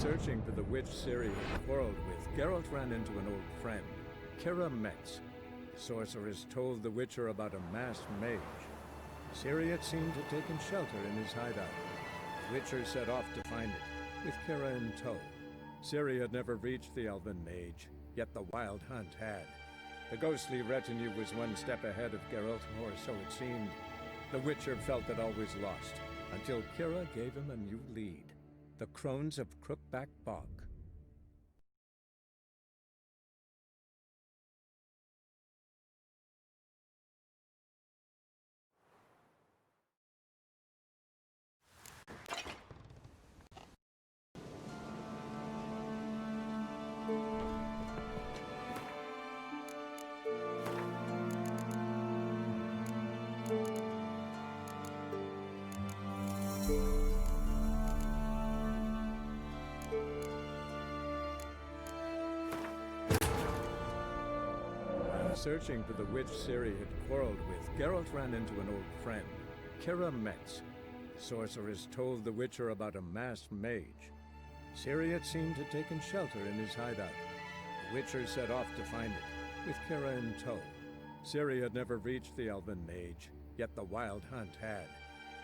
searching for the witch Ciri had quarreled with, Geralt ran into an old friend, Keira Metz. The sorceress told the Witcher about a masked mage. Ciri had seemed to have taken shelter in his hideout. The Witcher set off to find it, with Keira in tow. Ciri had never reached the elven mage, yet the wild hunt had. The ghostly retinue was one step ahead of Geralt, or so it seemed. The Witcher felt that all was lost, until Keira gave him a new lead. The Crones of Crookback Bog. Searching for the witch Ciri had quarreled with, Geralt ran into an old friend, Keira Metz. The sorceress told the Witcher about a masked mage. Ciri had seemed to have taken shelter in his hideout. The Witcher set off to find it, with Keira in tow. Ciri had never reached the elven mage, yet the wild hunt had.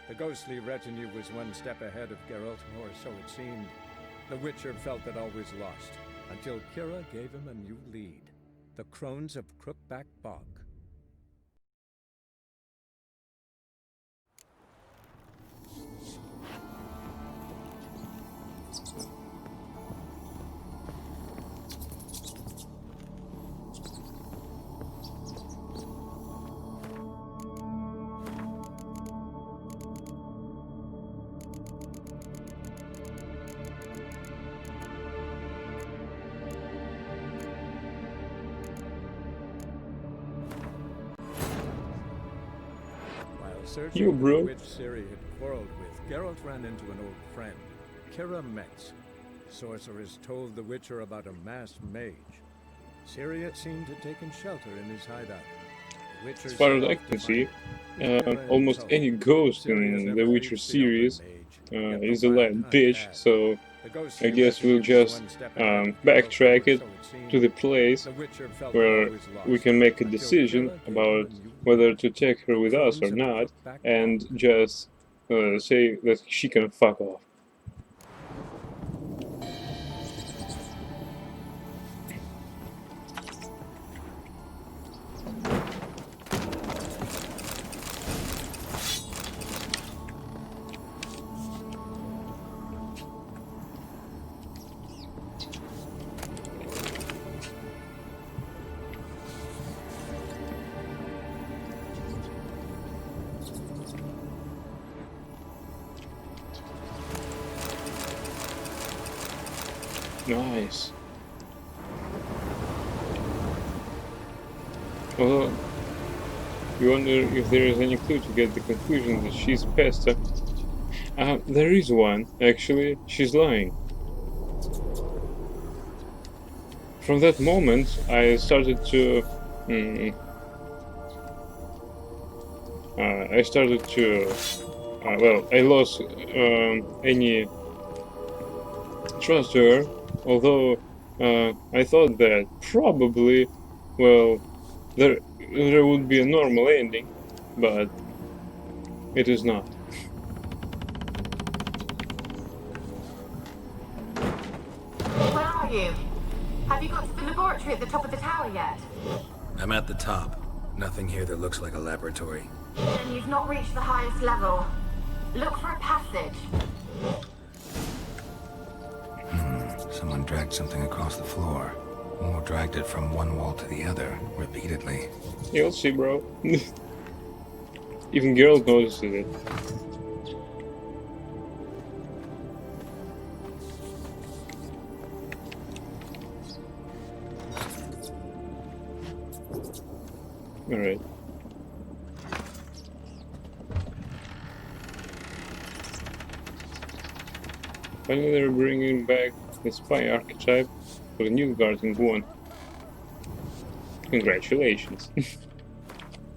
The ghostly retinue was one step ahead of Geralt, or so it seemed. The Witcher felt that all was lost, until Keira gave him a new lead. The Crones of Crookback Bog. You, bro. Which Ciri had quarreled with, Geralt ran into an old friend, Keira Metz. The sorceress told the Witcher about a masked mage. Ciri had seemed to have taken shelter in his hideout. The Witcher As far as set I off to can find see, it, almost any ghost in the Witcher series is a lad bitch, so I guess we'll just backtrack it to the place where we can make a decision about whether to take her with us or not, and just say that she can fuck off. Nice. Although, you wonder if there is any clue to get the conclusion that she's Pesta. There is one, actually. She's lying. From that moment, I started to... well, I lost any trust to her. Although I thought that probably, well, there would be a normal ending, but it is not. Where are you? Have you got to the laboratory at the top of the tower yet? I'm at the top. Nothing here that looks like a laboratory. Then you've not reached the highest level. Look for a passage. Someone dragged something across the floor. Or dragged it from one wall to the other, repeatedly. You'll see, bro. Even Geralt notices it. Alright. Finally, they're bringing back the spy archetype for the Nilfgaard 1. Congratulations.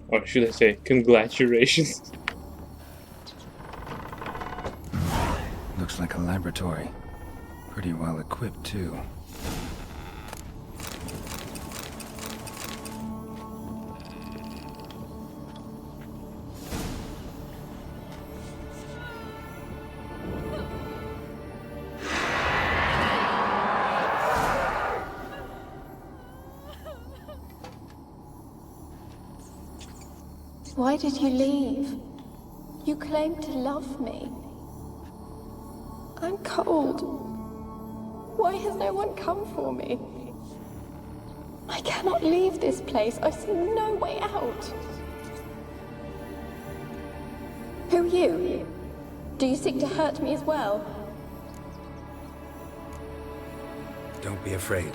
Or should I say, congratulations. Looks like a laboratory. Pretty well equipped, too. Why did you leave? You claimed to love me. I'm cold. Why has no one come for me? I cannot leave this place. I see no way out. Who are you? Do you seek to hurt me as well? Don't be afraid.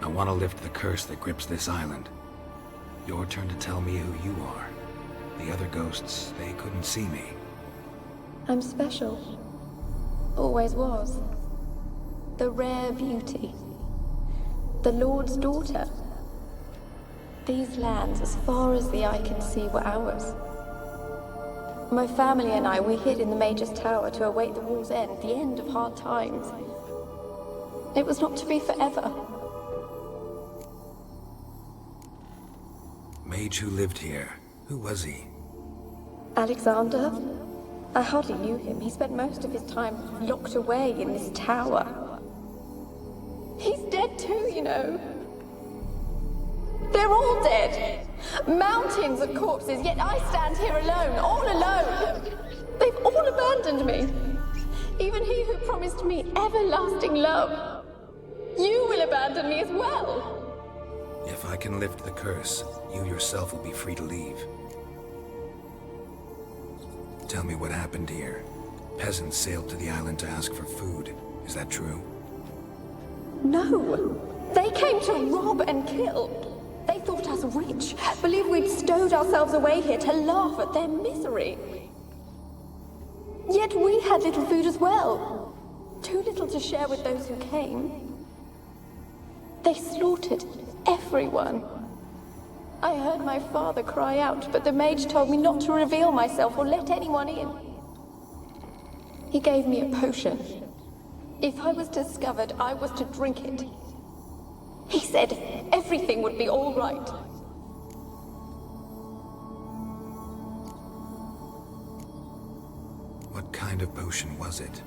I want to lift the curse that grips this island. Your turn to tell me who you are. The other ghosts, they couldn't see me. I'm special. Always was. The rare beauty. The Lord's daughter. These lands, as far as the eye can see, were ours. My family and I, we hid in the Mage's Tower to await the war's end, the end of hard times. It was not to be forever. Mage who lived here. Who was he? Alexander? I hardly knew him. He spent most of his time locked away in this tower. He's dead too, you know. They're all dead. Mountains of corpses, yet I stand here alone, all alone. They've all abandoned me. Even he who promised me everlasting love. You will abandon me as well. If I can lift the curse, you yourself will be free to leave. Tell me what happened here. Peasants sailed to the island to ask for food. Is that true? No. They came to rob and kill. They thought us rich, believed we'd stowed ourselves away here to laugh at their misery. Yet we had little food as well. Too little to share with those who came. They slaughtered everyone. I heard my father cry out, but the mage told me not to reveal myself or let anyone in. He gave me a potion. If I was discovered, I was to drink it. He said everything would be all right. What kind of potion was it?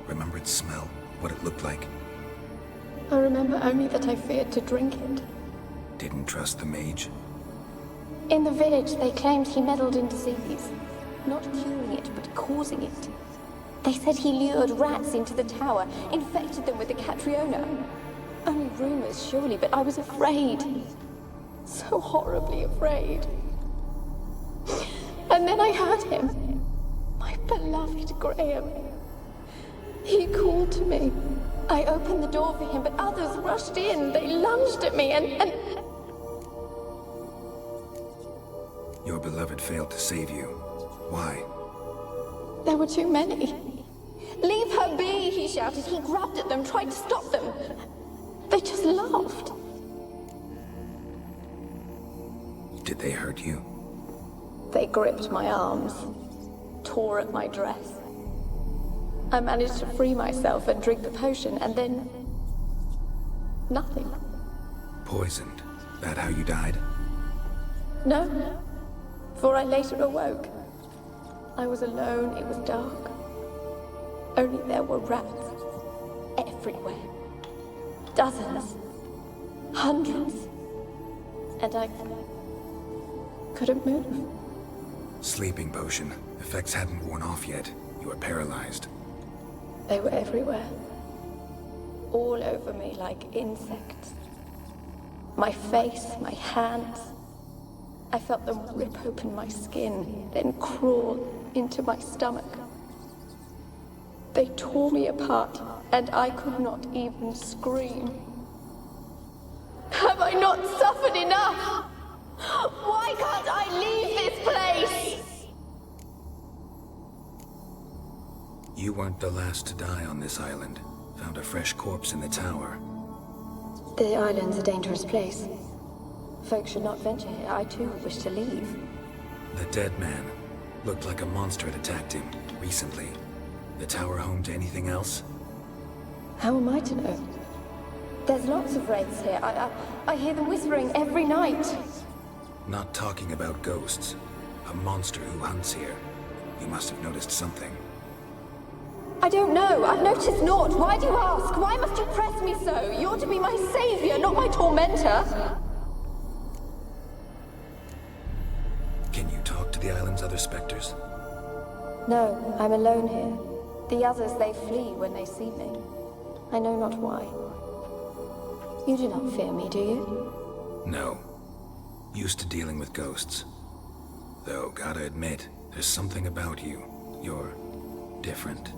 Remember its smell? What it looked like? I remember only that I feared to drink it. Didn't trust the mage? In the village, they claimed he meddled in disease. Not curing it, but causing it. They said he lured rats into the tower, infected them with the Catriona. Only rumors, surely, but I was afraid. So horribly afraid. And then I heard him. My beloved Graham. He called to me. I opened the door for him, but others rushed in. They lunged at me and... Your beloved failed to save you. Why? There were too many. Leave her be, he shouted. He grabbed at them, tried to stop them. They just laughed. Did they hurt you? They gripped my arms, tore at my dress. I managed to free myself and drink the potion, and then... nothing. Poisoned? That how you died? No, for I later awoke. I was alone, it was dark. Only there were rats everywhere. Dozens. Hundreds. And I couldn't move. Sleeping potion. Effects hadn't worn off yet. You were paralyzed. They were everywhere. All over me like insects. My face, my hands. I felt them rip open my skin, then crawl into my stomach. They tore me apart, and I could not even scream. Have I not suffered enough? Why can't I leave this place? You weren't the last to die on this island. Found a fresh corpse in the tower. The island's a dangerous place. Folks should not venture here. I too wish to leave. The dead man. Looked like a monster had attacked him, recently. The tower home to anything else? How am I to know? There's lots of wraiths here. I hear them whispering every night. Not talking about ghosts. A monster who hunts here. You must have noticed something. I don't know. I've noticed naught. Why do you ask? Why must you press me so? You're to be my savior, not my tormentor. Can you talk to the island's other specters? No, I'm alone here. The others, they flee when they see me. I know not why. You do not fear me, do you? No. Used to dealing with ghosts. Though, gotta admit, there's something about you. You're different.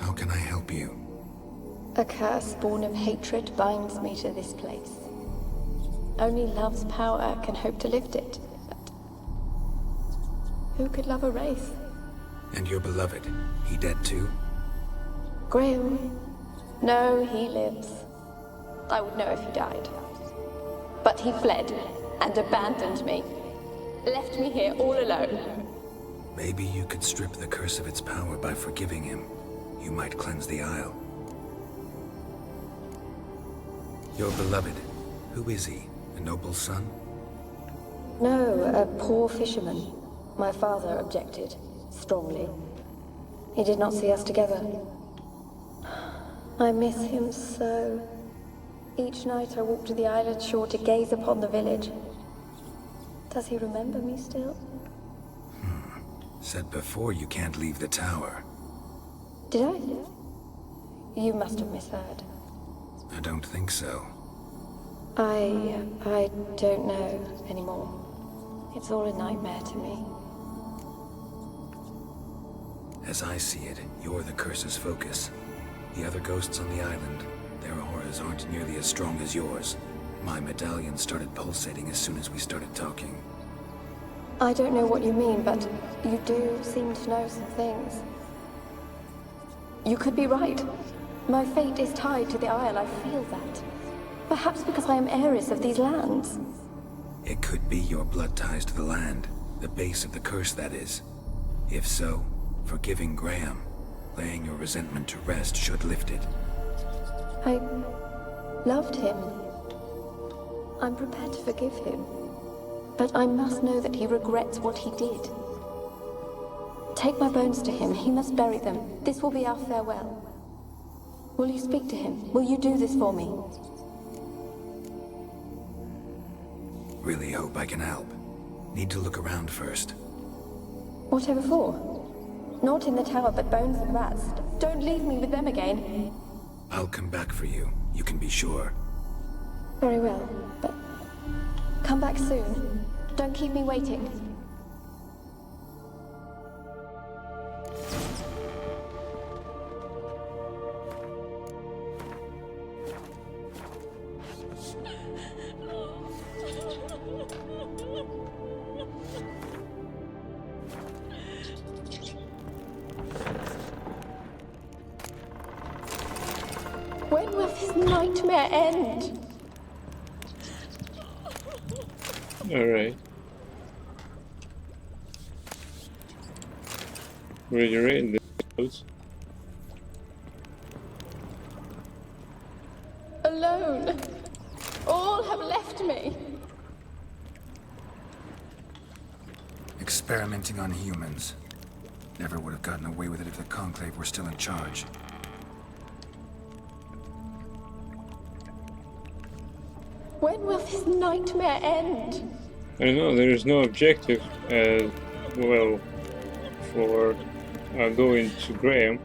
How can I help you? A curse born of hatred binds me to this place. Only love's power can hope to lift it. But who could love a wraith? And your beloved, he dead too? Graham? No, he lives. I would know if he died. But he fled and abandoned me. Left me here all alone. Maybe you could strip the curse of its power by forgiving him. You might cleanse the Isle. Your beloved, who is he? A noble son? No, a poor fisherman. My father objected, strongly. He did not see us together. I miss him so. Each night I walk to the island shore to gaze upon the village. Does he remember me still? Said before you can't leave the tower. Did I? You must have misheard. I don't think so. I don't know anymore. It's all a nightmare to me. As I see it, you're the curse's focus. The other ghosts on the island, their auras aren't nearly as strong as yours. My medallion started pulsating as soon as we started talking. I don't know what you mean, but you do seem to know some things. You could be right. My fate is tied to the Isle, I feel that. Perhaps because I am heiress of these lands. It could be your blood ties to the land, the base of the curse, that is. If so, forgiving Graham, laying your resentment to rest should lift it. I loved him. I'm prepared to forgive him. But I must know that he regrets what he did. Take my bones to him. He must bury them. This will be our farewell. Will you speak to him? Will you do this for me? Really hope I can help. Need to look around first. Whatever for? Not in the tower, but bones and rats. Don't leave me with them again. I'll come back for you. You can be sure. Very well, but come back soon. Don't keep me waiting. When will this nightmare end? Alright. Reiterate this. Alone. All have left me. Experimenting on humans. Never would have gotten away with it if the Conclave were still in charge. When will this nightmare end? I don't know, there is no objective well for going to Graham.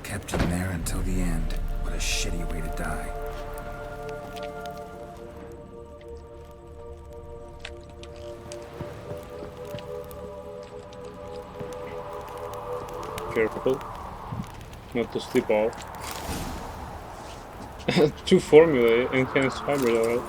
Kept him there until the end. What a shitty way to die. Careful. Not to slip off. 2 formulae, enhanced hybrid oil.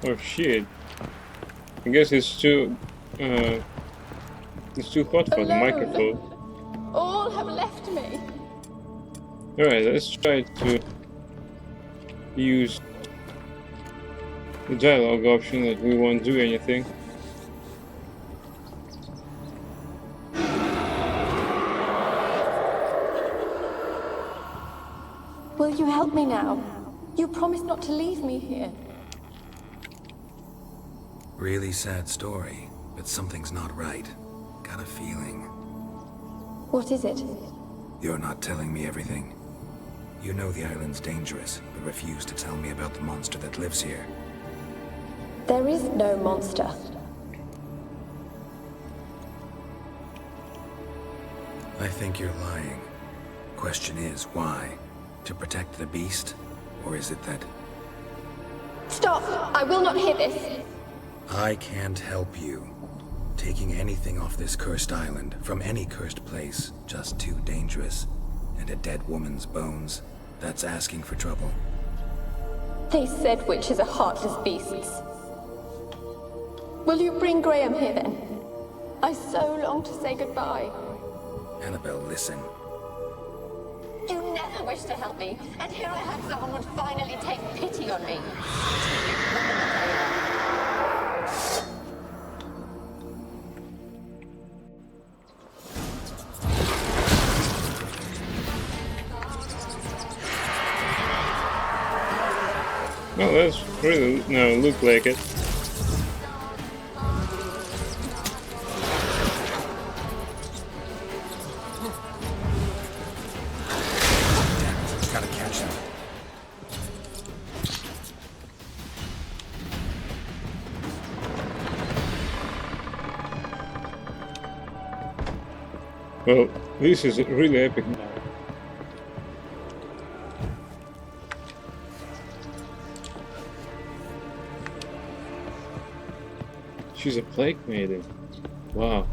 Oh shit. I guess it's too hot for the microphone. All have left me. Alright, let's try to use the dialogue option that we won't do anything. Will you help me now? You promised not to leave me here. Really sad story, but something's not right. Got a feeling. What is it? You're not telling me everything. You know the island's dangerous, but refuse to tell me about the monster that lives here. There is no monster. I think you're lying. Question is, why? To protect the beast? Or is it that... Stop! I will not hear this! I can't help you. Taking anything off this cursed island, from any cursed place, just too dangerous. And a dead woman's bones, that's asking for trouble. They said witches are heartless beasts. Will you bring Graham here then? I so long to say goodbye. Annabelle, listen. You never wished to help me, and here I have someone would finally take pity on me. Well, that's really no look like it. Gotta catch him. Well, this is really epic now. She's a plague maiden. Wow.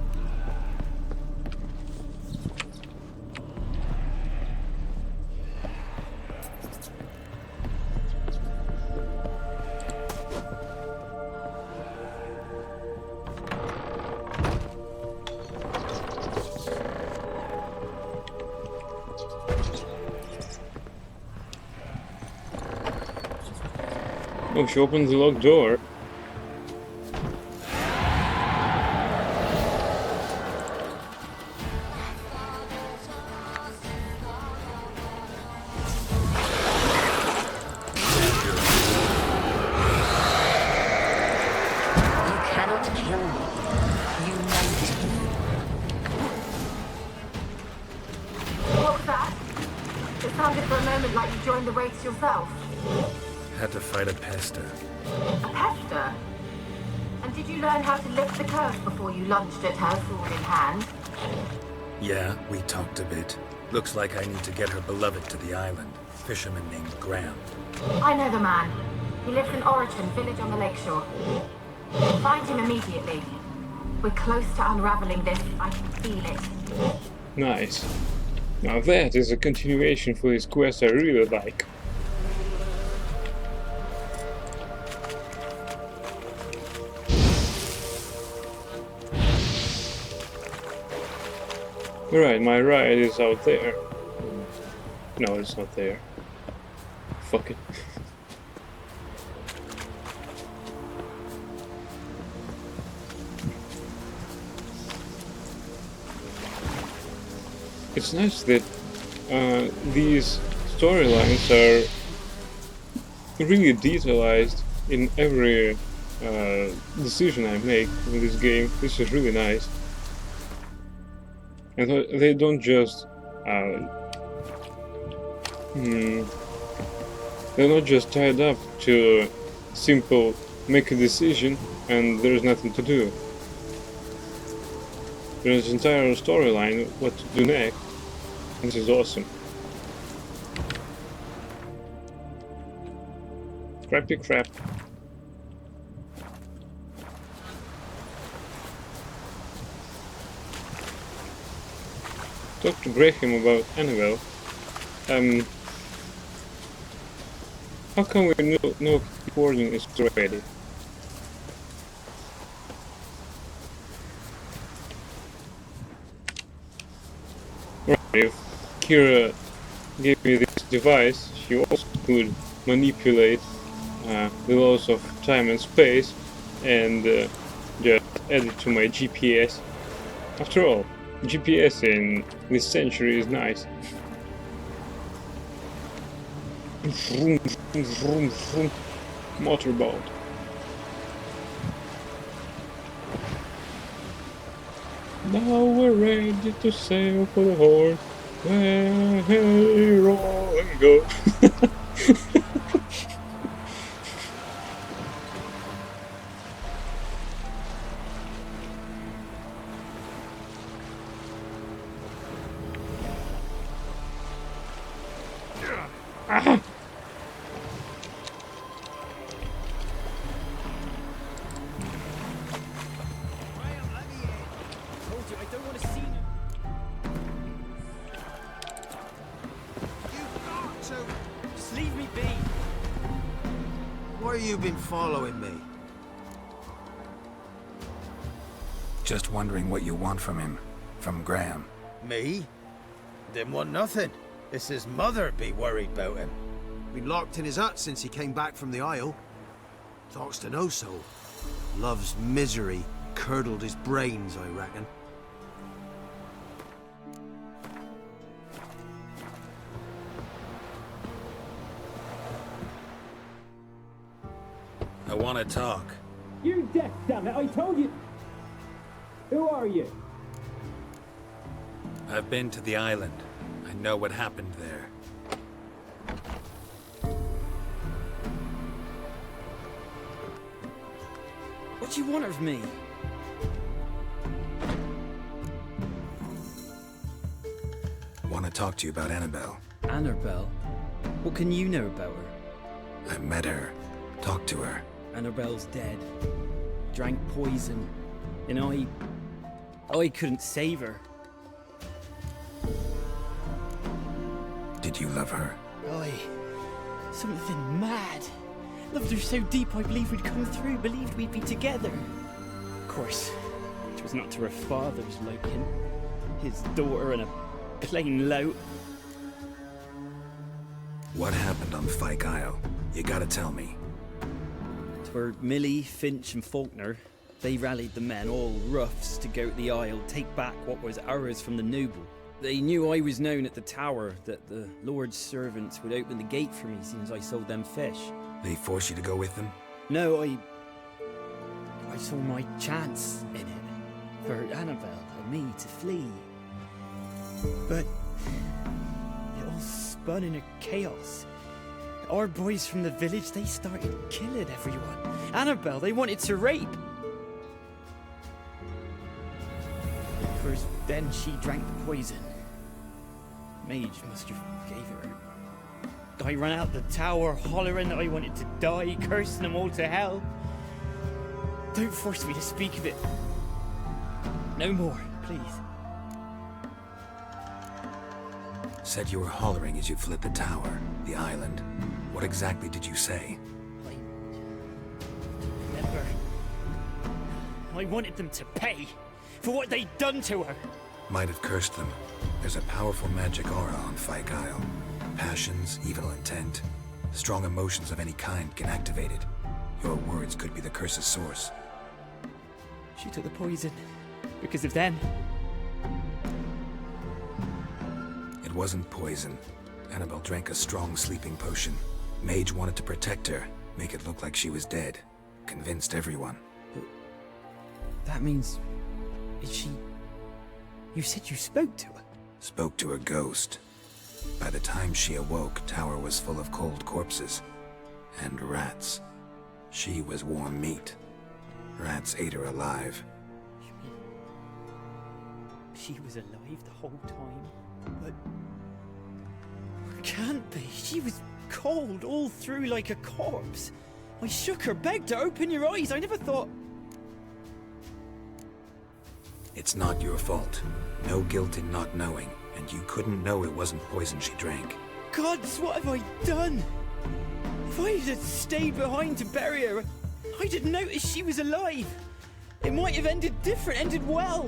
Oh, she opened the locked door. The wraiths yourself? Had to fight a pester. A pester? And did you learn how to lift the curse before you lunged at her, sword in hand? Yeah, we talked a bit. Looks like I need to get her beloved to the island. Fisherman named Graham. I know the man. He lives in Oriton, village on the lakeshore. Find him immediately. We're close to unraveling this. I can feel it. Nice. Now that is a continuation for this quest I really like. Alright, my ride is out there. No, it's not there. Fuck it. It's nice that these storylines are really detailed in every decision I make in this game. This is really nice. And they don't just they're not just tied up to simple make a decision and there's nothing to do. There's an entire storyline what to do next. This is awesome. Crappy crap. Talk to Graham about Annabelle. How come we know recording is ready? Kira gave me this device, she also could manipulate the laws of time and space and just add it to my GPS. After all, GPS in this century is nice. Vroom, vroom, vroom, vroom. Motorboat. Now we're ready to sail for the Horn. Hey, roll and go. Following me. Just wondering what you want from him. From Graham. Me? Didn't want nothing. It's his mother be worried about him. Been locked in his hut since he came back from the Isle. Talks to no soul. Love's misery curdled his brains, I reckon. I want to talk. You're deaf, damn it! I told you. Who are you? I've been to the island. I know what happened there. What do you want of me? I want to talk to you about Annabelle. Annabelle? What can you know about her? I met her. Talked to her. Annabelle's dead. Drank poison. And I couldn't save her. Did you love her? Something mad. Loved her so deep I believed we'd come through, believed we'd be together. Of course, it was not to her father's liking. His daughter and a plain lout. What happened on Fyke Isle? You gotta tell me. Twere Millie, Finch and Faulkner. They rallied the men, all roughs, to go to the Isle, take back what was ours from the noble. They knew I was known at the tower, that the Lord's servants would open the gate for me since I sold them fish. They forced you to go with them? No, I saw my chance in it, for Annabelle and me to flee. But it all spun in a chaos. Our boys from the village, they started killing everyone. Annabelle, they wanted to rape. First, then she drank the poison. Mage must have gave her. I ran out the tower, hollering that I wanted to die, cursing them all to hell. Don't force me to speak of it. No more, please. Said you were hollering as you fled the tower, the island. What exactly did you say? I wanted them to pay for what they'd done to her. Might have cursed them. There's a powerful magic aura on Fyke Isle. Passions, evil intent, strong emotions of any kind can activate it. Your words could be the curse's source. She took the poison because of them. It wasn't poison. Annabelle drank a strong sleeping potion. Mage wanted to protect her, make it look like she was dead. Convinced everyone. That means... is she... You said you spoke to her? Spoke to a ghost. By the time she awoke, Tower was full of cold corpses. And rats. She was warm meat. Rats ate her alive. You mean... she was alive the whole time? But... can't be. She was cold all through like a corpse. I shook her, begged her, open your eyes. I never thought... It's not your fault. No guilt in not knowing, and you couldn't know it wasn't poison she drank. Gods, what have I done? If I had stayed behind to bury her, I'd have noticed she was alive. It might have ended different, ended well.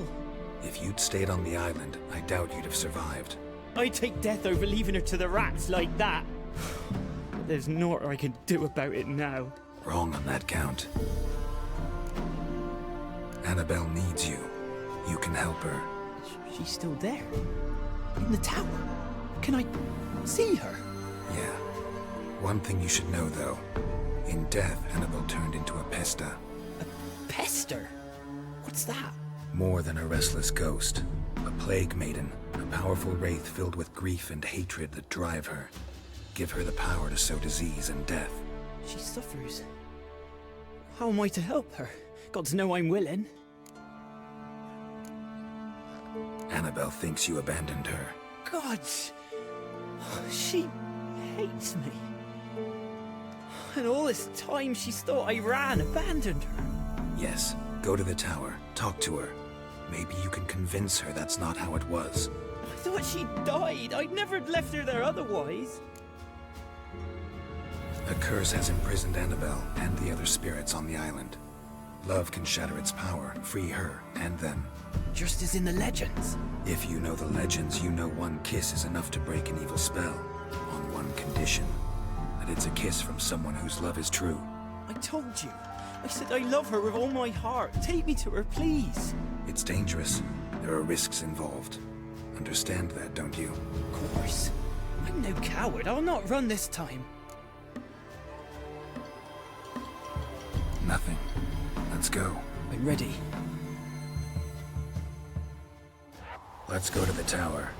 If you'd stayed on the island, I doubt you'd have survived. I'd take death over leaving her to the rats like that. But there's naught I can do about it now. Wrong on that count. Annabelle needs you. You can help her. She's still there. In the tower. Can I see her? Yeah. One thing you should know, though. In death, Annabelle turned into a Pesta. A pester? What's that? More than a restless ghost. A plague maiden. A powerful wraith filled with grief and hatred that drive her. Give her the power to sow disease and death. She suffers. How am I to help her? Gods know I'm willing. Annabelle thinks you abandoned her. Gods! She hates me. And all this time she's thought I abandoned her. Yes, go to the tower, talk to her. Maybe you can convince her that's not how it was. I thought she died. I'd never left her there otherwise. A curse has imprisoned Annabelle and the other spirits on the island. Love can shatter its power, free her and them. Just as in the legends. If you know the legends, you know one kiss is enough to break an evil spell. On one condition. That it's a kiss from someone whose love is true. I told you. I said I love her with all my heart. Take me to her, please. It's dangerous. There are risks involved. Understand that, don't you? Of course. I'm no coward. I'll not run this time. Nothing. Let's go. I'm ready. Let's go to the tower.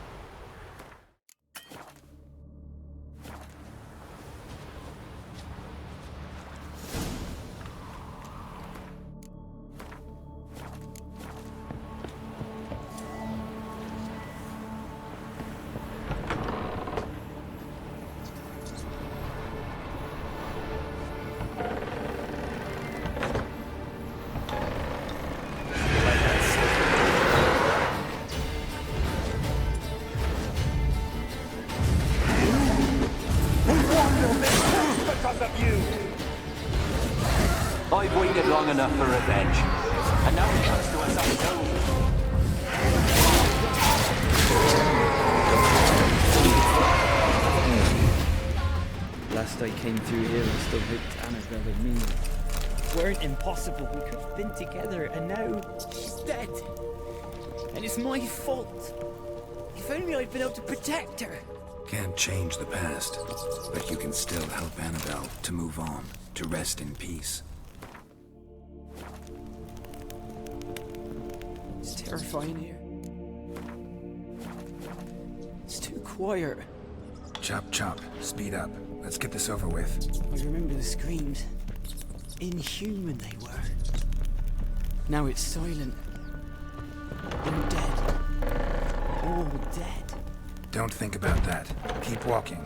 I've waited long enough for revenge, and now it comes to us unknown. Last I came through here, I still hoped Annabelle and me weren't impossible. We could have been together, and now she's dead. And it's my fault. If only I'd been able to protect her. Can't change the past, but you can still help Annabelle to move on, to rest in peace. It's terrifying here. It's too quiet. Chop, chop. Speed up. Let's get this over with. I remember the screams. Inhuman they were. Now it's silent. They're dead. All dead. Don't think about that. Keep walking.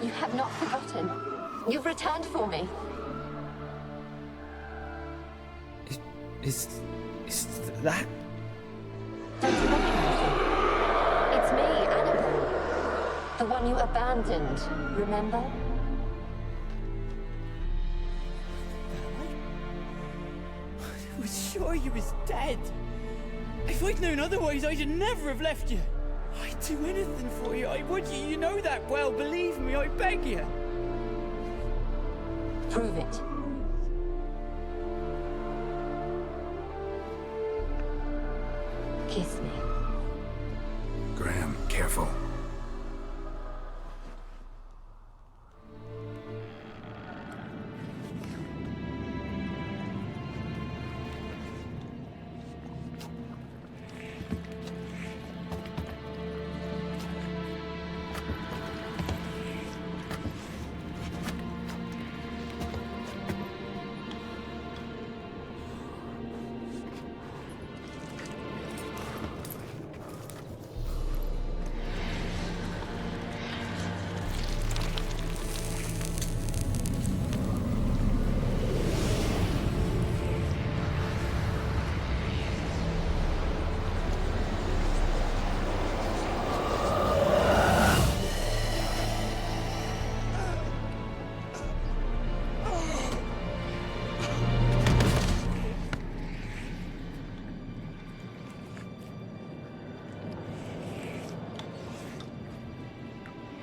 You have not forgotten. You've returned for me. Is that? Don't you recognize me? It's me, Annabelle. The one you abandoned, remember? I was sure you was dead. If I'd known otherwise, I'd never have left you. I'd do anything for you, I would. You know that well. Believe me, I beg you. Prove it. careful.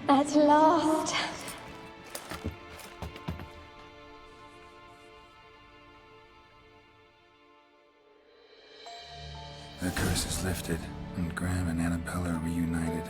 At last. The curse is lifted, and Graham and Annabella are reunited.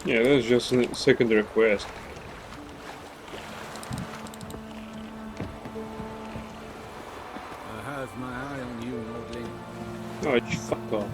Yeah, that's just a secondary quest. I have my eye on you, Nordling. Oh, fuck off.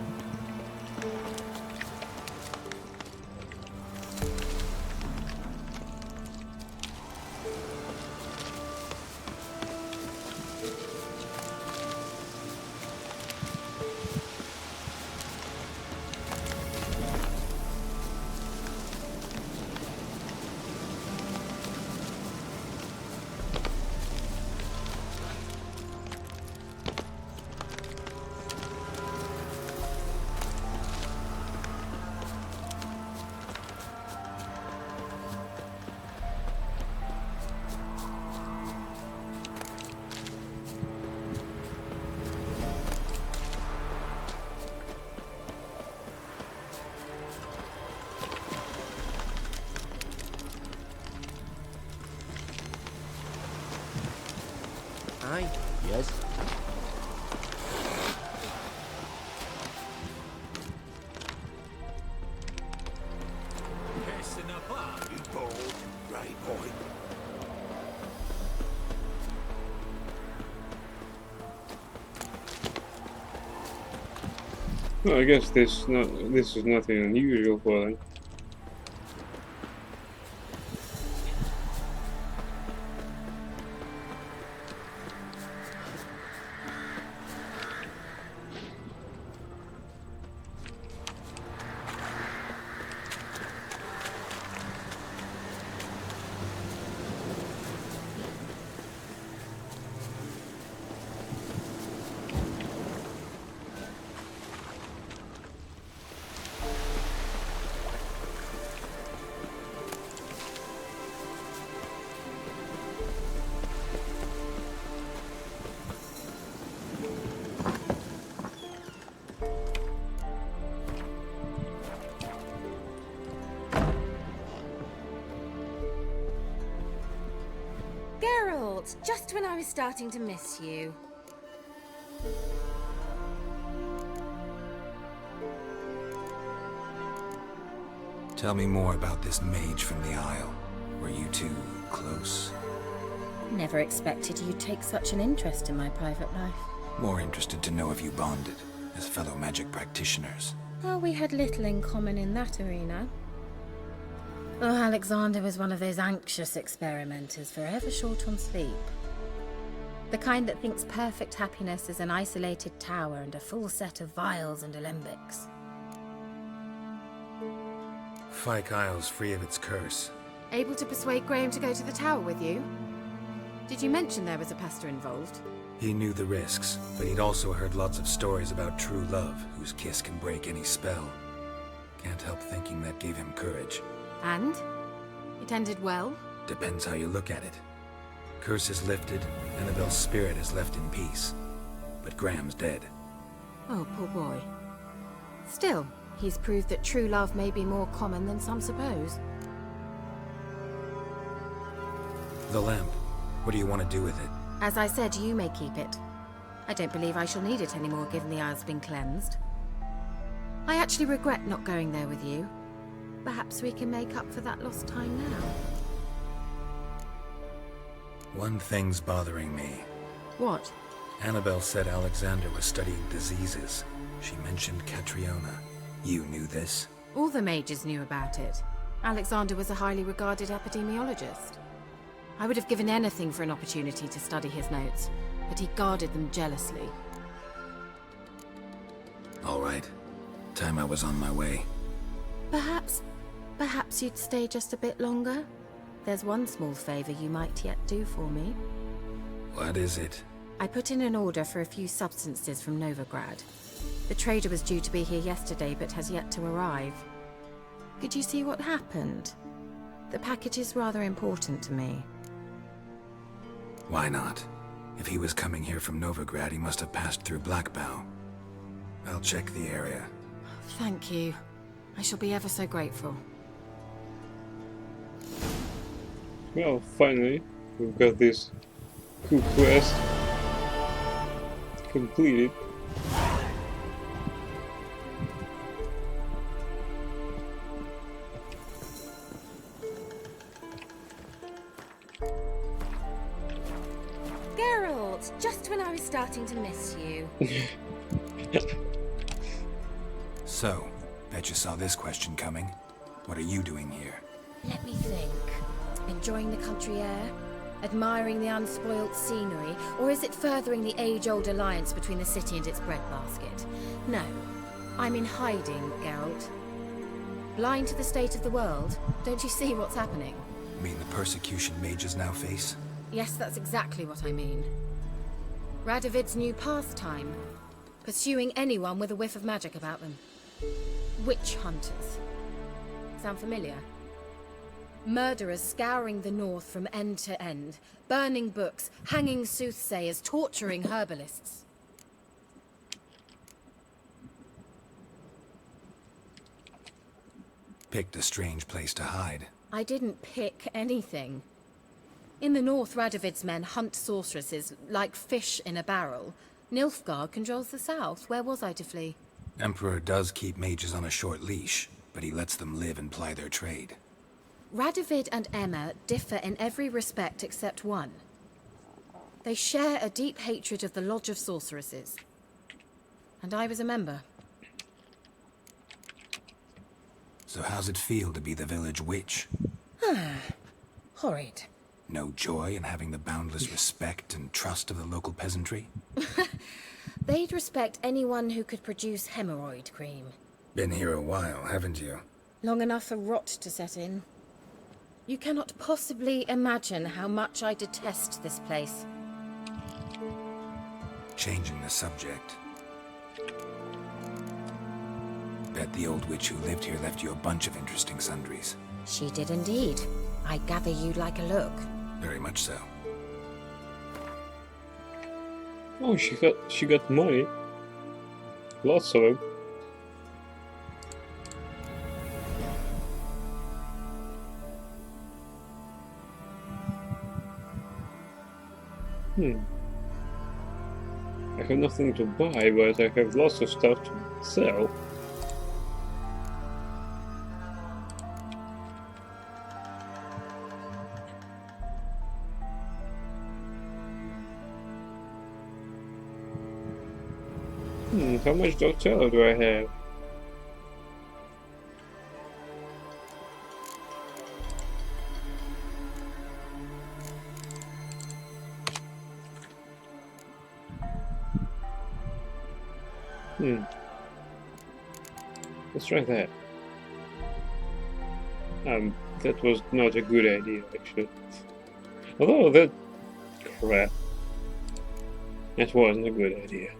Aye. Yes. Messing about, you bold, right boy. Well, I guess this is nothing unusual for them. Geralt, just when I was starting to miss you. Tell me more about this mage from the Isle. Were you two close? Never expected you'd take such an interest in my private life. More interested to know if you bonded as fellow magic practitioners. Oh, we had little in common in that arena. Oh, Alexander was one of those anxious experimenters, forever short on sleep. The kind that thinks perfect happiness is an isolated tower and a full set of vials and alembics. Fyke Isle's free of its curse. Able to persuade Graham to go to the tower with you? Did you mention there was a pester involved? He knew the risks, but he'd also heard lots of stories about true love, whose kiss can break any spell. Can't help thinking that gave him courage. And? It ended well? Depends how you look at it. Curse is lifted, Annabelle's spirit is left in peace. But Graham's dead. Oh, poor boy. Still, he's proved that true love may be more common than some suppose. The lamp. What do you want to do with it? As I said, you may keep it. I don't believe I shall need it anymore, given the Isle's been cleansed. I actually regret not going there with you. Perhaps we can make up for that lost time now. One thing's bothering me. What? Annabelle said Alexander was studying diseases. She mentioned Catriona. You knew this? All the mages knew about it. Alexander was a highly regarded epidemiologist. I would have given anything for an opportunity to study his notes, but he guarded them jealously. All right. Time I was on my way. Perhaps you'd stay just a bit longer? There's one small favor you might yet do for me. What is it? I put in an order for a few substances from Novigrad. The trader was due to be here yesterday, but has yet to arrive. Could you see what happened? The package is rather important to me. Why not? If he was coming here from Novigrad, he must have passed through Blackbough. I'll check the area. Thank you. I shall be ever so grateful. Well, finally, we've got this Cool quest. Completed. Geralt, just when I was starting to miss you. So, bet you saw this question coming. What are you doing here? Let me think. Enjoying the country air? Admiring the unspoilt scenery? Or is it furthering the age-old alliance between the city and its breadbasket? No. I'm in hiding, Geralt. Blind to the state of the world? Don't you see what's happening? You mean the persecution mages now face? Yes, that's exactly what I mean. Radovid's new pastime. Pursuing anyone with a whiff of magic about them. Witch hunters. Sound familiar? Murderers scouring the north from end to end, burning books, hanging soothsayers, torturing herbalists. Picked a strange place to hide. I didn't pick anything. In the north, Radovid's men hunt sorceresses like fish in a barrel. Nilfgaard controls the south. Where was I to flee? Emperor does keep mages on a short leash, but he lets them live and ply their trade. Radovid and Emma differ in every respect except one. They share a deep hatred of the Lodge of Sorceresses. And I was a member. So how's it feel to be the village witch? Horrid. No joy in having the boundless respect and trust of the local peasantry? They'd respect anyone who could produce hemorrhoid cream. Been here a while, haven't you? Long enough for rot to set in. You cannot possibly imagine how much I detest this place. Changing the subject. Bet the old witch who lived here left you a bunch of interesting sundries. She did indeed. I gather you'd like a look. Very much so. Oh, she got money. Lots of it. I have nothing to buy, but I have lots of stuff to sell. How much Doctello do I have? Let's try that. That was not a good idea, actually. Although that crap. That wasn't a good idea.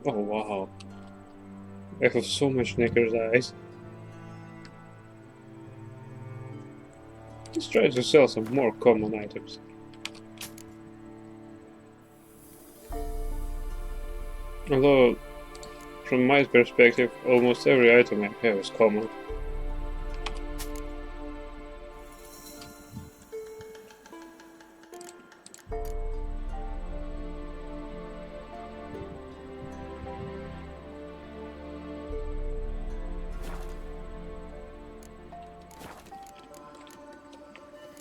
Oh wow, I have so much Knicker's eyes. Let's try to sell some more common items. Although, from my perspective, almost every item I have is common.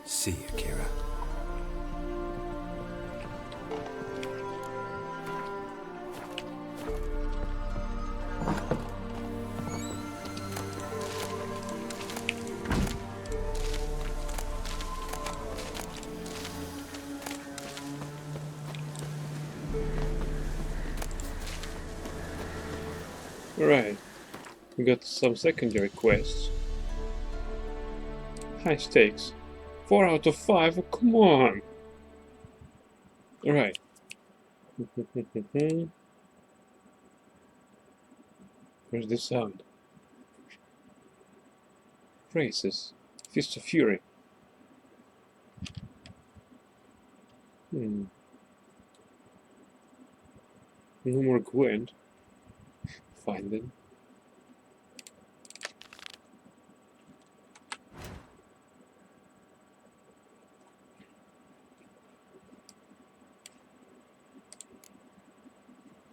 See you, Kira. Right, we got some secondary quests. High stakes. 4 out of 5, oh, come on! Alright. Where's the sound? phrases. Fist of Fury. No more Gwent. Fine then.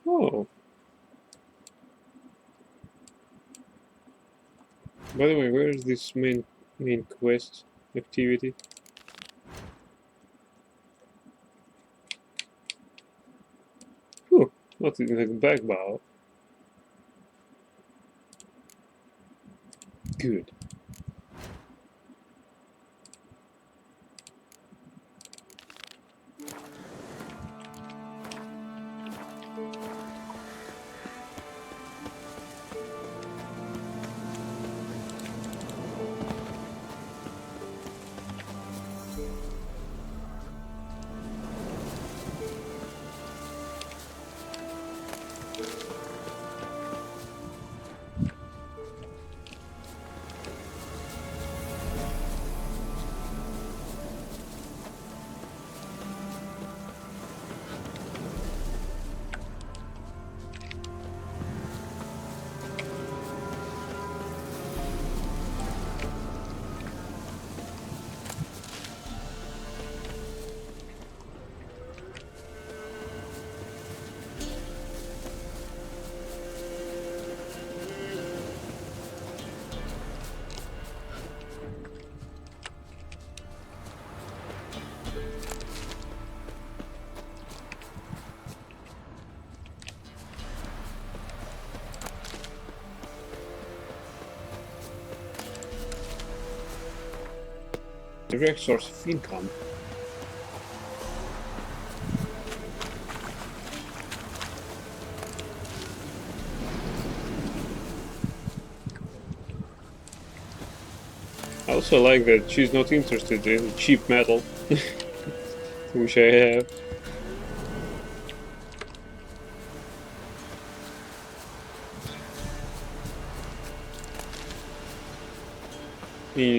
Oh. By the way, where is this main quest activity? Whew, not in the back bow. Good. Direct source of income. I also like that she's not interested in cheap metal, which I have.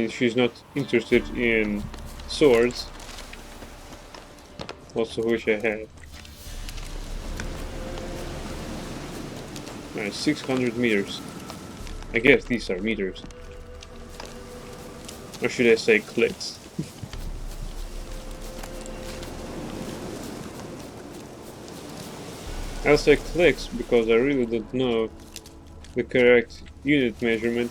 She's not interested in swords, also which I have. Alright, 600 meters. I guess these are meters. Or should I say clicks? I'll say clicks because I really don't know the correct unit measurement.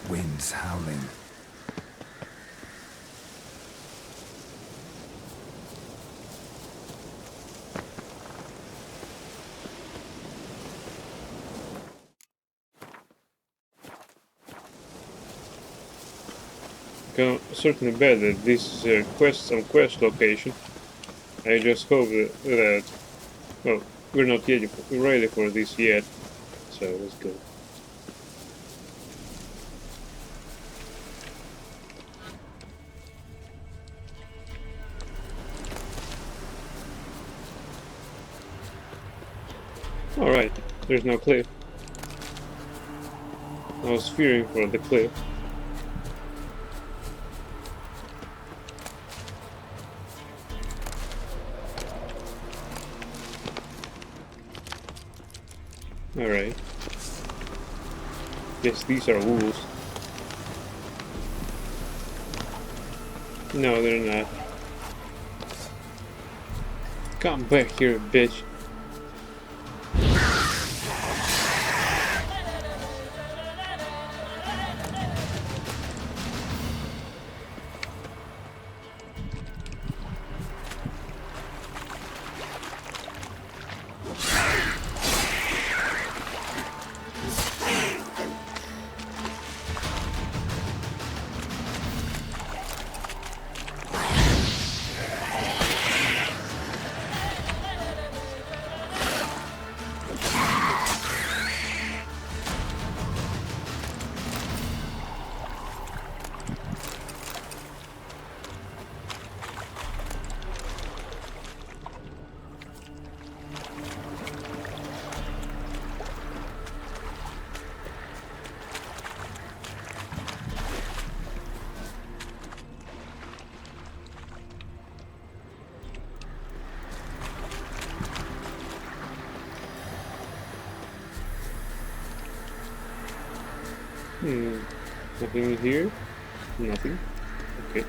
Winds howling. Can certainly bet that this is some quest location. I just hope that well, we're not yet ready for this yet, so let's go. Alright, there's no cliff. I was fearing for the cliff. Alright. Yes, these are wolves. No, they're not. Come back here, bitch. Nothing here? Nothing. Okay.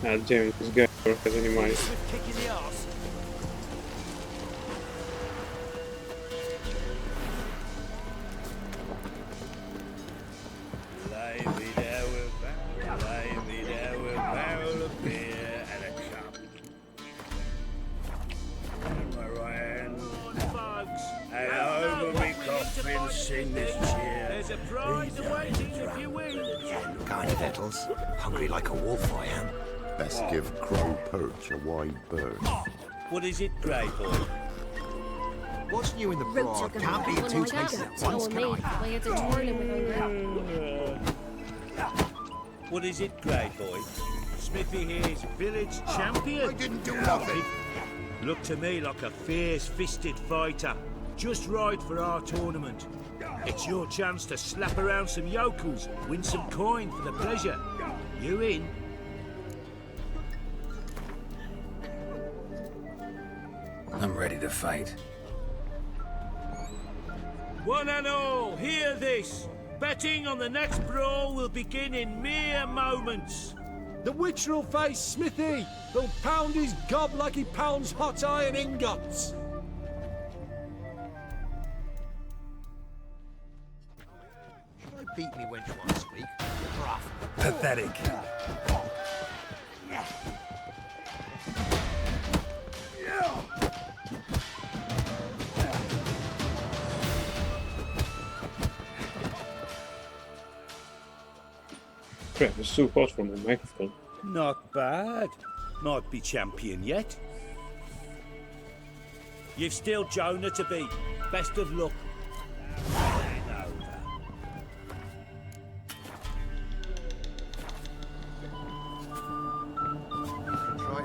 Ah, damn, this guy never has any money. Kind of Ettles. Hungry like a wolf, I am. Best give Crow Perch a wide berth. What is it, Grey Boy? What's new in the broad? Can't be in two places at once, can I? What is it, Grey Boy? Smithy here's village champion. I didn't do nothing. Look to me like a fierce-fisted fighter. Just right for our tournament. It's your chance to slap around some yokels, win some coin for the pleasure. You in? I'm ready to fight. One and all, hear this. Betting on the next brawl will begin in mere moments. The Witcher will face Smithy. He'll pound his gob like he pounds hot iron ingots. Beat me wench once week. Rough. Pathetic. Crap, it's too hot for my microphone. Not bad. Might be champion yet. You've still Jonah to beat. Best of luck.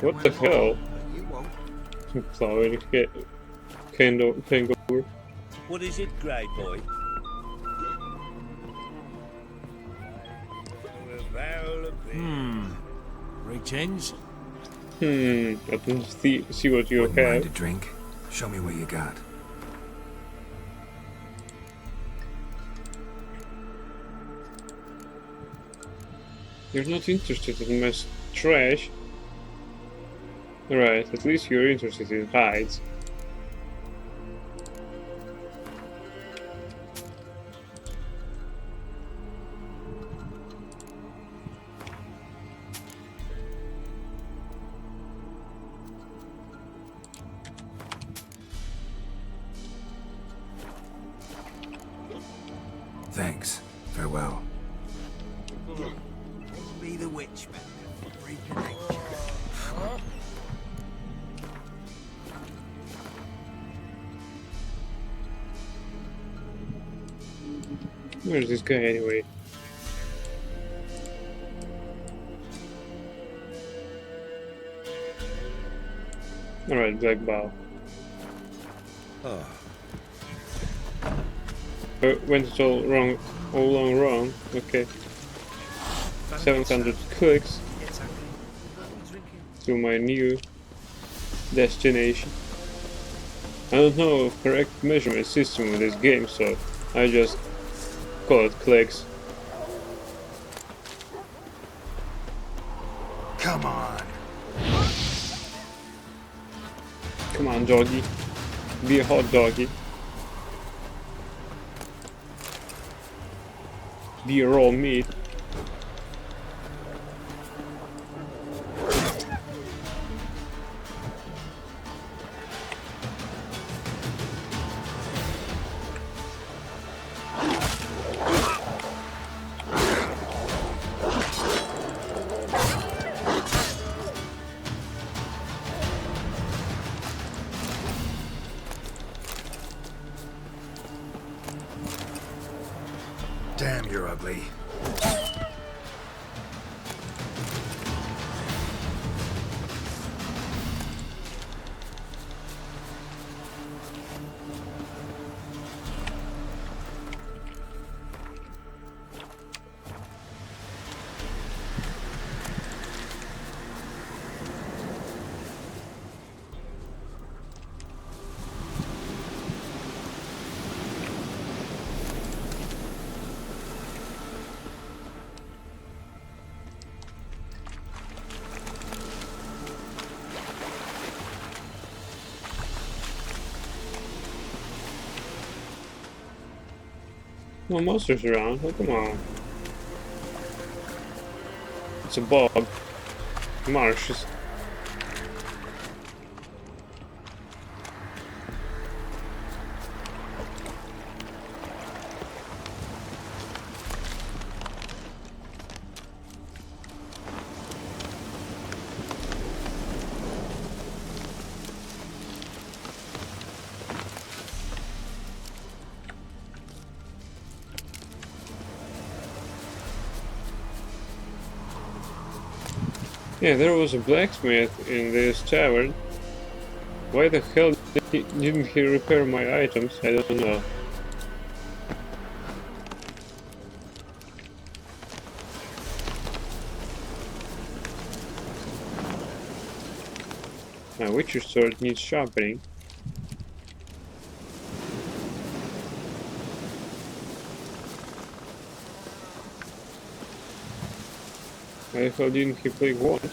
What the hell? Sorry, can't go over. What is it, Grey Boy? Greetings. I can see what you Wouldn't have. mind a drink? Show me what you got. You're not interested in my trash. Right, at least you're interested in hides. Thanks. Farewell. Be the witch, man. Where's this guy anyway? Alright, Black Bow. Went it all along wrong. Okay. 700 clicks to my new destination. I don't know a correct measurement system in this game, so I just call it clicks. Come on. Come on, doggy. Be a hot doggy. Be a raw meat. ugly. No monsters around. Oh, come on. It's a bog. Marshes. Yeah, there was a blacksmith in this tavern. Why the hell didn't he repair my items? I don't know. My Witcher sword needs sharpening. Why the hell didn't he play Wand?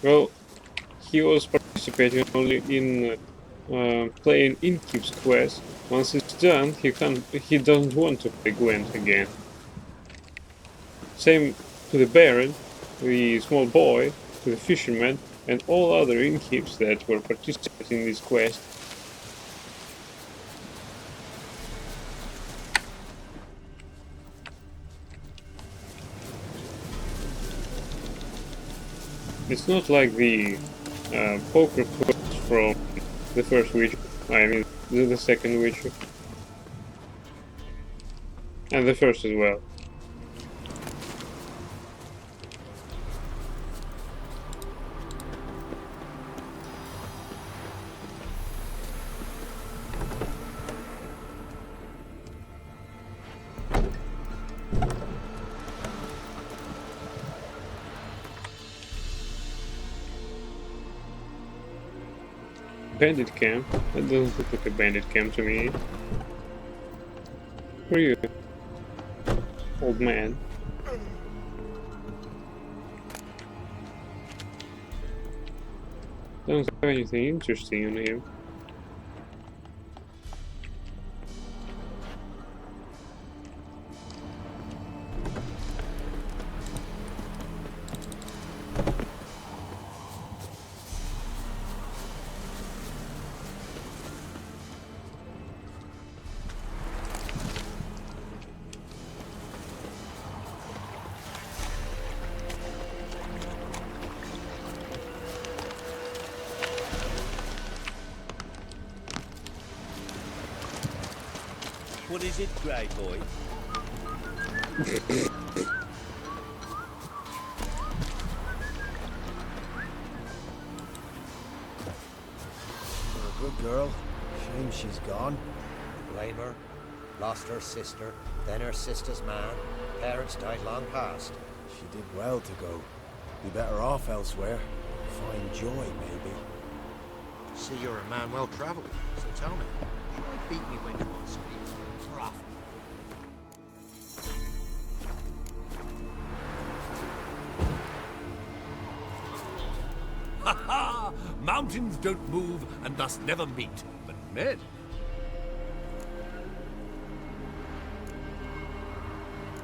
Well, he was participating only in playing Innkeep's quest. Once it's done, he doesn't want to play Gwent again. Same to the Baron, the small boy, to the fisherman, and all other Innkeeps that were participating in this quest. It's not like the poker quest from the first Witcher, I mean the second Witcher. And the first as well. Bandit camp? That doesn't look like a bandit camp to me. Who are you? Old man. Doesn't have anything interesting on him. What is it, Grey Boy? You're a good girl. Shame she's gone. Blame her. Lost her sister, then her sister's man. Parents died long past. She did well to go. Be better off elsewhere. Find joy, maybe. See, you're a man well travelled, so tell me, should I beat me when you want to be rough? Ha ha! Mountains don't move and thus never meet, but men.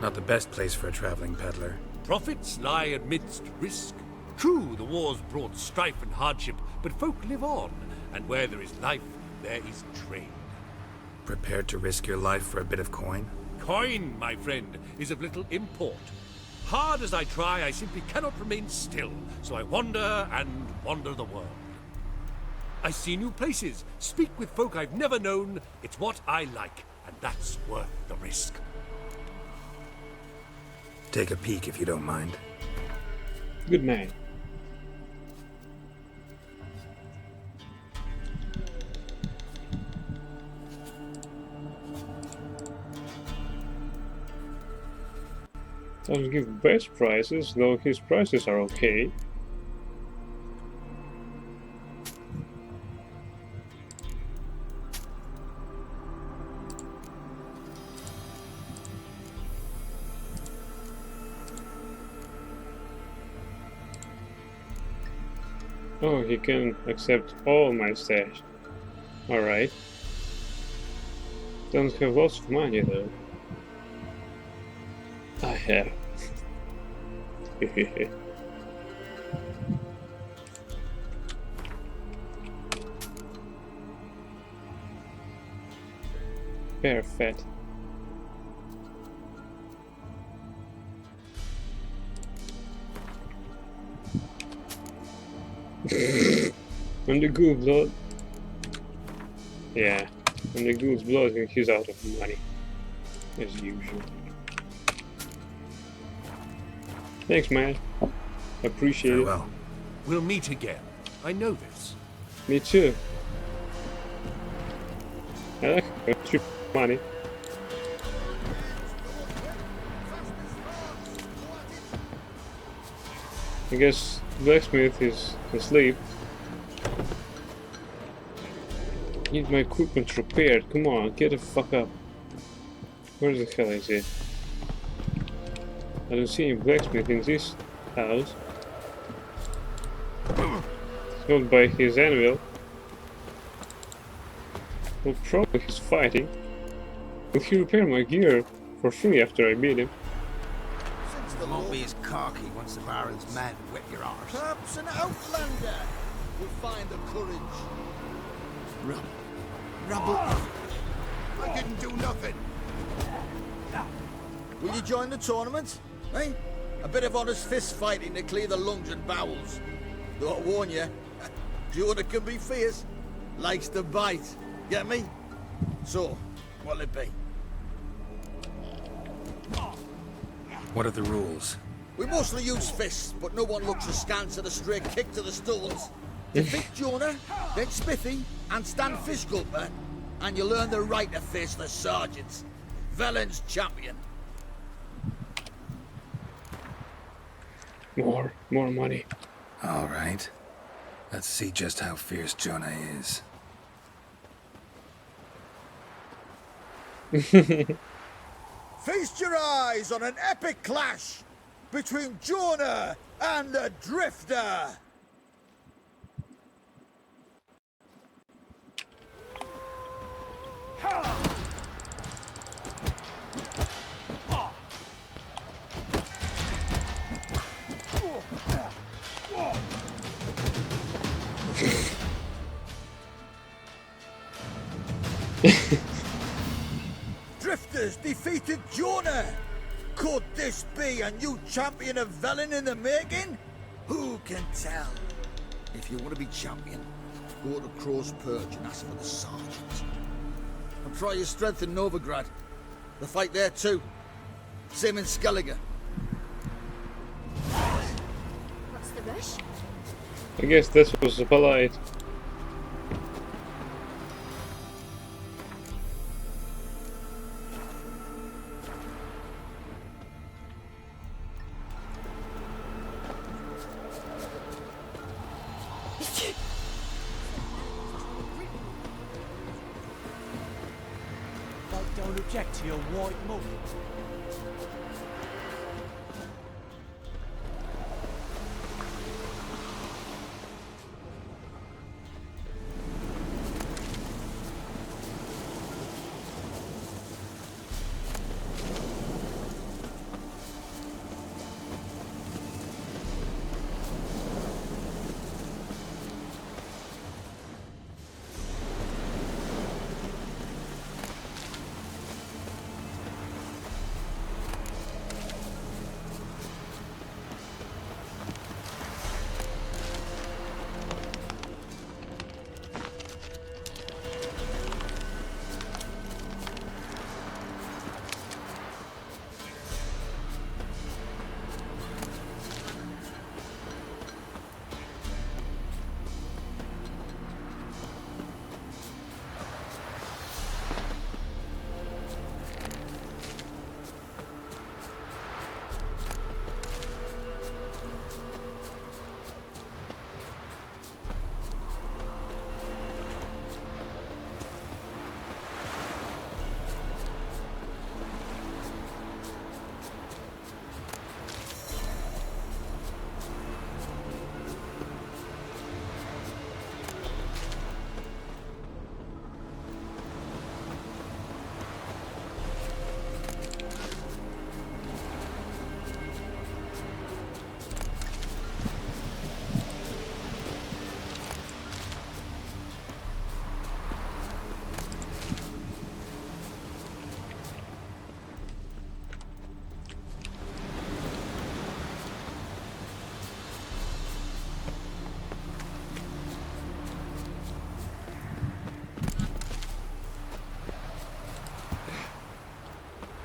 Not the best place for a traveling peddler. Profits lie amidst risk. True, the wars brought strife and hardship, but folk live on, and where there is life, there is trade. Prepared to risk your life for a bit of coin? Coin, my friend, is of little import. Hard as I try, I simply cannot remain still, so I wander and wander the world. I see new places, speak with folk I've never known. It's what I like, and that's worth the risk. Take a peek if you don't mind. Good man. Doesn't give best prices, though his prices are okay. Oh, he can accept all my stash. Alright. Don't have lots of money though. I have. Perfect. On the ghoul blood. Yeah, on the ghoul's blood he's out of money. As usual. Thanks, man. Appreciate it. Well, we'll meet again. I know this. Me too. I like cheap money. I guess blacksmith is asleep. Need my equipment repaired. Come on, get the fuck up. Where the hell is it? I don't see any blacksmith in this house. It's not by his anvil. Well, probably he's fighting. Will he repair my gear for free after I beat him? It won't be as cocky once the Baron's men whip your arse. Perhaps an outlander will find the courage. Rubble. I didn't do nothing. Will you join the tournament? Eh? A bit of honest fist fighting to clear the lungs and bowels. Though I warn you, Jonah can be fierce. Likes to bite. Get me? So, what'll it be? What are the rules? We mostly use fists, but no one looks askance at a stray kick to the stones. Defeat Jonah, then Smithy, and Stan Fishgulper, and you'll earn the right to face the sergeants. Velen's champion. More money. All right. Let's see just how fierce Jonah is. Feast your eyes on an epic clash between Jonah and the Drifter. Drifters defeated Jonah. Could this be a new champion of Velen in the making? Who can tell? If you want to be champion, go to Crow's Perch and ask for the sergeant. And try your strength in Novigrad. The fight there too. Same in Skellige. What's the rush? I guess this was polite. Don't object to your white mug.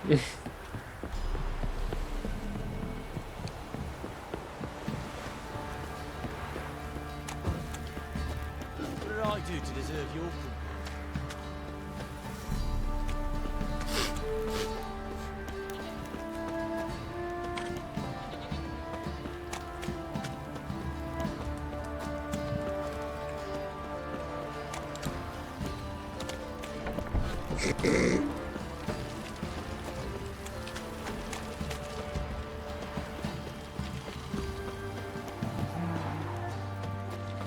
What did I do to deserve your company?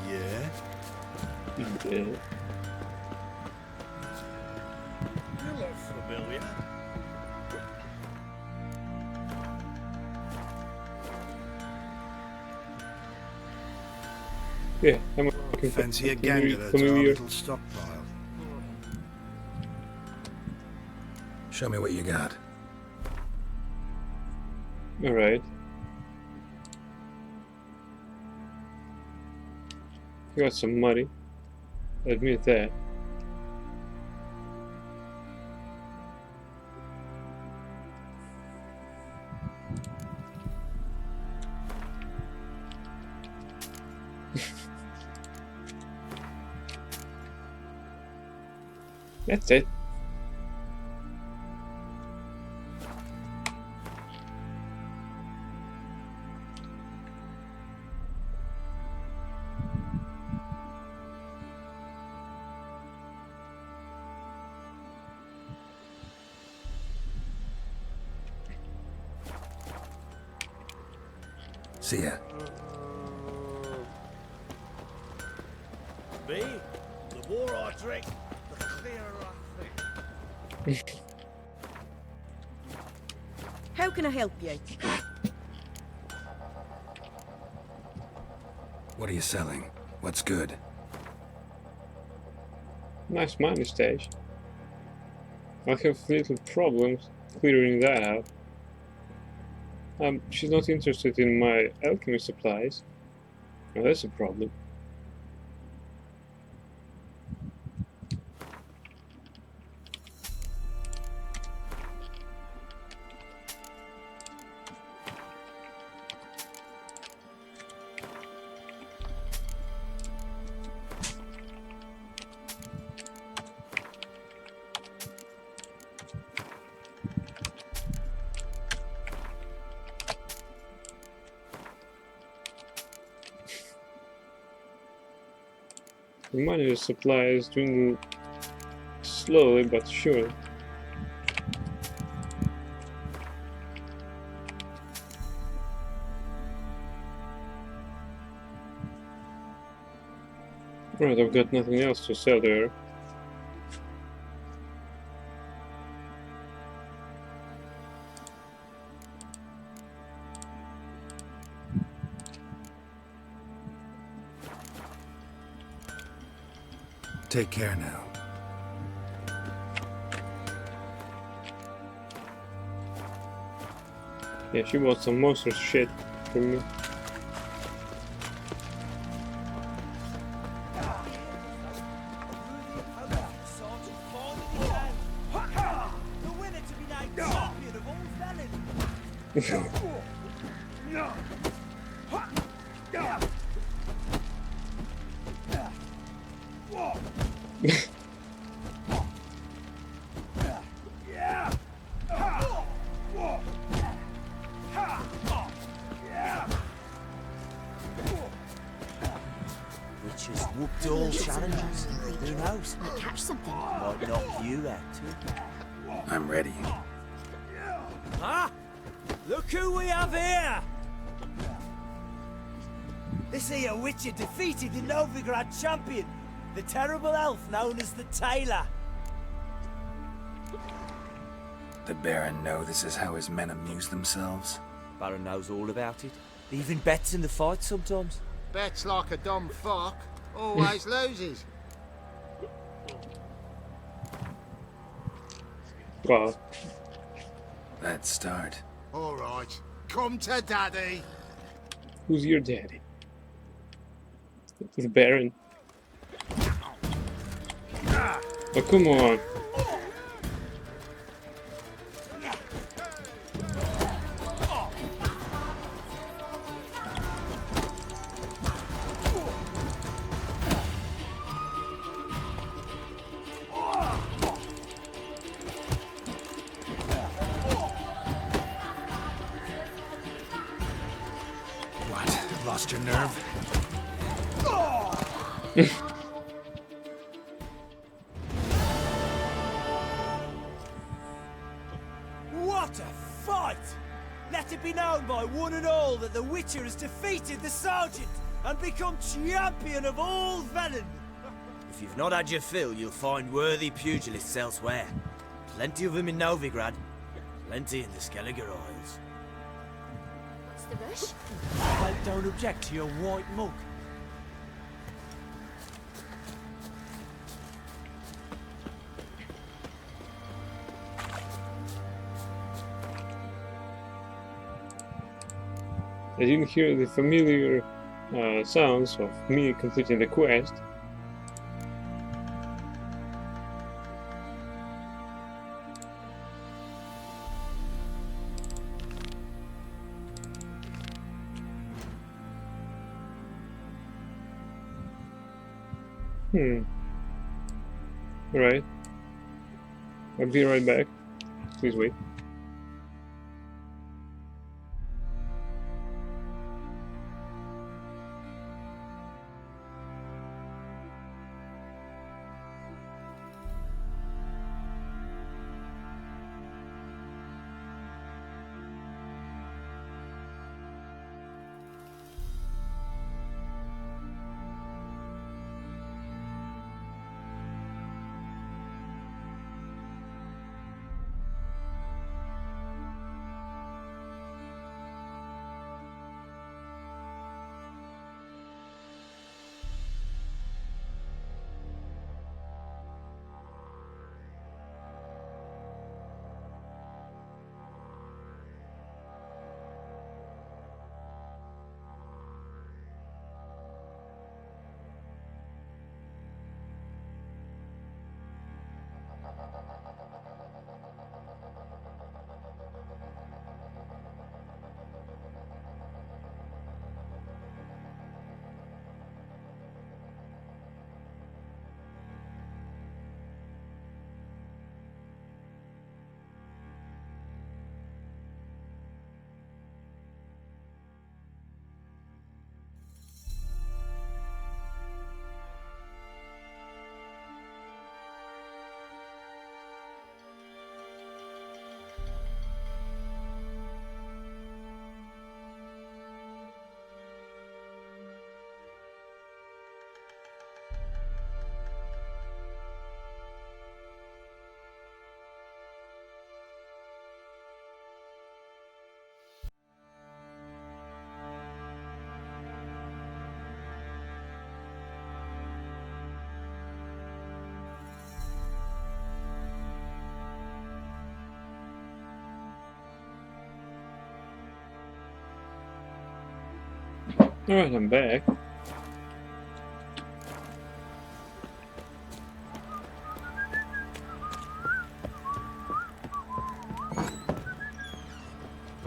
Yeah? Yeah. You look familiar. Yeah, I'm looking for Fancy a gander to our familiar. little stockpile. Show me what you got. Alright. You got some money. Admit that. That's it. See ya. Me? The more I drink, the clearer I think. How can I help you? What are you selling? What's good? Nice money stash. I have little problems clearing that out. She's not interested in my alchemy supplies. Well, that's a problem. The money supply is dwindling slowly but surely. Right, I've got nothing else to sell there. Take care now. Yeah, she bought some monster shit from me. Witches whooped all challenges. Who knows? Might catch something. Might knock you out too. I'm ready. Ah! Look who we have here! This here Witcher defeated the Novigrad champion, the terrible elf known as the Tailor. The Baron know this is how his men amuse themselves? Baron knows all about it. He even bets in the fight sometimes. Bets like a dumb fuck. Always loses. Wow. Let's start. All right. Come to daddy. Who's your daddy? The Baron. Oh, come on. Lost your nerve? What a fight! Let it be known by one and all that the Witcher has defeated the Sergeant and become champion of all Velen. If you've not had your fill, you'll find worthy pugilists elsewhere. Plenty of them in Novigrad, plenty in the Skelliger Isles. What's the rush? I don't object to your white mug. I didn't hear the familiar sounds of me completing the quest. Right. I'll be right back. Please wait. Alright, I'm back.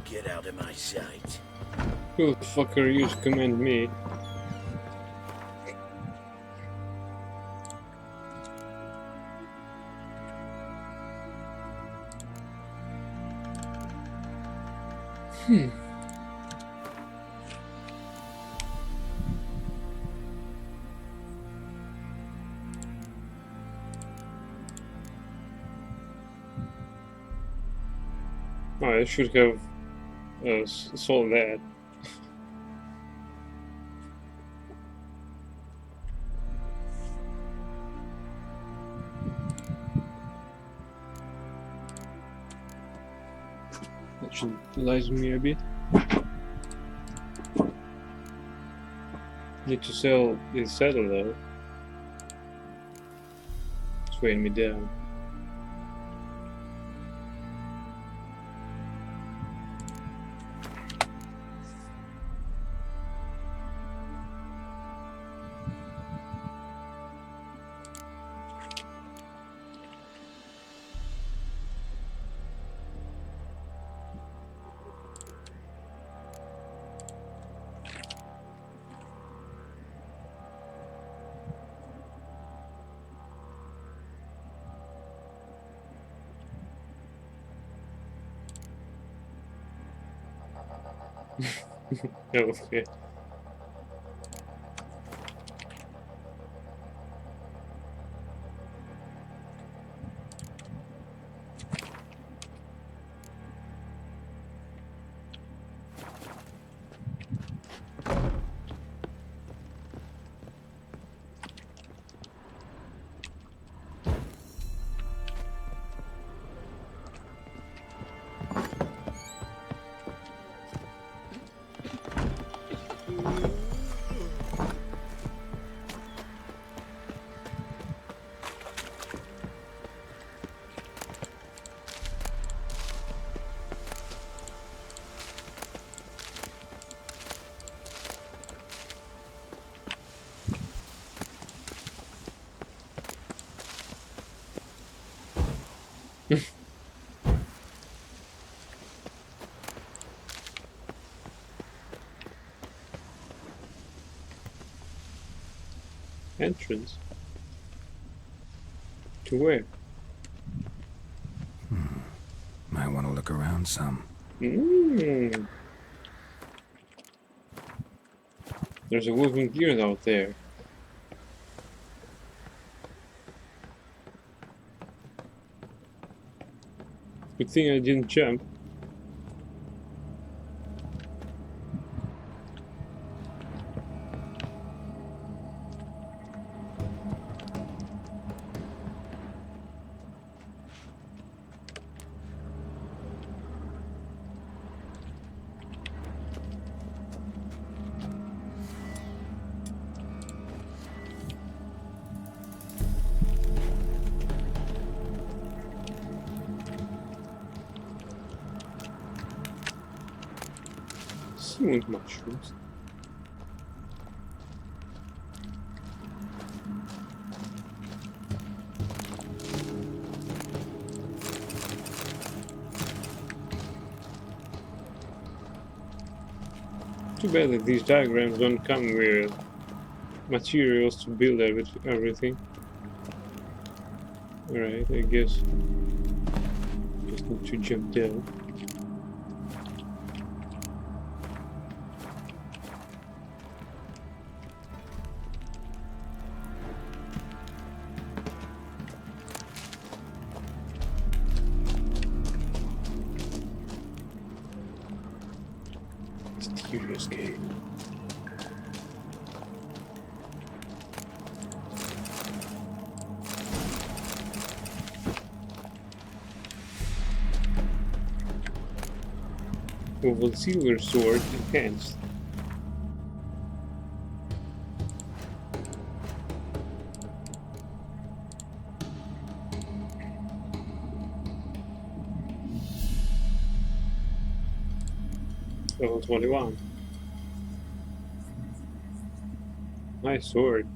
Get out of my sight. Who the fuck are you to command me? I should have solved that. That should lies me a bit. Need to sell this saddle though. It's weighing me down. Okay. Entrance? To where? Might want to look around some. There's a woven gear out there. Good thing I didn't jump. Smooth mushrooms. Too bad that these diagrams don't come with materials to build everything. Alright, I guess just need to jump down. Mysterious cave. Oval silver sword enhanced. Level 21. Nice sword.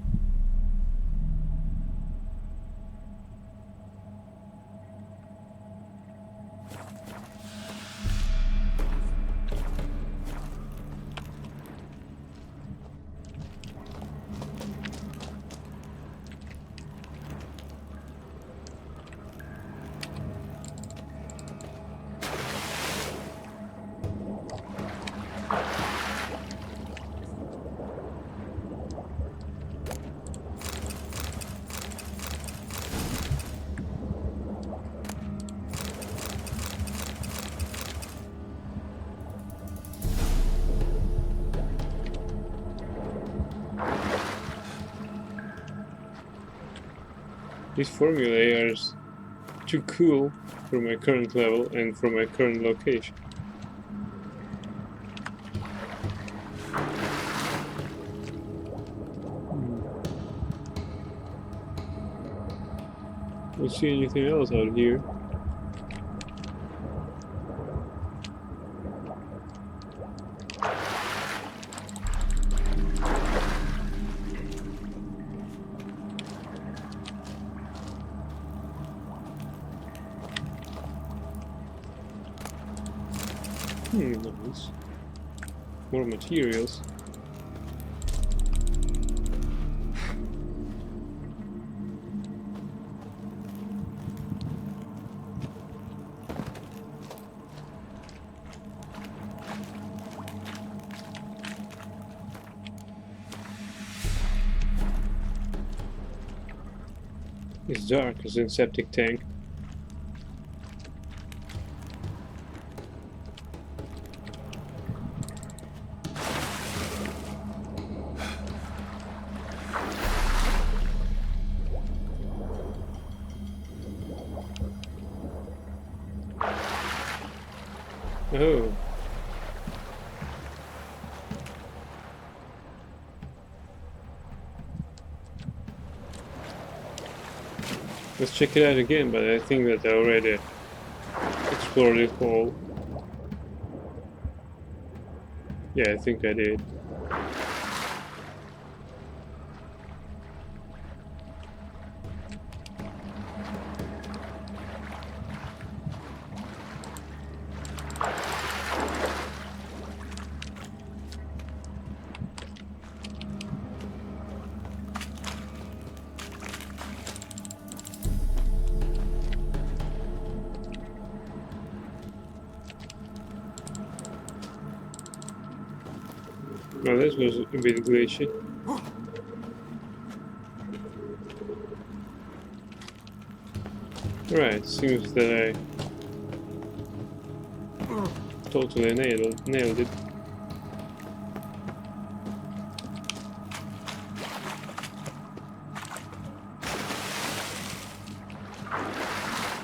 These formulae are too cool for my current level and for my current location. Don't see anything else out here. Nice. More materials. It's dark as in septic tank. Oh. Let's check it out again, but I think that I already explored it all. Yeah, I think I did. Well, this was a bit glitchy. Right, seems that I totally nailed it.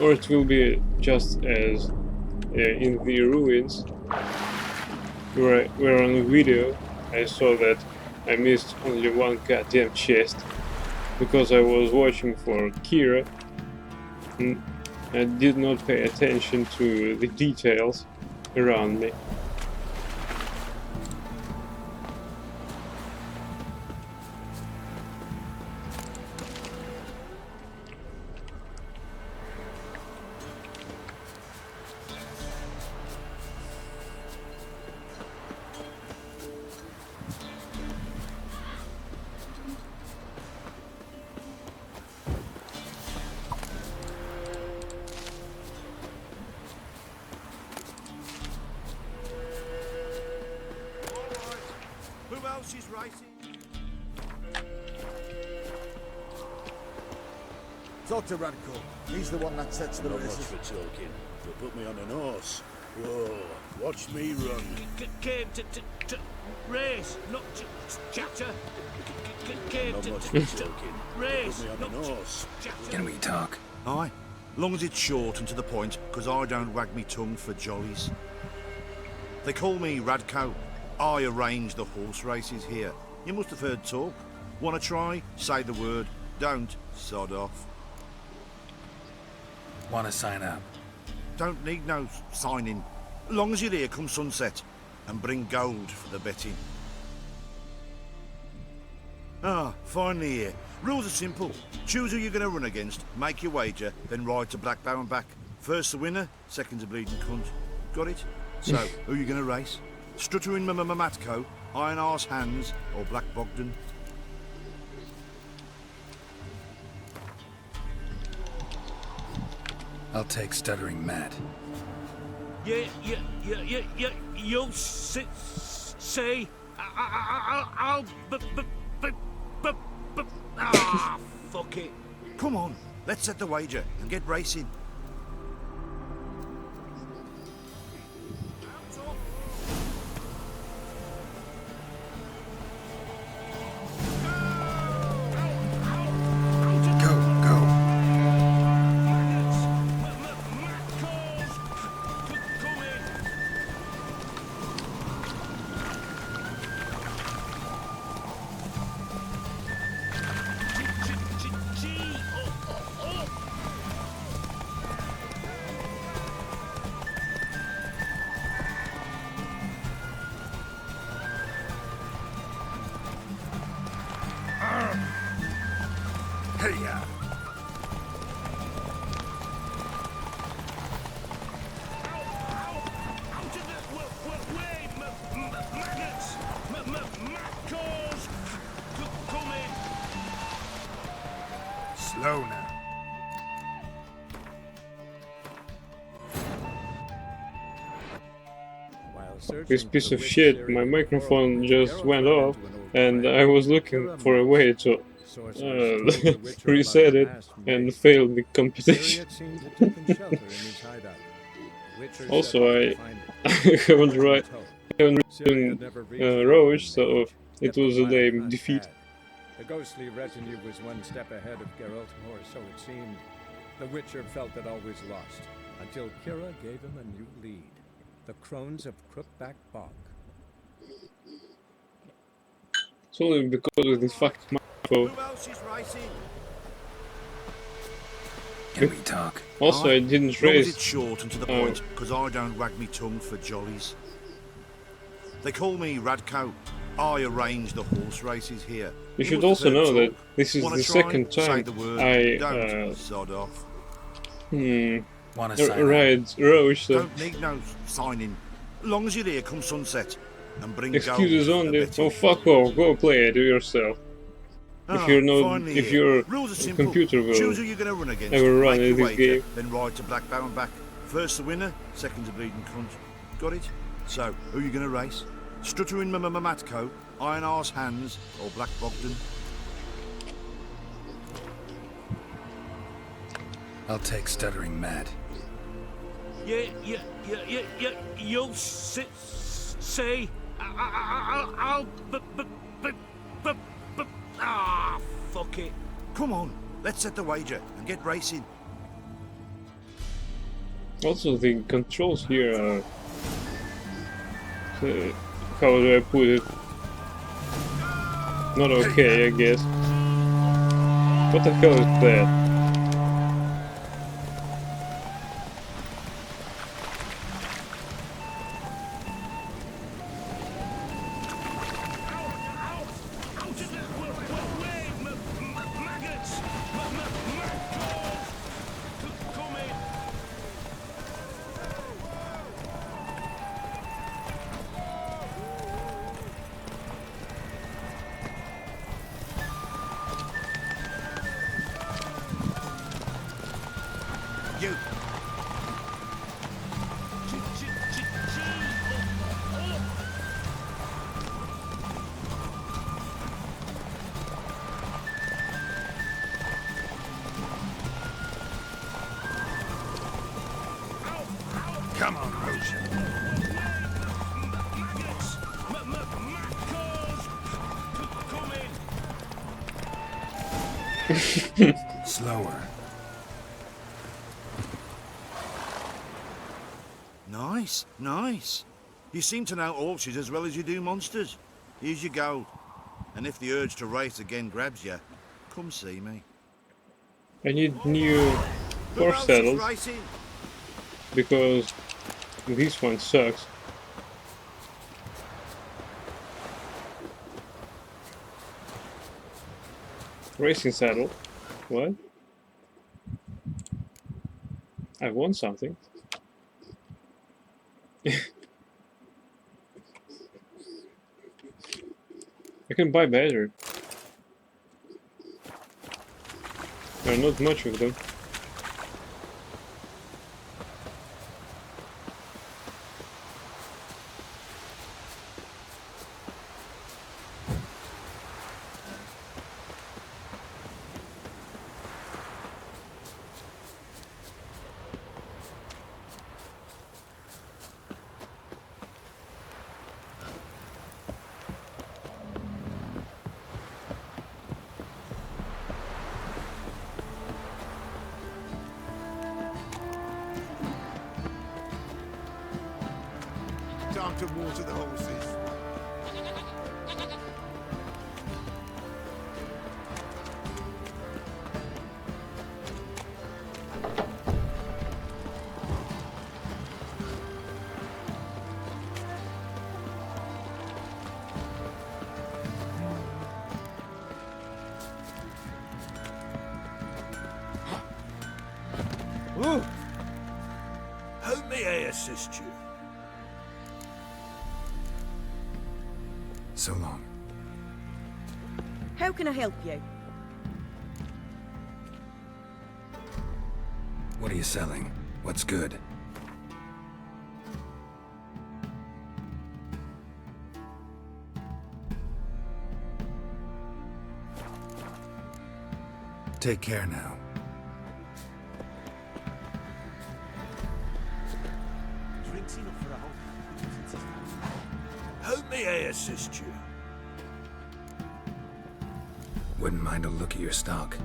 Or it will be just as in the ruins where on the video I saw that I missed only one goddamn chest because I was watching for Kira and I did not pay attention to the details around me. Who else is racing? Talk to Radko. He's the one that sets the Not much races. for talking. But put me on an horse. Whoa, watch me run. Came to race, not to chatter. Came Not to much for talking. race, Put me on not an to horse. Can we talk? Aye. Long as it's short and to the point, because I don't wag me tongue for jollies. They call me Radko. I arrange the horse races here. You must have heard talk. Wanna try? Say the word. Don't, sod off. Want to sign up? Don't need no signing. Long as you're here come sunset. And bring gold for the betting. Ah, finally here. Rules are simple. Choose who you're going to run against, make your wager, then ride to Blackbow and back. First the winner, second the bleeding cunt. Got it? So, who are you going to race? Stuttering Matko, Iron Arse Hands, or Black Bogdan? I'll take Stuttering Matt. You'll say, I'll, fuck it. Come on, let's set the wager and get racing. Slow now. This piece of shit, my microphone just went off and I was looking for a way to reset it and failed the competition. Also, I haven't written Roach, so it was a lame defeat. The ghostly retinue was one step ahead of Geralt, or so it seemed. The Witcher felt it always lost, until Kira gave him a new lead. The Crones of Crookback Bog. It's only because of this fucking microphone. Who else is racing? Can we talk? Also, I didn't Long as race. it's short and to the point, because I don't wag me tongue for jollies. They call me Radko. I arrange the horse races here. You should also know that this is Wanna the try? second Say time the word. I Don't sod off. ride Roach, so Don't need no signing. Long as you're here come sunset. And bring excuses gold for the only. betting. Oh fuck off, go play it yourself. Ah, If you're not, finally if here. your Rules are simple. computer will Choose who you're going to run against. ever run make in your this wager, game. then ride to Blackbow and back. First the winner, second the bleeding cunt. Got it? So, who are you going to race? Stuttering Matco, Iron Arse Hands, or Black Bogdan? I'll take Stuttering Matt. You'll say... I'll... fuck it. Come on, let's set the wager and get racing. Also, the controls here are... how do I put it? Not okay, I guess. What the hell is that? Come on, Roach. Slower. Nice, nice. You seem to know orchids as well as you do monsters. Here's your gold. And if the urge to race again grabs you, come see me. I need new horse saddles because this one sucks. Racing saddle. What? I want something. I can buy better. There are not much of them. Time to water the horses. Ooh. How may I assist you? So long. How can I help you? What are you selling? What's good? Take care now. Drinks enough for a whole. How may I assist you? Wouldn't mind a look at your stock.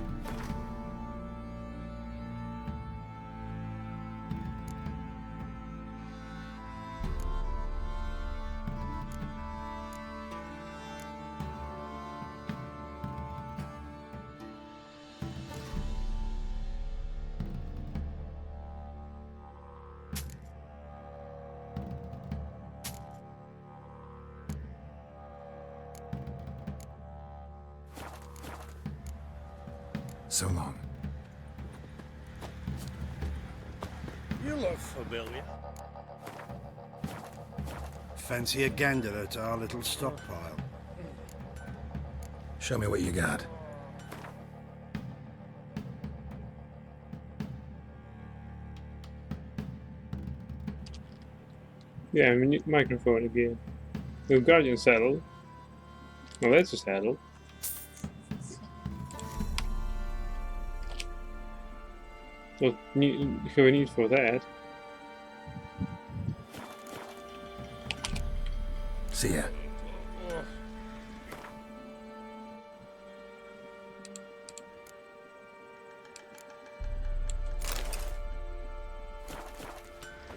So long. You look familiar. Fancy a gander at our little stockpile? Show me what you got. Yeah, I need microphone again. The Guardian saddle. Well, that's a saddle. What have a need for that? See ya.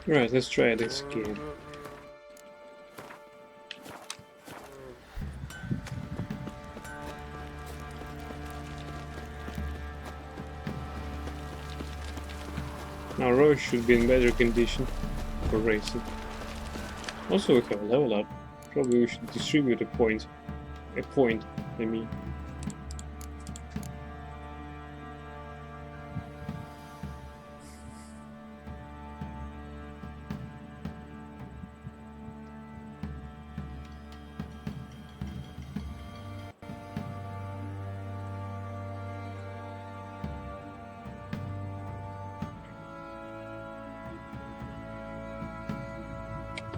Right, let's try this again. Now Roy should be in better condition for racing. Also we have a level up. Probably we should distribute a point, I mean.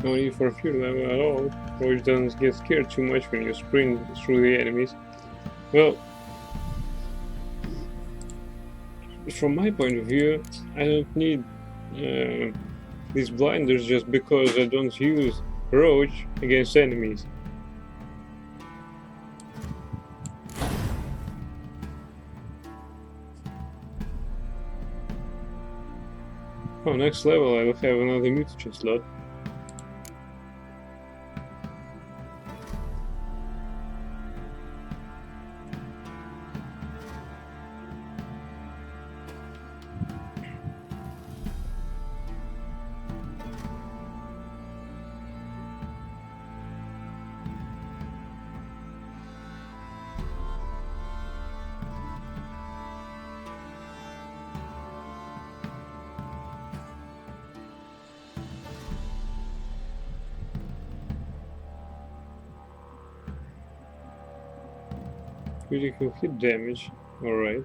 No need for a fuel level at all, which doesn't get scared too much when you sprint through the enemies. Well, from my point of view, I don't need these blinders just because I don't use Roach against enemies. Oh, next level I will have another mutagen slot. Critical hit damage, alright.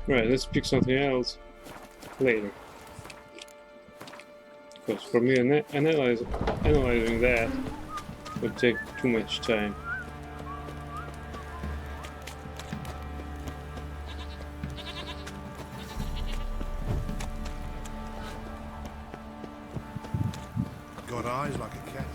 Right, let's pick something else later. Because for me, analyzing that would take too much time. Got eyes like a cat.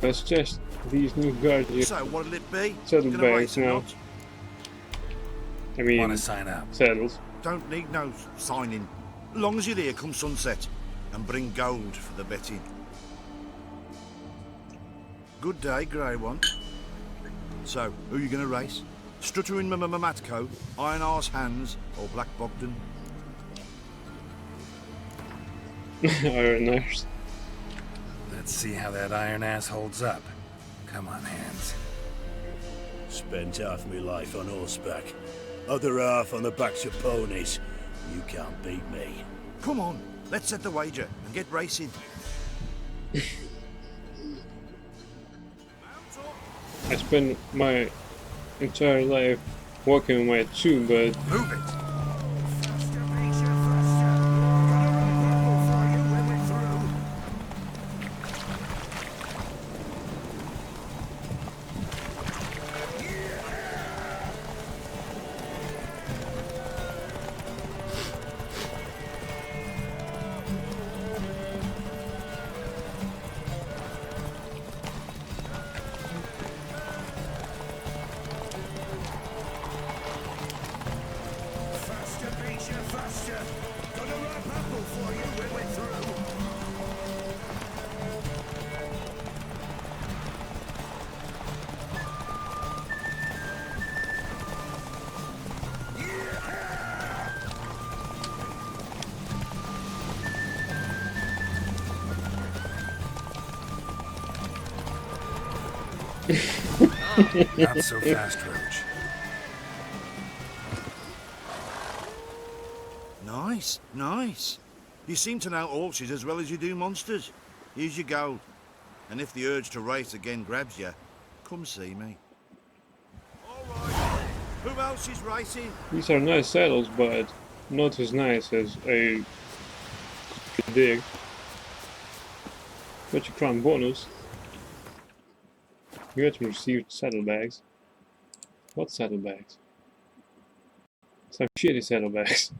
Let's test these new Guardian So, what'll it be? saddlebags now. I mean, Wanna sign up? Saddles. Don't need no signing. Long as you're there come sunset, and bring gold for the betting. Good day, grey one. So, who are you gonna race? Strutter in Matco, Iron Arse Hands, or Black Bogdan? Iron Arse. Let's see how that iron ass holds up. Come on, Hands. Spent half my life on horseback, other half on the backs of ponies. You can't beat me. Come on, let's set the wager and get racing. I spent my entire life walking on my two, but Move it. Not so fast, Roach. Nice, nice. You seem to know horses as well as you do monsters. Here's your gold. And if the urge to race again grabs you, come see me. Alright, who else is racing? these are nice saddles, but not as nice as I could predict. Got your crown bonus. You got to receive saddlebags. What saddlebags? Some shitty saddlebags.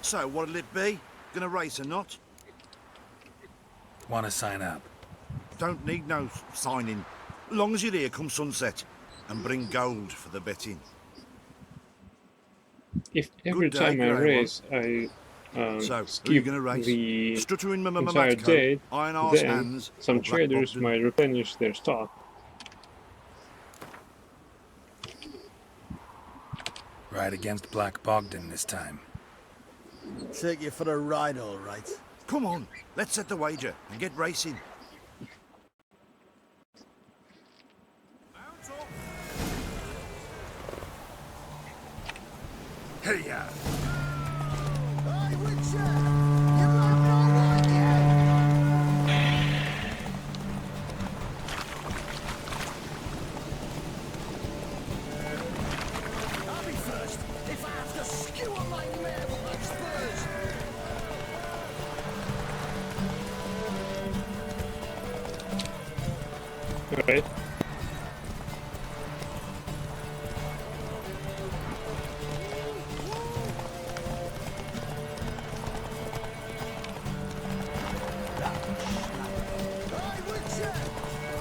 So, what'll it be? Gonna race or not? Want to sign up? Don't need no signing. Long as you're here come sunset. And bring gold for the betting. If every Good day, time I Grey race I So, who you skip gonna race? the Stuttering entire Matco, day, Iron Arse then Hands, some or Black traders Bogdan? might replenish their stock. Ride against Black Bogdan this time. Take you for a ride, all right. Come on, let's set the wager and get racing. Hey, ya! Hey, Witcher! You have no one yet! I'll be first if I have to skewer my mare with my spurs! Alright. Hey, Witcher!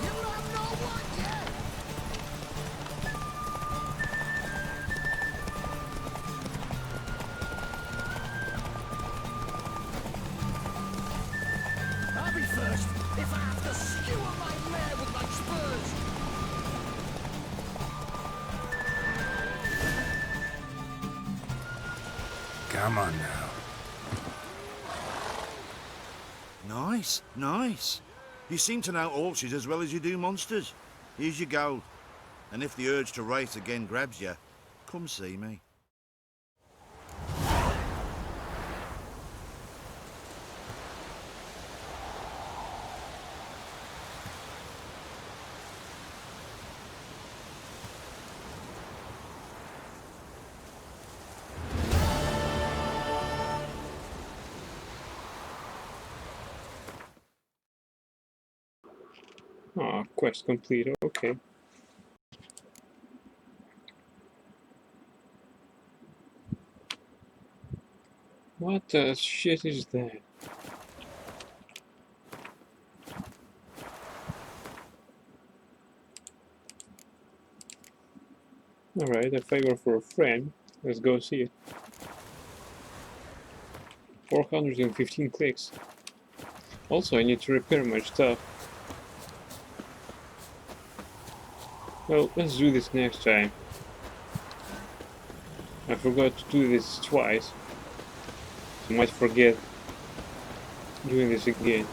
You have no one yet! I'll be first if I have to skewer my mare with my spurs! Come on now. Nice, nice. You seem to know horses as well as you do monsters. Here's your gold. And if the urge to race again grabs you, come see me. Ah, quest complete, okay. What the shit is that? Alright, a favor for a friend. Let's go see it. 415 clicks. Also, I need to repair my stuff. Well, let's do this next time. I forgot to do this twice. So I might forget doing this again.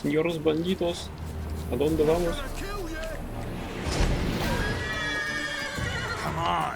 Señores bandidos, ¿a dónde vamos? Come on.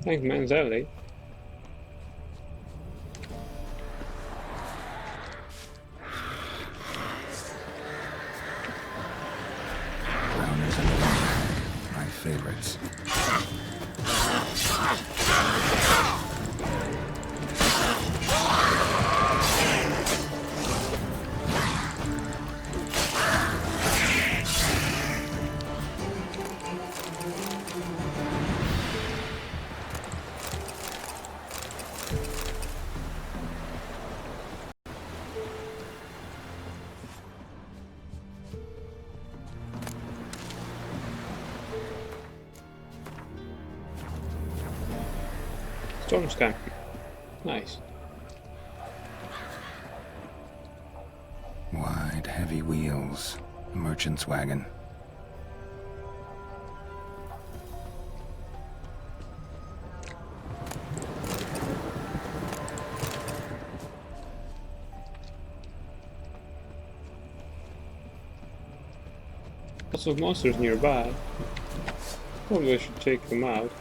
Thanks, Manzelli. Browners and Water, my favorites. Stormscan. Nice. Wide, heavy wheels. A merchant's wagon. Lots of monsters nearby. Probably I should take them out.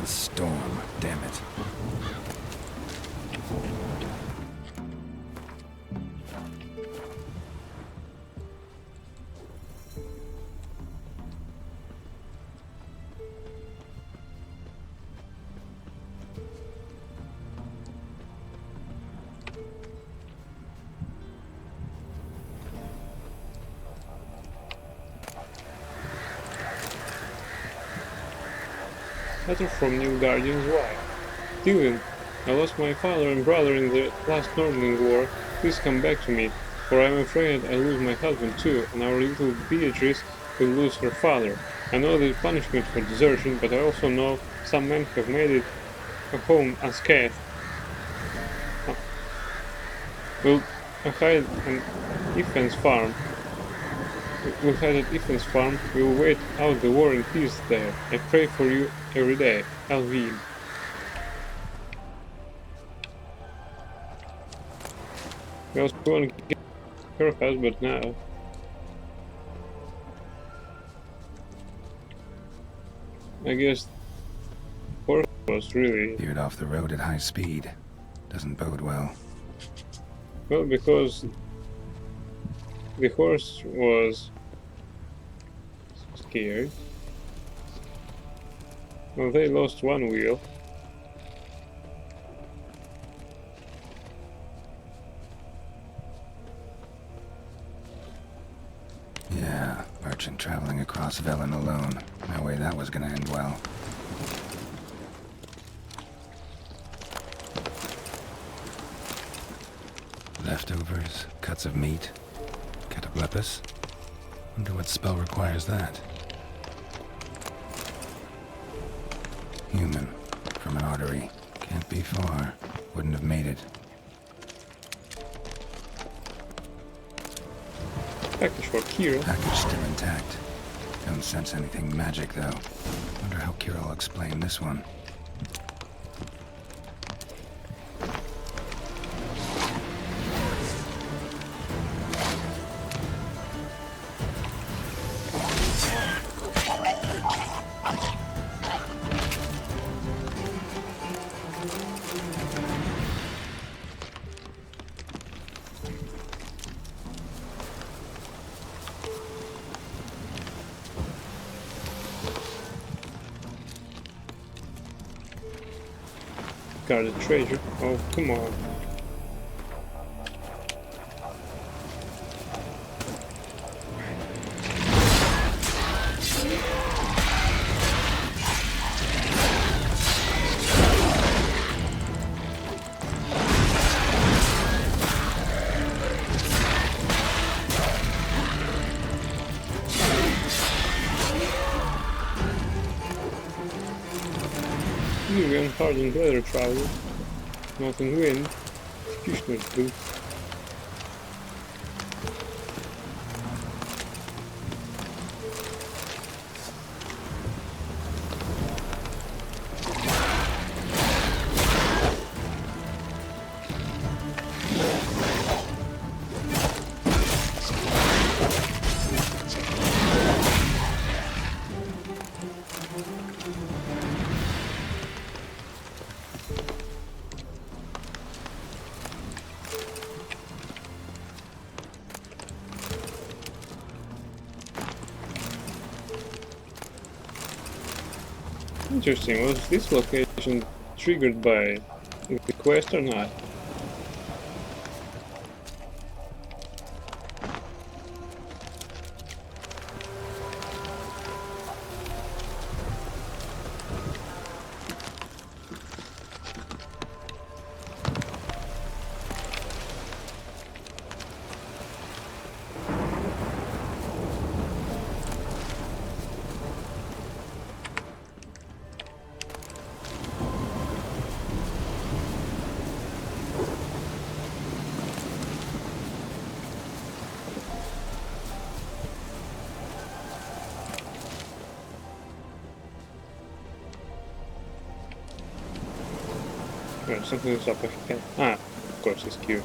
A storm, damn it. Letter from Nilfgaard's wife. Dylan, I lost my father and brother in the last Northern War. Please come back to me, for I am afraid I lose my husband too, and our little Beatrice will lose her father. I know there is punishment for desertion, but I also know some men have made it home unscathed. We'll hide at Ethan's farm. We'll hide at Ethan's farm. We will wait out the war in peace there. I pray for you every day. Alvin. I was going to get her house, but now I guess Jorge was really Veered off the road at high speed. Doesn't bode well. well, because The horse was scared. Well, they lost one wheel. Yeah, merchant traveling across Velen alone. No way that was gonna end well. Leftovers, cuts of meat, cataplepis. Wonder what spell requires that. Human, from an artery. Can't be far. Wouldn't have made it. Package for Kirill. Package still intact. Don't sense anything magic, though. Wonder how Kirill will explain this one. Guarded treasure. Oh, come on. Hardened leather trousers, Northern Wind, Executioner's boots. Interesting, was this location triggered by the quest or not? Right, something is up ahead. Ah, of course, it's Q.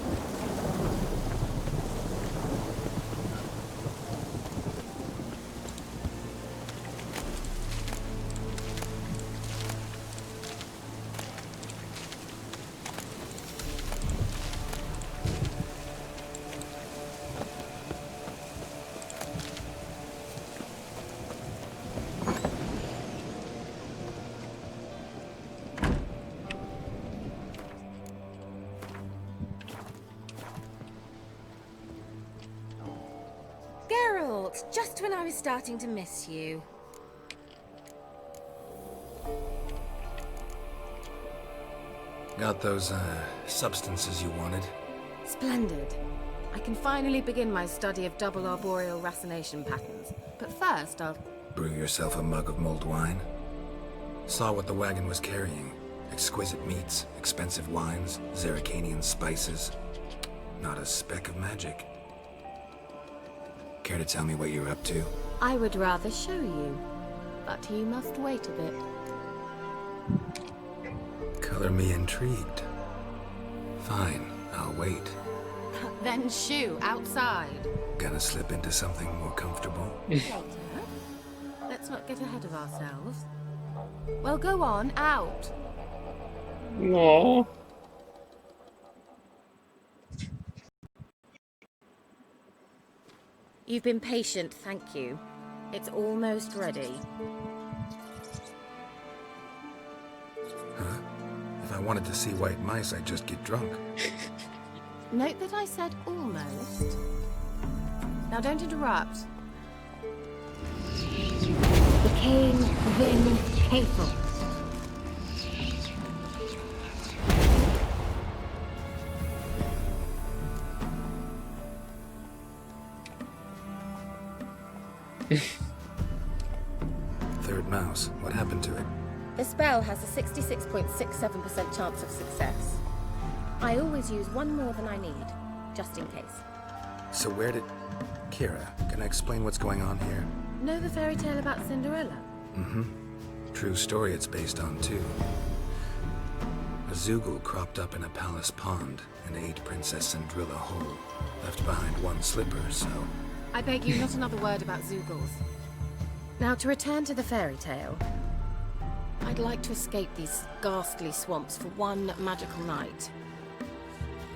Just when I was starting to miss you. Got those, substances you wanted? Splendid. I can finally begin my study of double arboreal racination patterns. But first, I'll... Brew yourself a mug of mulled wine? Saw what the wagon was carrying. Exquisite meats, expensive wines, Zerrikanian spices. Not a speck of magic. Care to tell me what you're up to? I would rather show you, but you must wait a bit. Color me intrigued. Fine, I'll wait. Then shoo, outside. Gonna slip into something more comfortable? Later. Let's not get ahead of ourselves. Well, go on, out. No. You've been patient, thank you. It's almost ready. Huh? If I wanted to see white mice, I'd just get drunk. Note that I said almost. Now don't interrupt. The Cain Vin Hateful. Third mouse. What happened to it? The spell has a 66.67% chance of success. I always use one more than I need, just in case. So where did... Kira, can I explain what's going on here? Know the fairy tale about Cinderella? Mm-hmm. True story it's based on, too. A Zoogle cropped up in a palace pond and ate Princess Cinderella whole. Left behind one slipper, so... I beg you, not another word about Zoogles. Now, to return to the fairy tale, I'd like to escape these ghastly swamps for one magical night.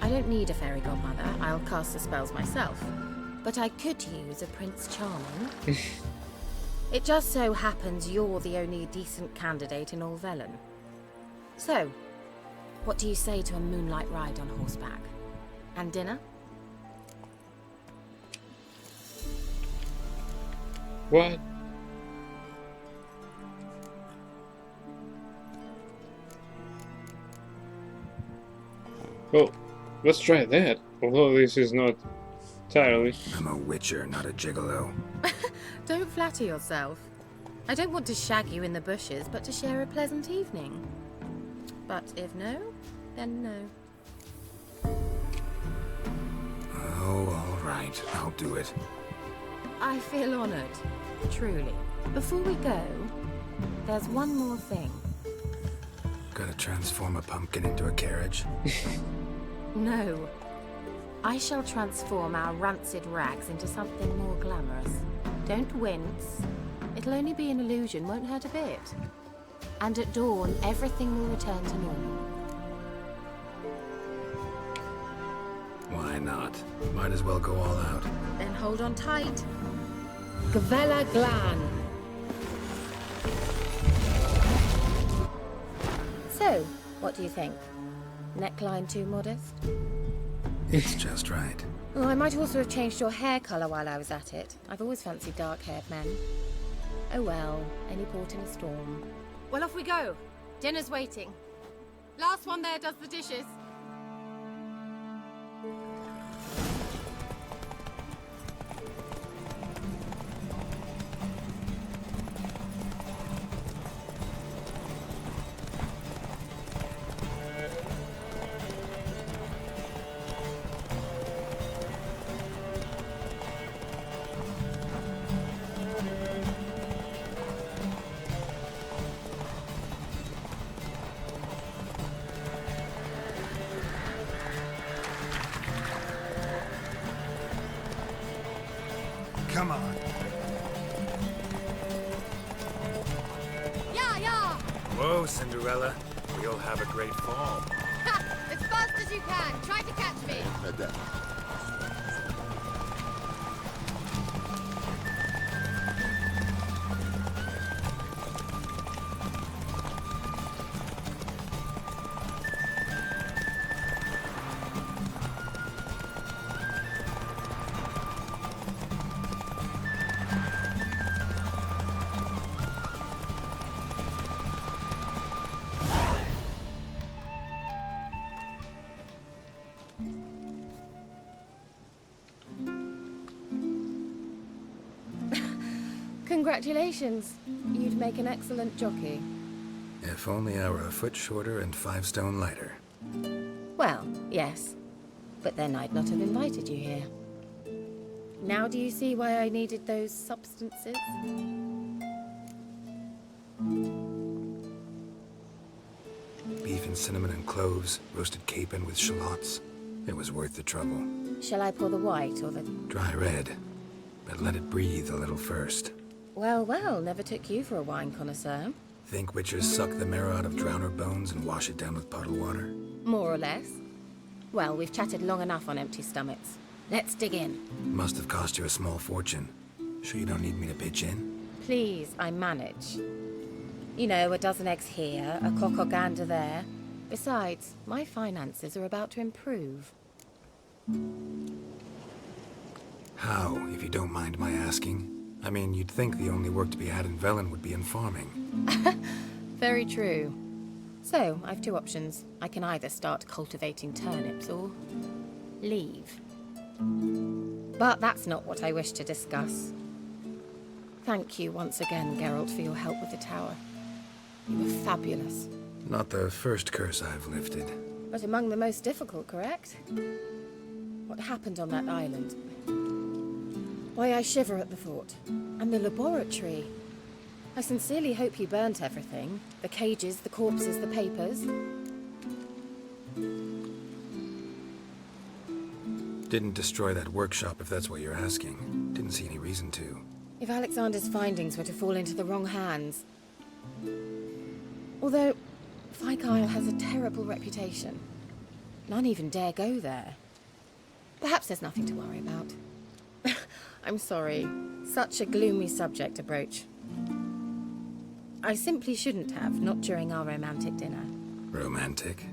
I don't need a fairy godmother, I'll cast the spells myself. But I could use a Prince Charming. It just so happens you're the only decent candidate in all Velen. So, what do you say to a moonlight ride on horseback? And dinner? What? Well, let's try that. Although this is not entirely. I'm a witcher, not a gigolo. Don't flatter yourself. I don't want to shag you in the bushes, but to share a pleasant evening. But if no, then no. Oh, all right. I'll do it. I feel honored, truly. Before we go, there's one more thing. Gotta transform a pumpkin into a carriage? No. I shall transform our rancid rags into something more glamorous. Don't wince. It'll only be an illusion, won't hurt a bit. And at dawn, everything will return to normal. Why not? Might as well go all out. Then hold on tight. Gavella Glan. So, what do you think? Neckline too modest? It's just right. Oh, I might also have changed your hair colour while I was at it. I've always fancied dark-haired men. Oh well, any port in a storm. Well, off we go. Dinner's waiting. Last one there does the dishes. Come on. Yeah. Whoa, Cinderella. We'll have a great fall. Ha! As fast as you can. Try to catch me. Congratulations. You'd make an excellent jockey. If only I were a foot shorter and 5 stone lighter. Well, yes. But then I'd not have invited you here. Now do you see why I needed those substances? Beef and cinnamon and cloves, roasted capon with shallots. It was worth the trouble. Shall I pour the white or the... Dry red, but let it breathe a little first. Well, never took you for a wine connoisseur. Think witchers suck the marrow out of drowner bones and wash it down with puddle water? More or less. Well, we've chatted long enough on empty stomachs. Let's dig in. Must have cost you a small fortune. Sure you don't need me to pitch in? Please, I manage. You know, a dozen eggs here, a cock or gander there. Besides, my finances are about to improve. How, if you don't mind my asking? I mean, you'd think the only work to be had in Velen would be in farming. Very true. So, I've two options. I can either start cultivating turnips or leave. But that's not what I wish to discuss. Thank you once again, Geralt, for your help with the tower. You were fabulous. Not the first curse I've lifted. But among the most difficult, correct? What happened on that island? Why, I shiver at the thought. And the laboratory. I sincerely hope you burnt everything. The cages, the corpses, the papers. Didn't destroy that workshop, if that's what you're asking. Didn't see any reason to. If Alexander's findings were to fall into the wrong hands... Although, Fyke Isle has a terrible reputation. None even dare go there. Perhaps there's nothing to worry about. I'm sorry. Such a gloomy subject to broach. I simply shouldn't have, not during our romantic dinner. Romantic?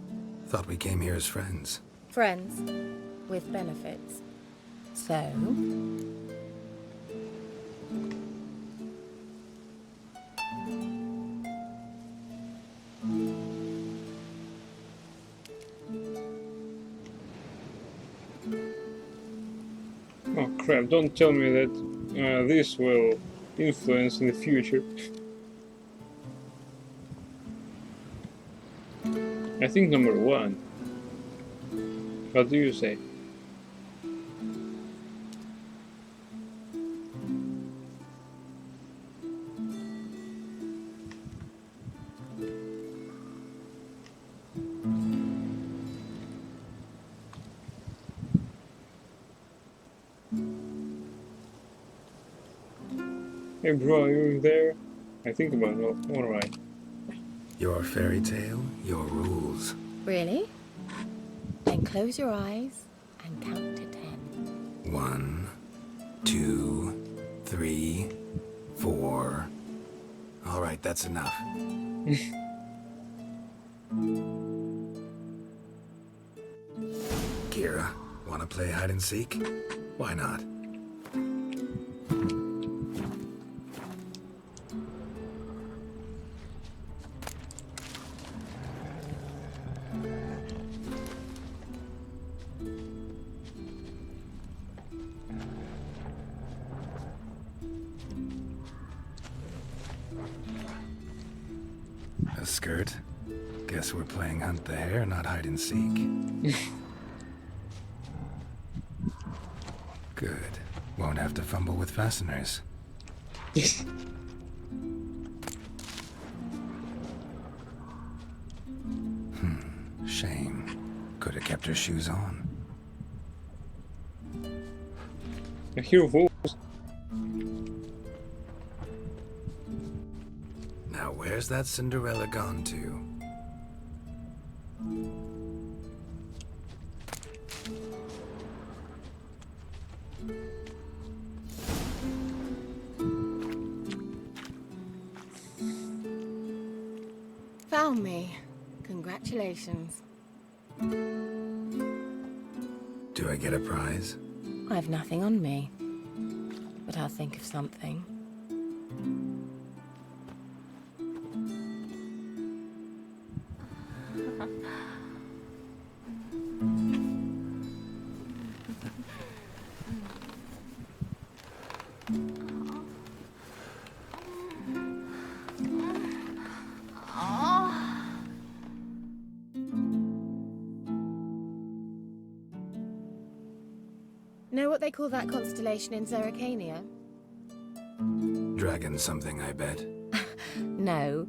Thought we came here as friends. Friends, with benefits. So... Oh crap, don't tell me that this will influence in the future. I think number 1. What do you say? Hey bro, are you there? I think about it. Alright. Your fairy tale, your rules. Really? Then close your eyes and count to 10. 1, 2, 3, 4. Alright, that's enough. Kira, wanna play hide and seek? Why not? A skirt? Guess we're playing hunt the hare, not hide and seek. Good. Won't have to fumble with fasteners. Shame. Could have kept her shoes on. I hear wolves. Now where's that Cinderella gone to? Found me. Congratulations. Do I get a prize? I've nothing on me, but I'll think of something. Know what they call that constellation in Zerrikania? Dragon something, I bet. No,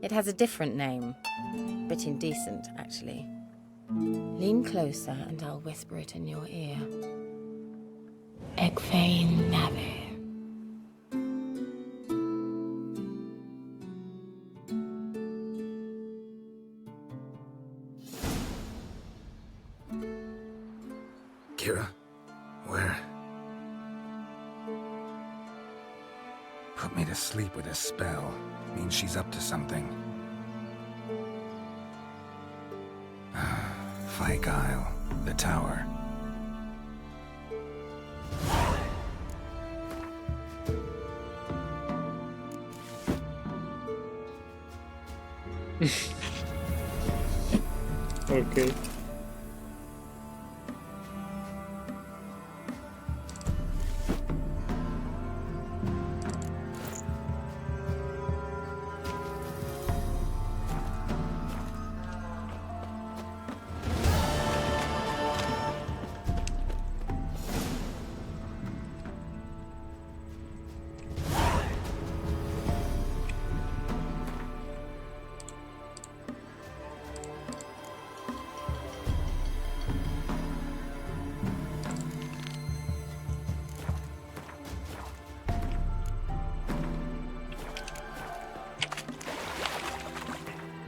it has a different name. Bit indecent, actually. Lean closer and I'll whisper it in your ear. Egfain Nave. Kira, Put me to sleep with a spell. Means she's up to something. Fyke Isle. The tower. Okay.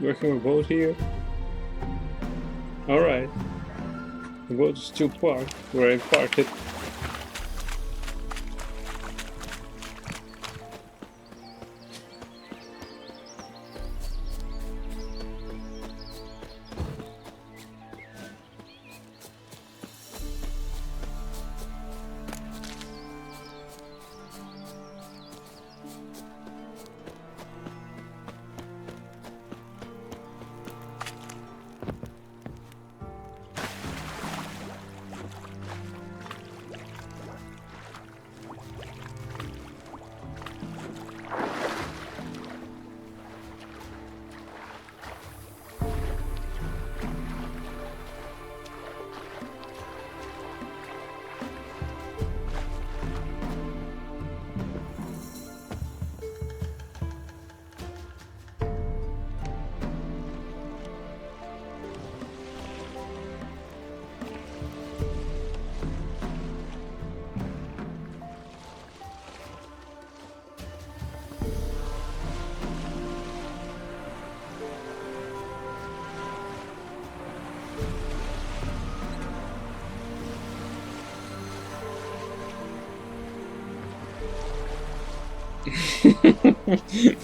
Working a boat here. Alright. The boat is still parked where I parked it.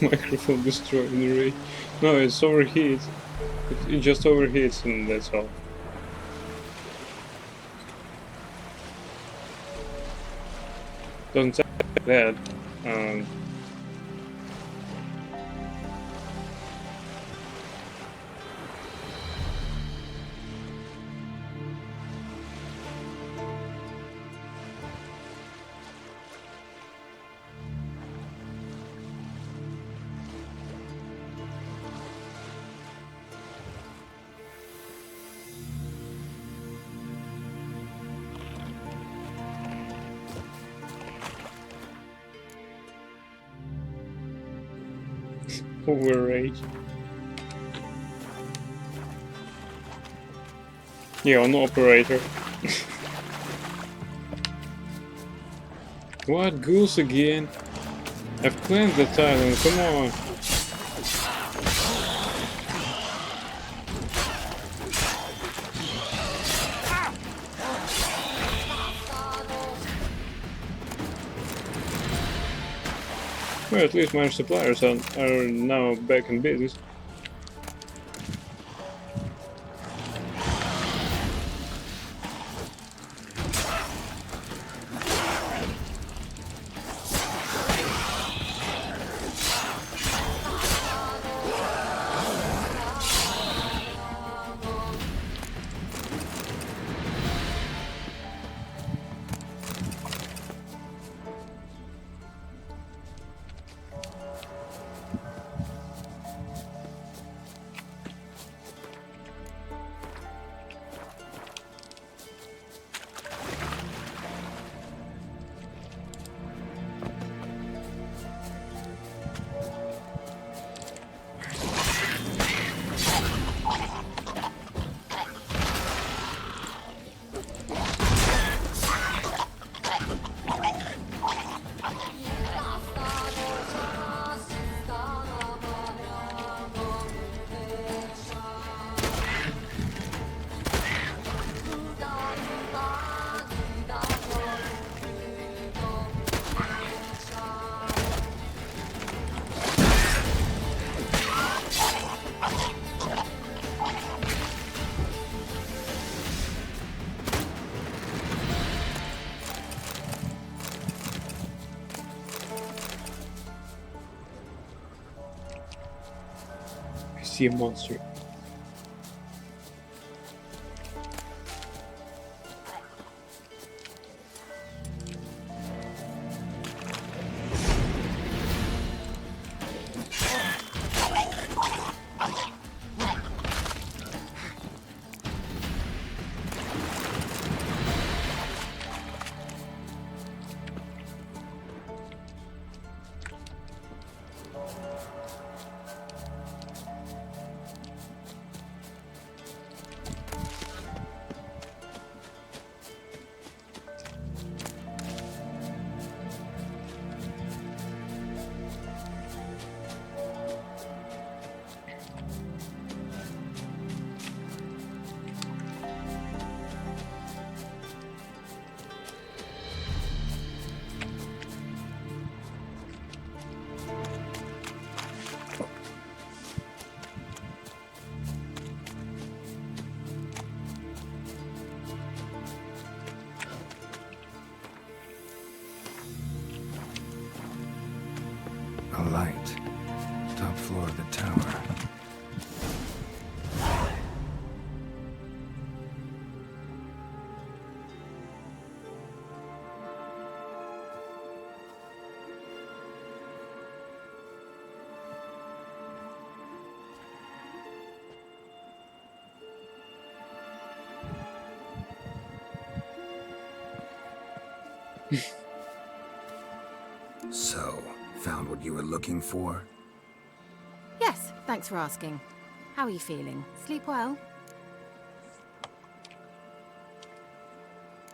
Microphone destroyed in the raid. No, it's overheats. It just overheats and that's all. Doesn't sound like that. Overrage. Yeah, on operator. What? Ghouls again? I've cleansed the island, come on. Well, at least my suppliers are now back in business. see a monster. A light. Top floor of the tower. So, found what you were looking for? Yes, thanks for asking. How are you feeling? Sleep well?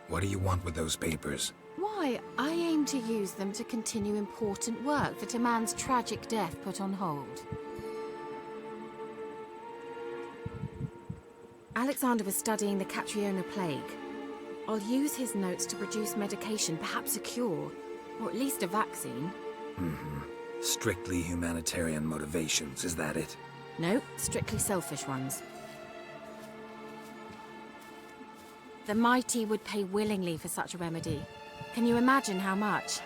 What do you want with those papers? Why, I aim to use them to continue important work that a man's tragic death put on hold. Alexander was studying the Catriona plague. I'll use his notes to produce medication, perhaps a cure, or at least a vaccine. Strictly humanitarian motivations, is that it? No, strictly selfish ones. The mighty would pay willingly for such a remedy. Can you imagine how much?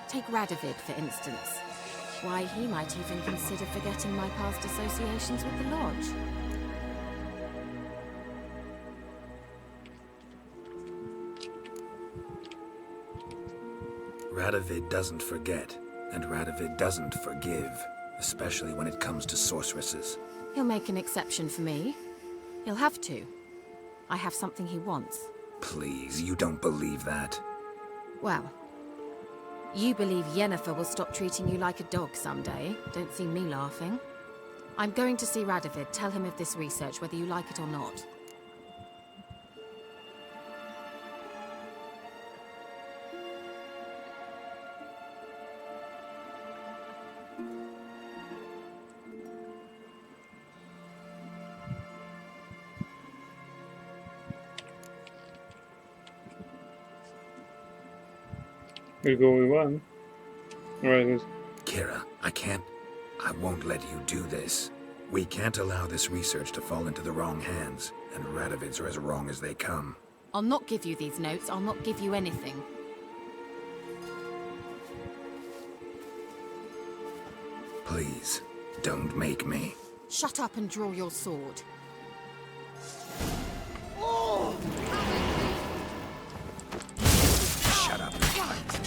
Take Radovid, for instance. Why, he might even consider forgetting my past associations with the Lodge. Radovid doesn't forget, and Radovid doesn't forgive, especially when it comes to sorceresses. He'll make an exception for me. He'll have to. I have something he wants. Please, you don't believe that. Well, you believe Yennefer will stop treating you like a dog someday. Don't see me laughing. I'm going to see Radovid. Tell him of this research, whether you like it or not. We'll go with one. Right. Kira, I won't let you do this. We can't allow this research to fall into the wrong hands, and Radovids are as wrong as they come. I'll not give you these notes. I'll not give you anything. Please, don't make me. Shut up and draw your sword. Shut up and fight.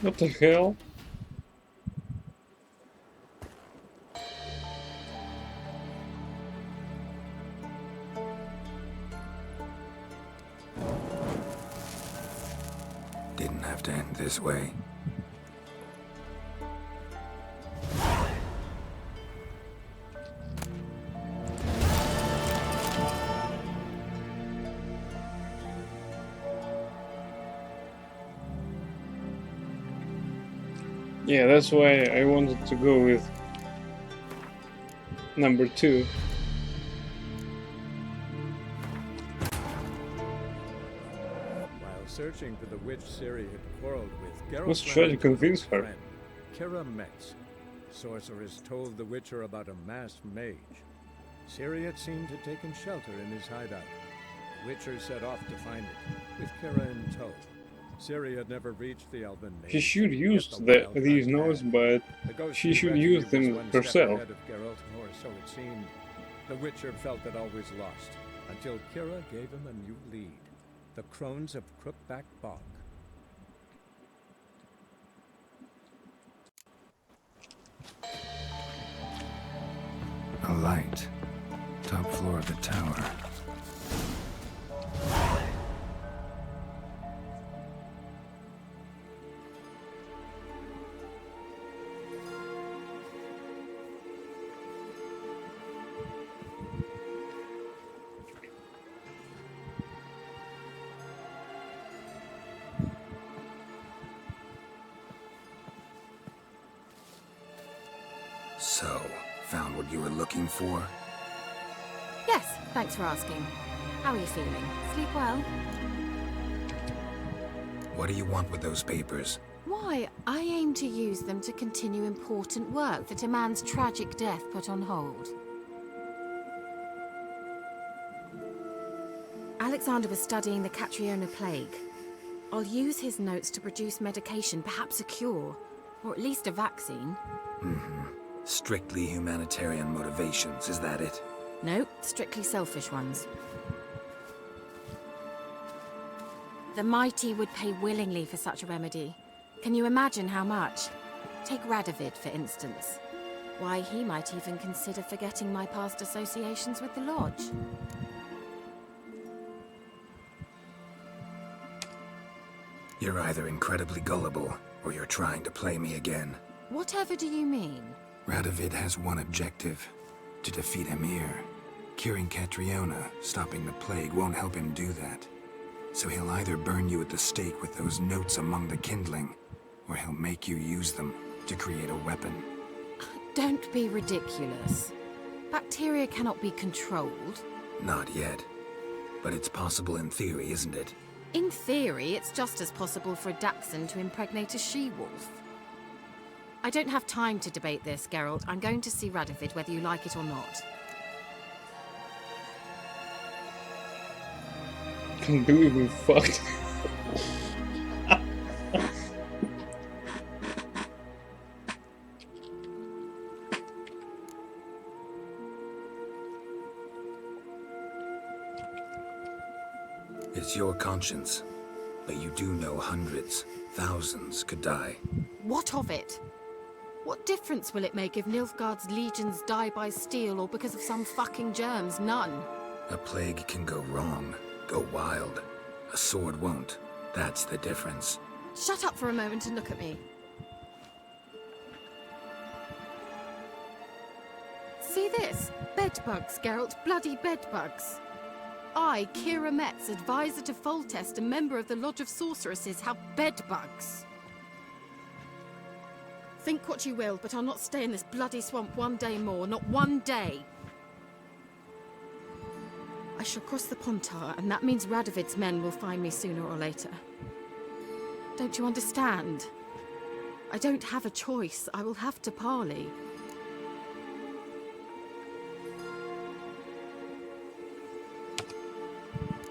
What the hell? Didn't have to end this way. Yeah, that's why I wanted to go with number 2. While searching for the witch Ciri had quarreled with, Geralt Let's try to convince her. Kira Metz. Sorceress told the Witcher about a masked mage. Ciri had seemed to have taken shelter in his hideout. The Witcher set off to find it, with Kira in tow. Ciri had never reached the Elven Mage. She should use Yet the these Wildland notes, had. but The ghost she who should retinue use was them one step herself. ahead of Geralt, or so it seemed. The Witcher felt it always lost, until Kira gave him a new lead. The Crones of Crookback Bog. A light. Top floor of the tower. So, found what you were looking for? Yes, thanks for asking. How are you feeling? Sleep well? What do you want with those papers? Why, I aim to use them to continue important work that a man's tragic death put on hold. Alexander was studying the Catriona plague. I'll use his notes to produce medication, perhaps a cure, or at least a vaccine. Strictly humanitarian motivations, is that it? No, strictly selfish ones. The mighty would pay willingly for such a remedy. Can you imagine how much? Take Radovid, for instance. Why, he might even consider forgetting my past associations with the Lodge. You're either incredibly gullible, or you're trying to play me again. Whatever do you mean? Radovid has one objective: to defeat Emir. Curing Catriona, stopping the plague, won't help him do that. So he'll either burn you at the stake with those notes among the kindling, or he'll make you use them to create a weapon. Don't be ridiculous. Bacteria cannot be controlled. Not yet. But it's possible in theory, isn't it? In theory, it's just as possible for a Dachshund to impregnate a she-wolf. I don't have time to debate this, Geralt. I'm going to see Radovid whether you like it or not. Can't believe we fucked. It's your conscience, but you do know hundreds, thousands could die. What of it? What difference will it make if Nilfgaard's legions die by steel or because of some fucking germs? None. A plague can go wrong, go wild. A sword won't. That's the difference. Shut up for a moment and look at me. See this? Bedbugs, Geralt. Bloody bedbugs. I, Kira Metz, advisor to Foltest, a member of the Lodge of Sorceresses, have bedbugs. Think what you will, but I'll not stay in this bloody swamp one day more. Not one day. I shall cross the Pontar, and that means Radovid's men will find me sooner or later. Don't you understand? I don't have a choice. I will have to parley.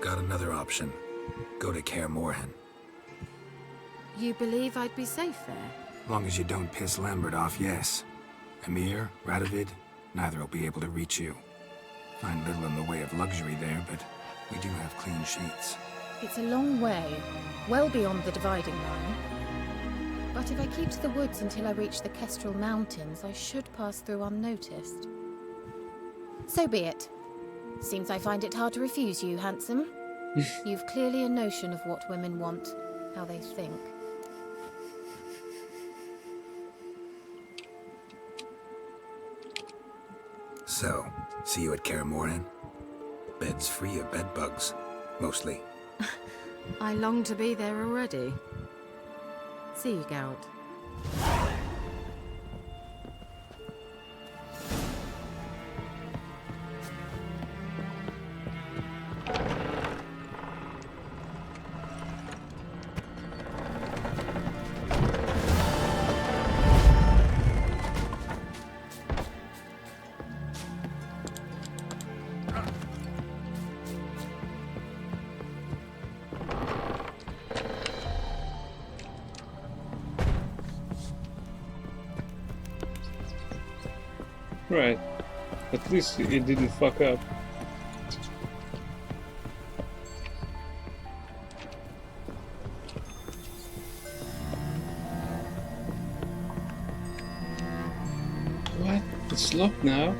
Got another option. Go to Kaer Morhen. You believe I'd be safe there? Long as you don't piss Lambert off, yes. Emir, Radovid, neither will be able to reach you. Find little in the way of luxury there, but we do have clean sheets. It's a long way, well beyond the dividing line. But if I keep to the woods until I reach the Kestrel Mountains, I should pass through unnoticed. So be it. Seems I find it hard to refuse you, handsome. You've clearly a notion of what women want, how they think. So, see you at Kaer Morhen? Beds free of bedbugs, mostly. I long to be there already. See you, Geralt. Right. At least it didn't fuck up. What? It's locked now?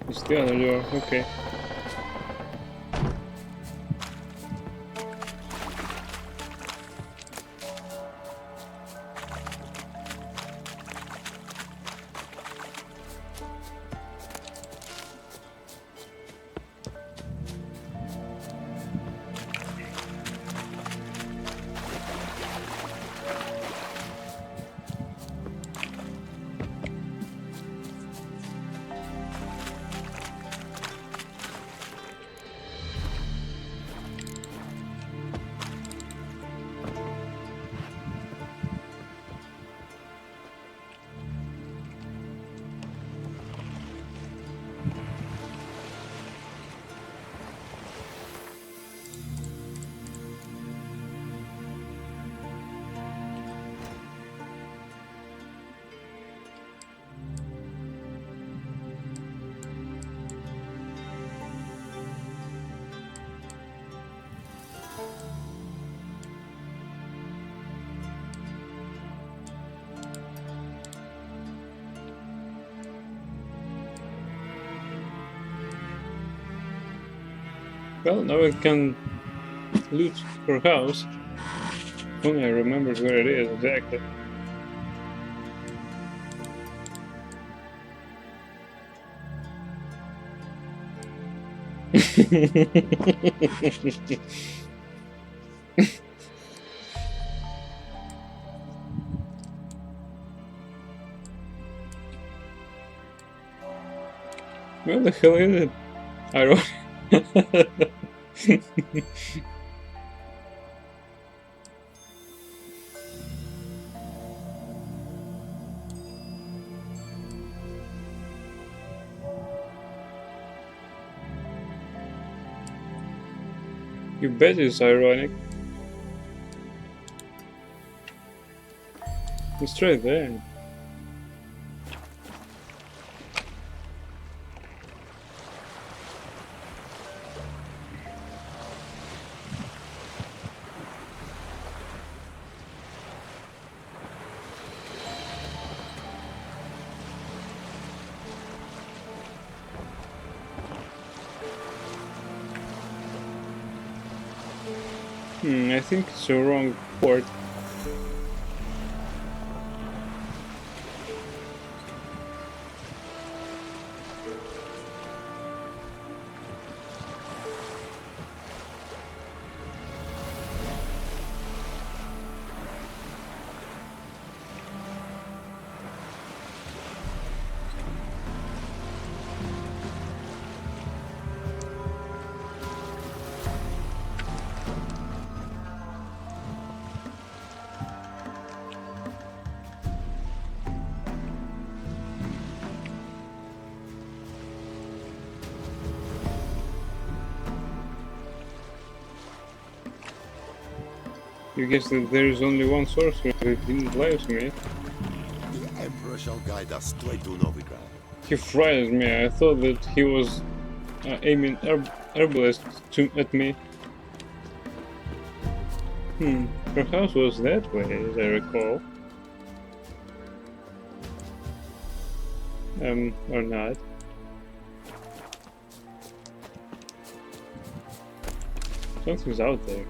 It's the other door, okay. Well, now I can loot her house. Only I remembered where it is exactly. Where the hell is it? I don't. You bet it's ironic. It's right there. I think it's the wrong port. You guess that there is only one sorcerer that didn't lie to me. The Emperor shall guide us straight to Novigrad. He frightens me. I thought that he was aiming herbalist at me. Her house was that way, as I recall. Or not. Something's out there.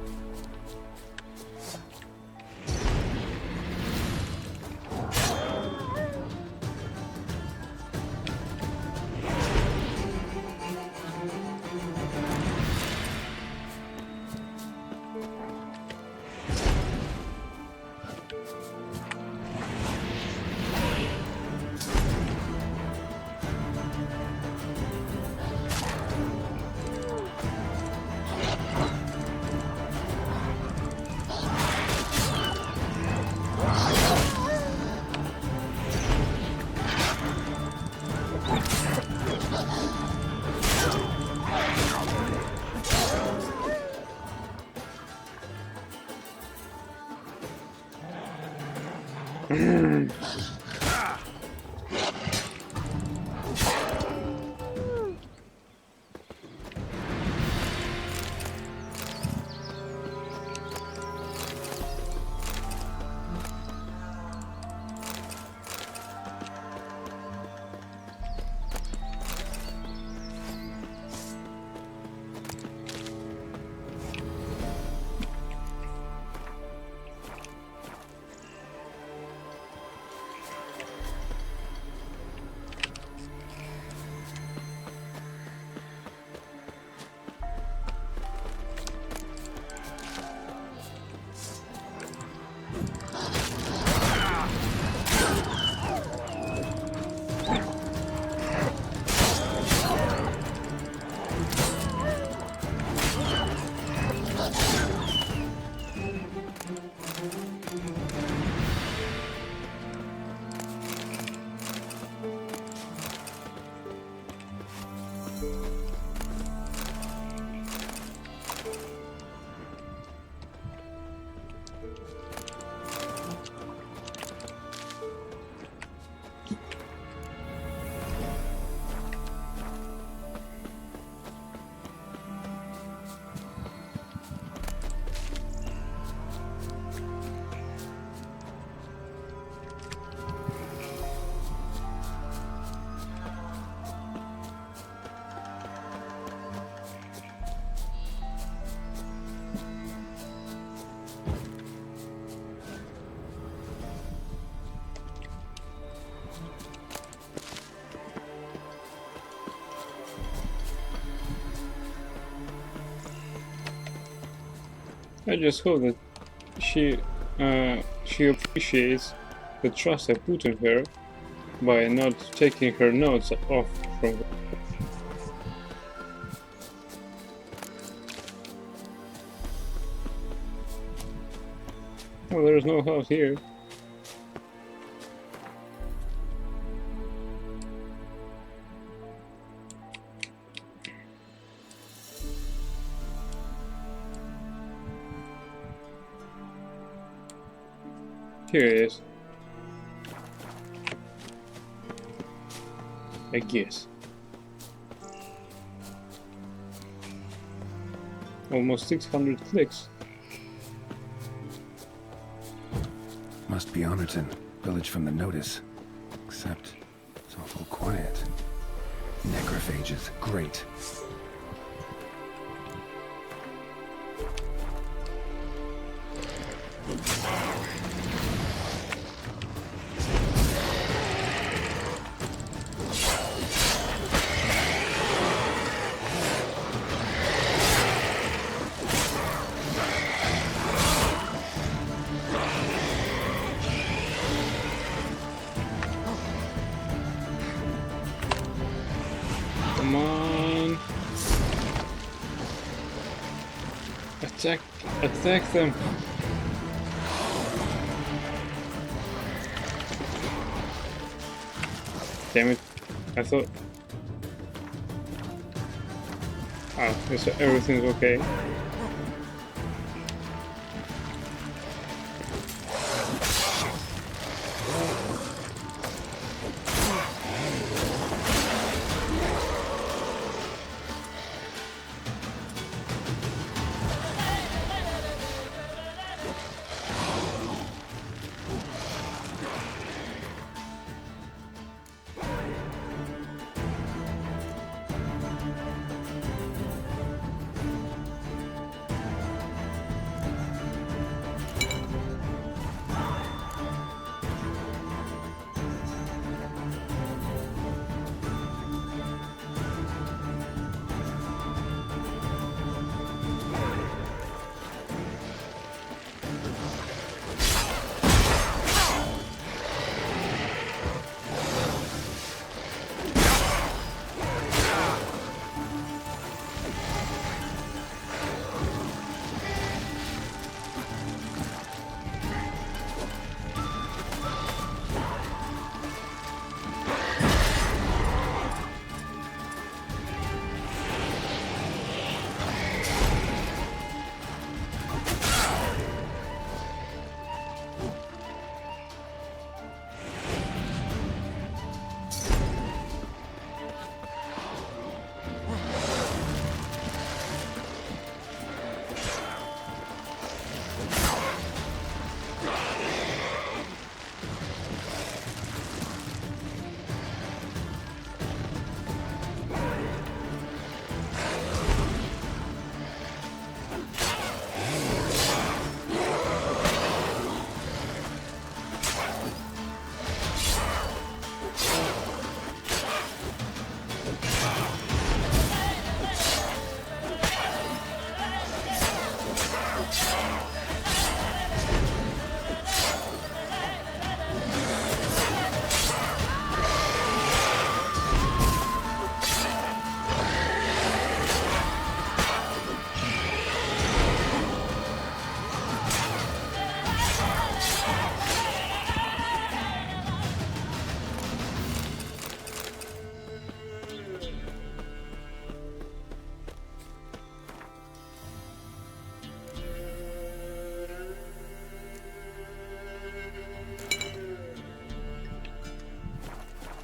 I just hope that she appreciates the trust I put in her by not taking her notes off from her. Well, there's no house here. Here it is. I guess. Almost 600 clicks. Must be Honorton, village from the notice. Except it's awful quiet. Necrophages, great. Come on. Attack them. Damn it. I thought... Oh, everything's okay.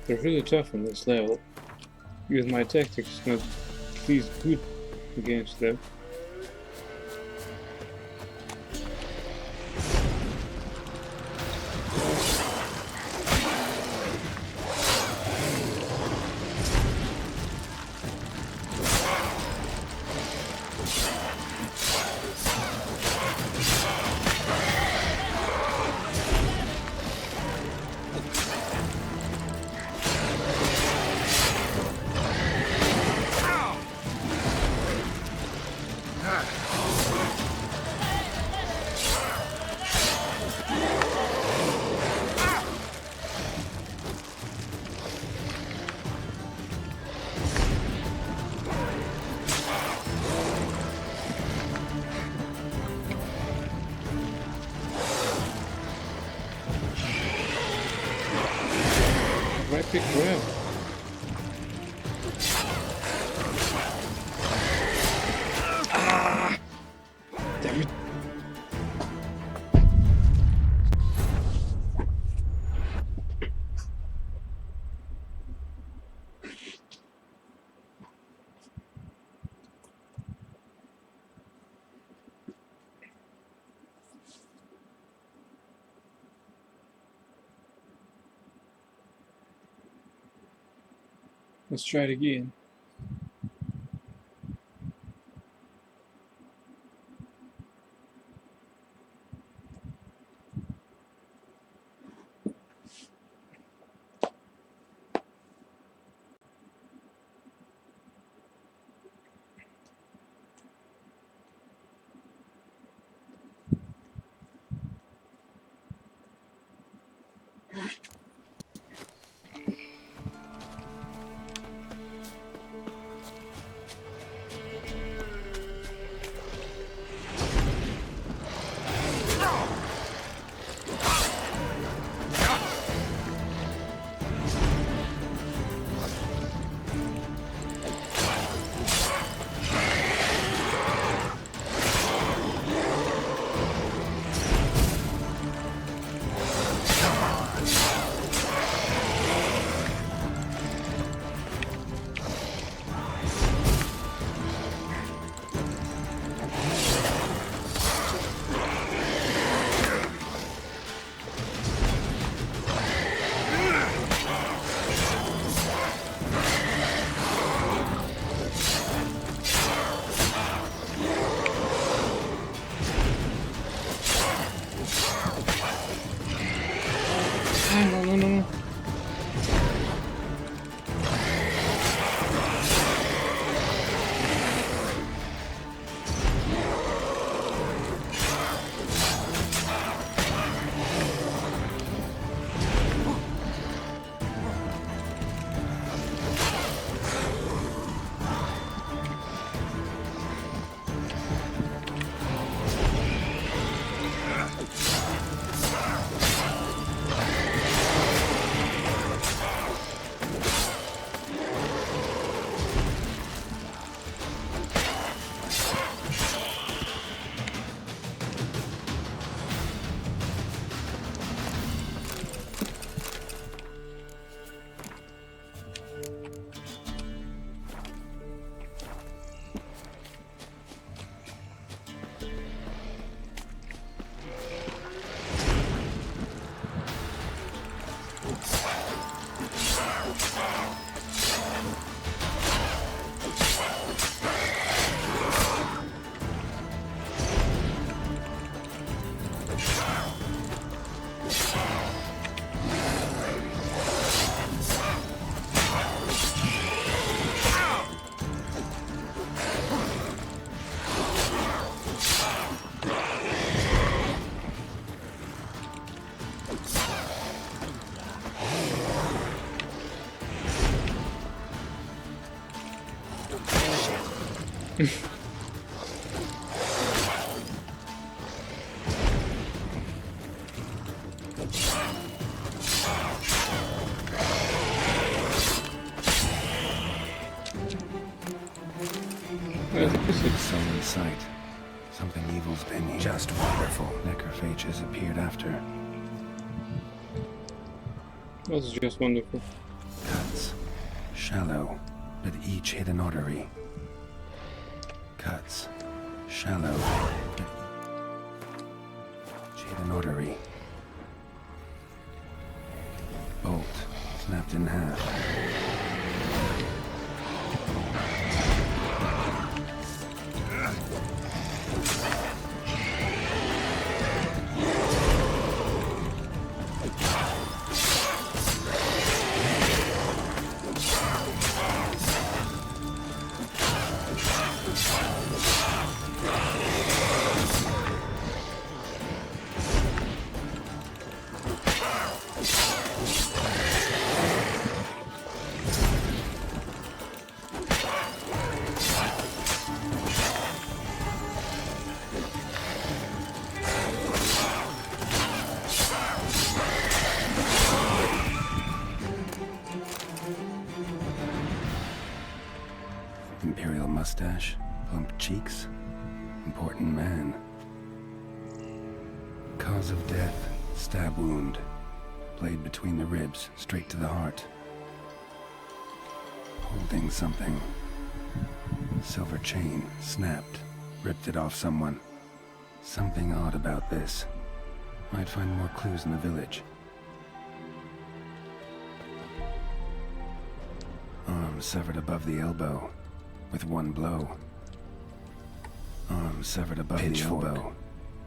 They're really tough on this level. With my tactics not least good against them. Pick her up. Ah! Damn it. Let's try it again. No. Soul in sight. Something evil's been here. Just wonderful. Necrophages appeared after. That's just wonderful. Cuts. Shallow, but each hit an artery. Cuts. Shallow, but each hit an artery. Bolt snapped in half. Imperial mustache, plump cheeks, important man. Cause of death, stab wound. Blade between the ribs, straight to the heart. Holding something. Silver chain, snapped, ripped it off someone. Something odd about this. Might find more clues in the village. Arm severed above the elbow. With one blow. Arm severed above the elbow.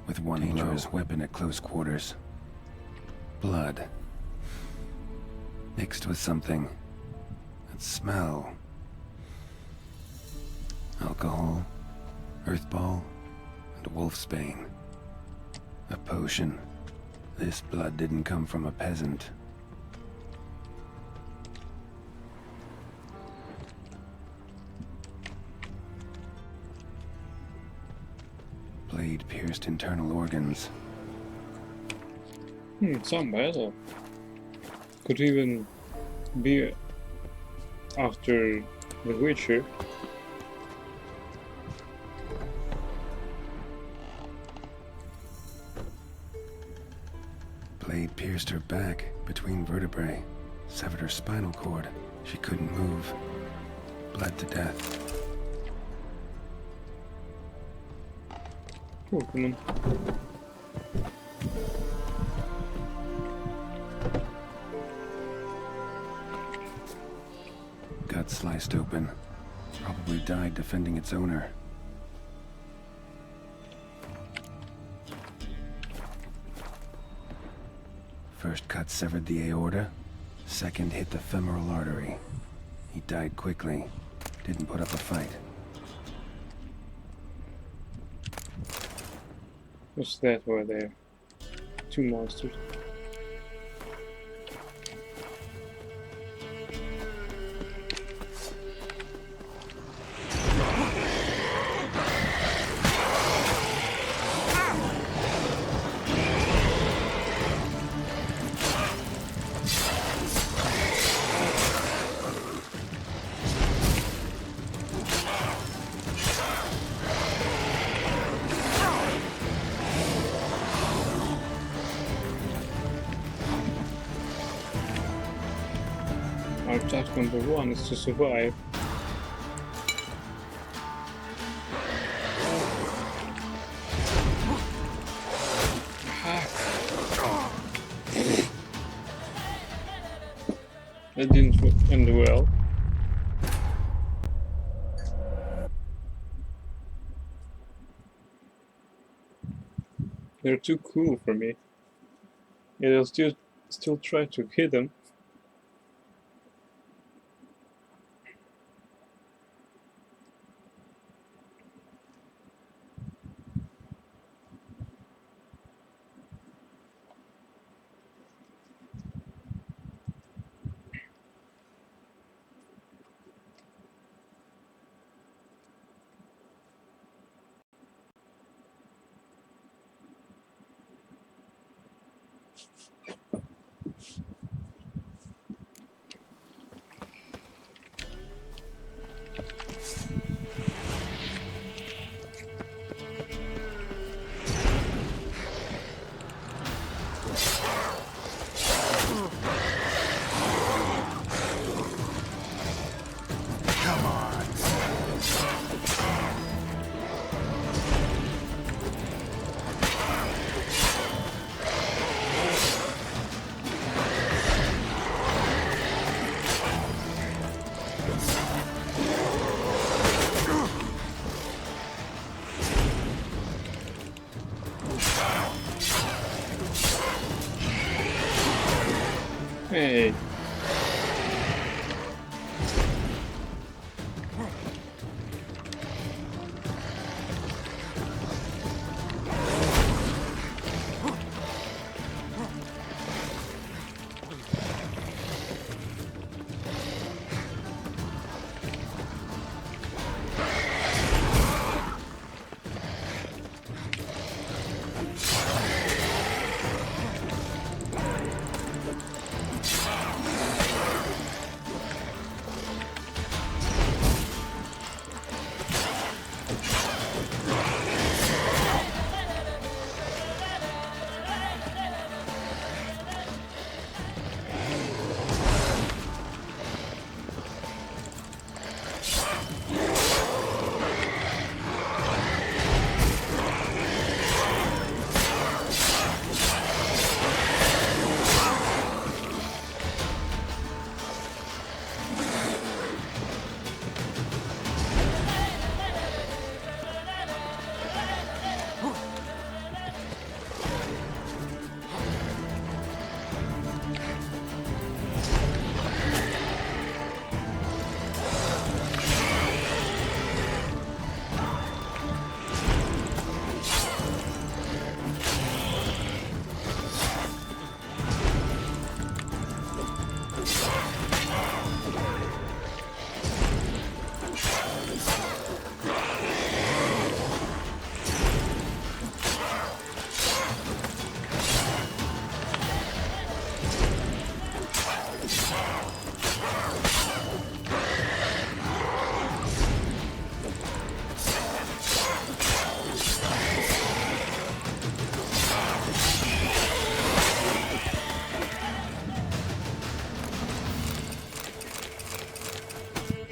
With one dangerous weapon at close quarters. Blood. Mixed with something. That smell. Alcohol. Earthball. And wolfsbane. A potion. This blood didn't come from a peasant. Blade pierced internal organs. Some battle. Could even be after The Witcher. Blade pierced her back between vertebrae, severed her spinal cord. She couldn't move. Bled to death. Oh, come on. Gut sliced open. Probably died defending its owner. First cut severed the aorta. Second hit the femoral artery. He died quickly. Didn't put up a fight. What's that over there? Two monsters. Our task number one is to survive. That didn't end well. They're too cool for me. Yeah, I'll still try to hit them. Hey.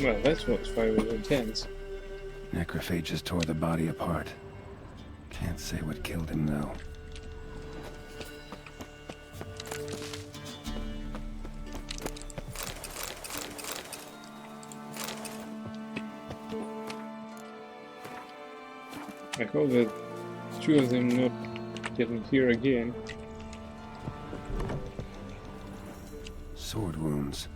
Well, that was very intense. Necrophages tore the body apart. Can't say what killed him, though. I hope that two of them not getting here again. Sword wounds.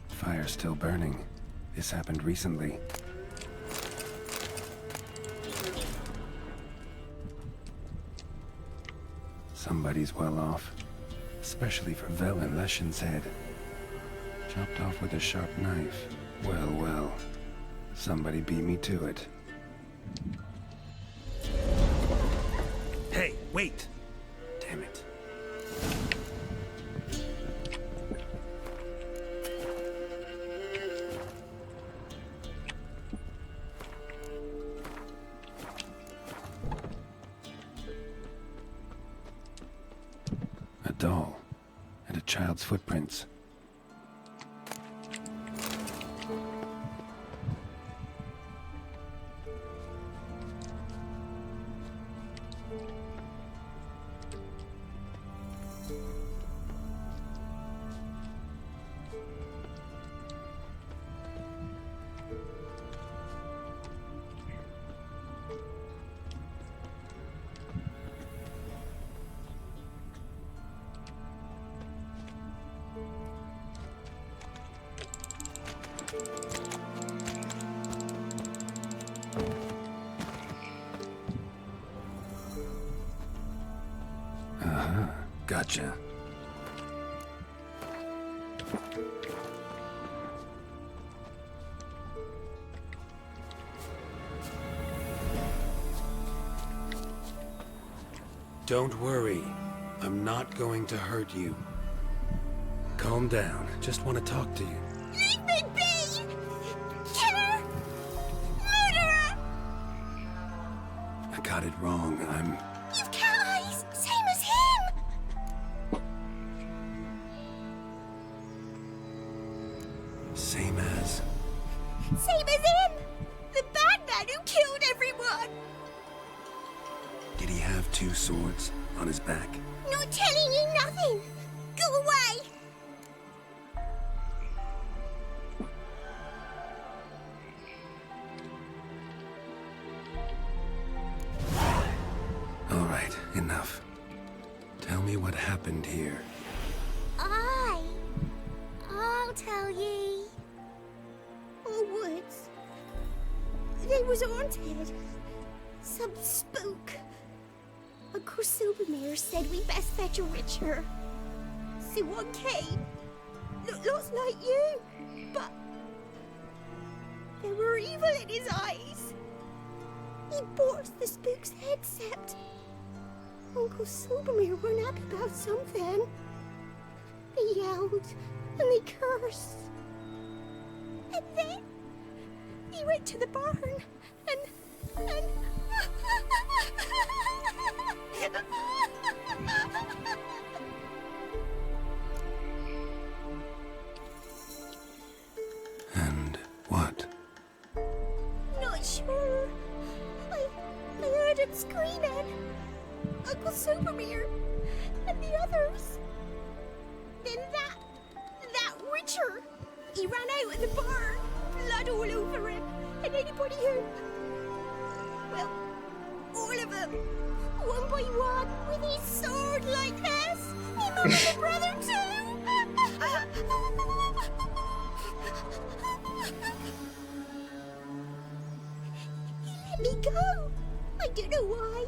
Fire's still burning. This happened recently. Somebody's well off. Especially for Vel and Leshen's head. Chopped off with a sharp knife. Well, well. Somebody beat me to it. Hey, wait! Damn it. A doll. And a child's footprints. Gotcha. Don't worry. I'm not going to hurt you. Calm down. Just want to talk to you. Leave me be! Killer! Murderer! I got it wrong. You've cat eyes, same as him! Same as? Same as him! The bad man who killed everyone! Did he have two swords on his back? Not telling you nothing! Go away! Enough. Tell me what happened here. I'll tell ye. The woods. They was haunted. Some spook. Uncle Silvermere said we best fetch a witcher. So one came. Looks like you, but there were evil in his eyes. He bought the spook's head, Sept. Uncle Silvermere weren't happy about something. They yelled and they cursed. And then he went to the barn and And what? Not sure. I heard him screaming. Uncle Silvermere and the others. Then that witcher, he ran out of the barn, blood all over him, and anybody who, well, all of them, one by one, with his sword like this. He murdered my brother too. He let me go. I don't know why.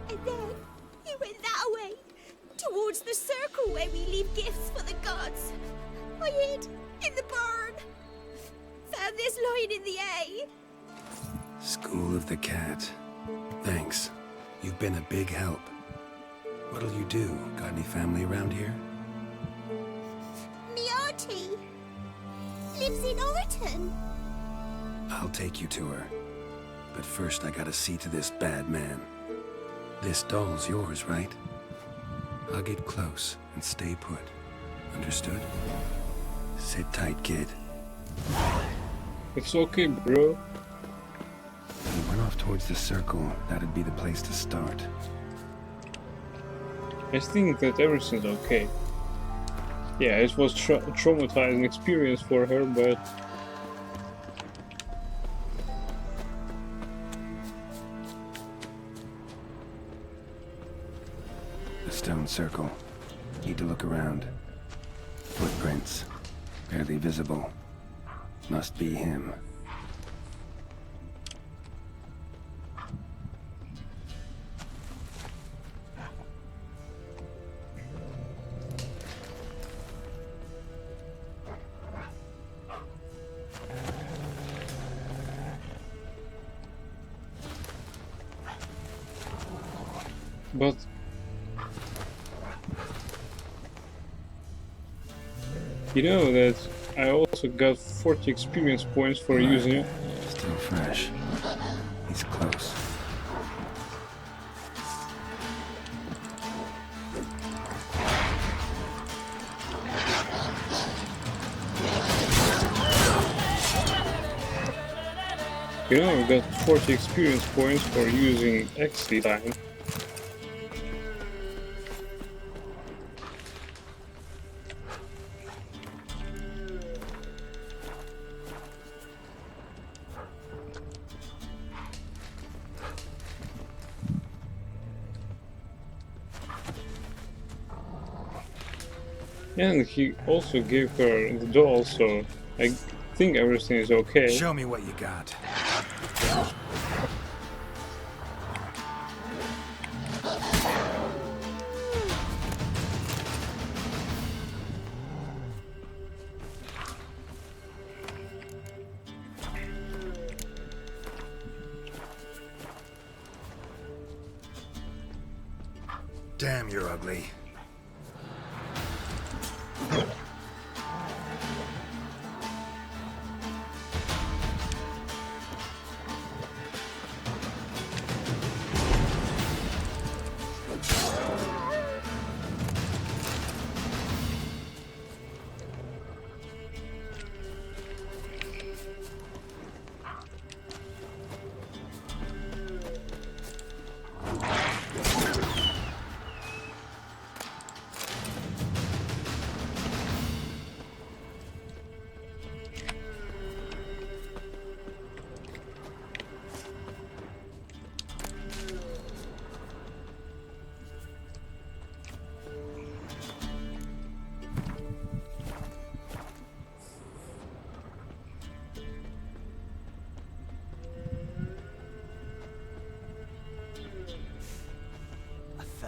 And then he went that way, towards the circle where we leave gifts for the gods. I hid in the barn. Found this lying in the hay. School of the Cat. Thanks. You've been a big help. What'll you do? Got any family around here? Me auntie lives in Overton. I'll take you to her. But first I gotta see to this bad man. This doll's yours, right? Hug it close and stay put. Understood? Sit tight, kid. It's okay, bro. We went off towards the circle. That'd be the place to start. I think that everything's okay. Yeah, it was a traumatizing experience for her, but... The stone circle. Need to look around. Footprints. Barely visible. Must be him. But... You know that I also got 40 experience points for using it. Still fresh. He's close. You know, I got 40 experience points for using XD time. And he also gave her the doll, so I think everything is okay. Show me what you got. Damn, you're ugly.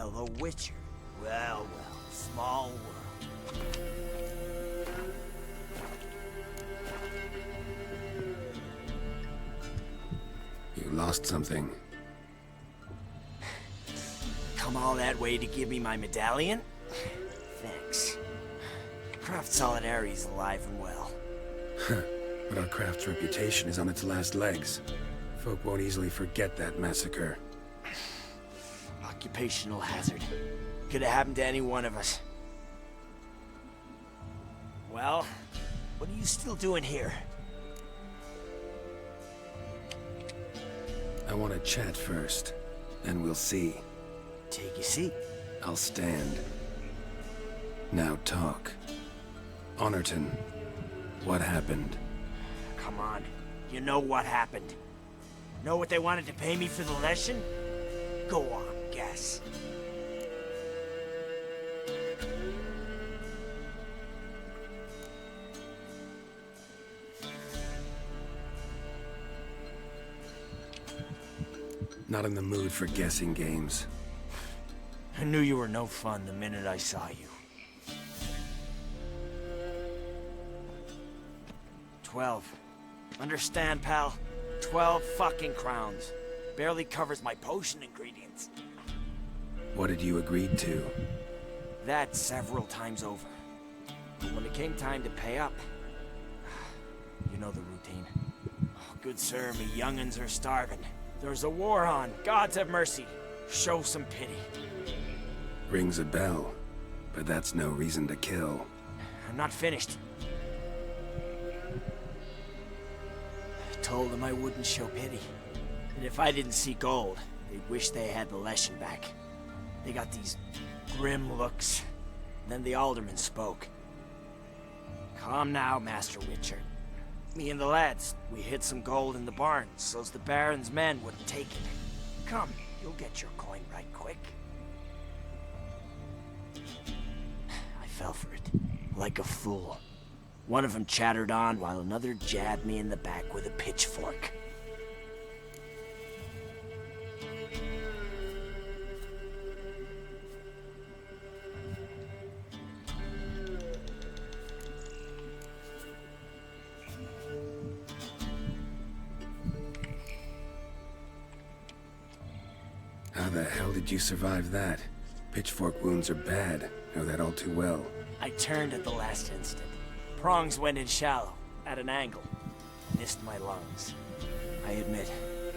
Annabelle the Witcher. Well, small world. You lost something. Come all that way to give me my medallion? Thanks. Craft Solidarity's alive and well. But our craft's reputation is on its last legs. Folk won't easily forget that massacre. Occupational hazard. Could have happened to any one of us. Well, what are you still doing here? I want to chat first, then we'll see. Take a seat. I'll stand. Now talk. Honorton, what happened? Come on. You know what happened. Know what they wanted to pay me for the lesson? Go on, guess. Not in the mood for guessing games. I knew you were no fun the minute I saw you. 12. Understand, pal? 12 fucking crowns. Barely covers my potion ingredients. What had you agreed to? That several times over. But when it came time to pay up, you know the routine. Oh, good sir, me young'uns are starving. There's a war on. Gods have mercy. Show some pity. Rings a bell, but that's no reason to kill. I'm not finished. I told them I wouldn't show pity. And if I didn't see gold, they'd wish they had the Leshen back. They got these grim looks. Then the alderman spoke. Come now, Master Witcher. Me and the lads, we hid some gold in the barn, so's the Baron's men wouldn't take it. Come, you'll get your coin right quick. I fell for it, like a fool. One of them chattered on while another jabbed me in the back with a pitchfork. How the hell did you survive that? Pitchfork wounds are bad. Know that all too well. I turned at the last instant. Prongs went in shallow, at an angle. Missed my lungs. I admit,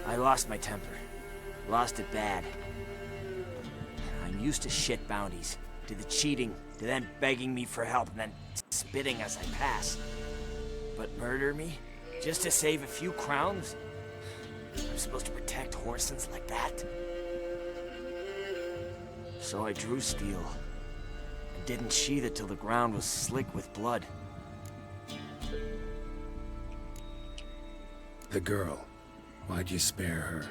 I lost my temper. Lost it bad. I'm used to shit bounties, to the cheating, to then begging me for help, and then spitting as I pass. But murder me? Just to save a few crowns? I'm supposed to protect Whoresons like that? So I drew steel, and didn't sheathe it till the ground was slick with blood. The girl. Why'd you spare her?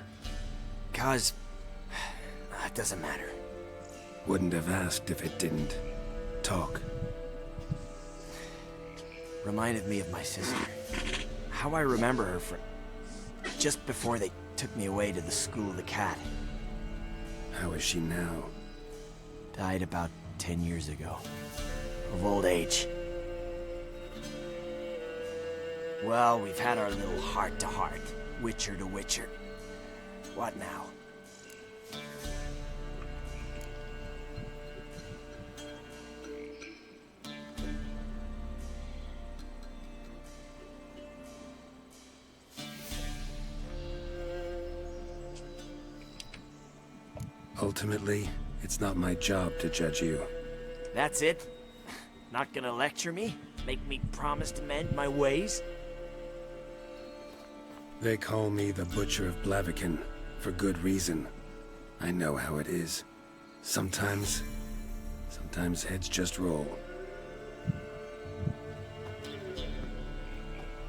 'Cause... it doesn't matter. Wouldn't have asked if it didn't. Talk. Reminded me of my sister. How I remember her from... just before they took me away to the School of the Cat. How is she now? Died about 10 years ago. Of old age. Well, we've had our little heart-to-heart. Witcher to Witcher. What now? Ultimately, it's not my job to judge you. That's it? Not gonna lecture me? Make me promise to mend my ways? They call me the Butcher of Blaviken, for good reason. I know how it is. Sometimes heads just roll.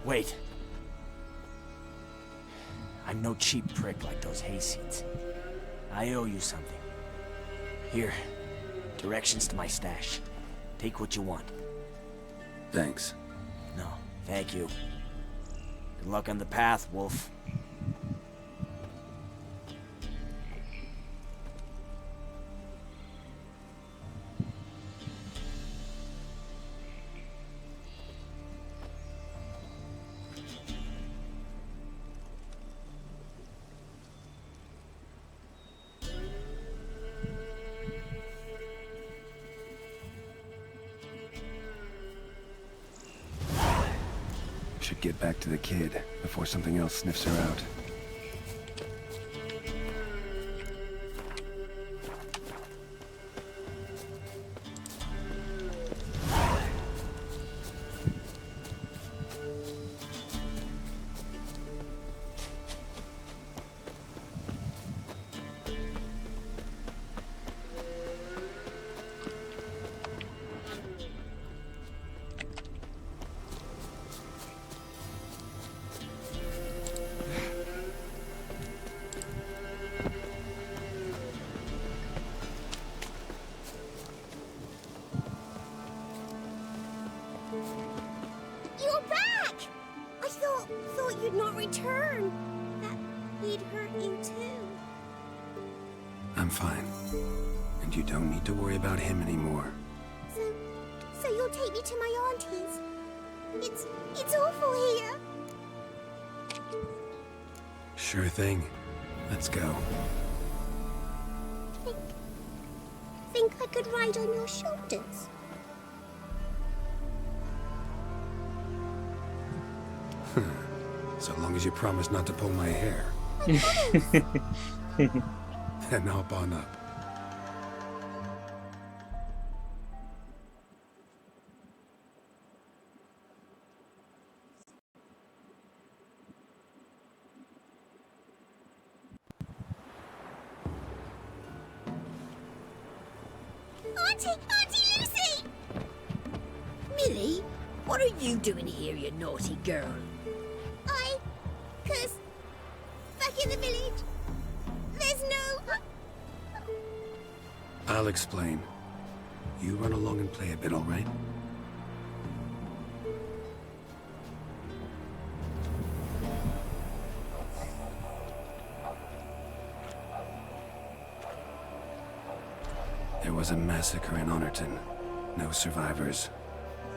Wait. I'm no cheap prick like those hayseeds. I owe you something. Here, directions to my stash. Take what you want. Thanks. No, thank you. Good luck on the path, Wolf. get back to the kid before something else sniffs her out. You're back! I thought you'd not return. That he'd hurt you too. I'm fine. And you don't need to worry about him anymore. So you'll take me to my auntie's? It's awful here. Sure thing. Let's go. Think I could ride on your shoulders? So long as you promise not to pull my hair. Then hop on up. Auntie Lucy! Millie, what are you doing here, you naughty girl? Cause back in the village, there's no... I'll explain. You run along and play a bit, all right? There was a massacre in Honorton. No survivors.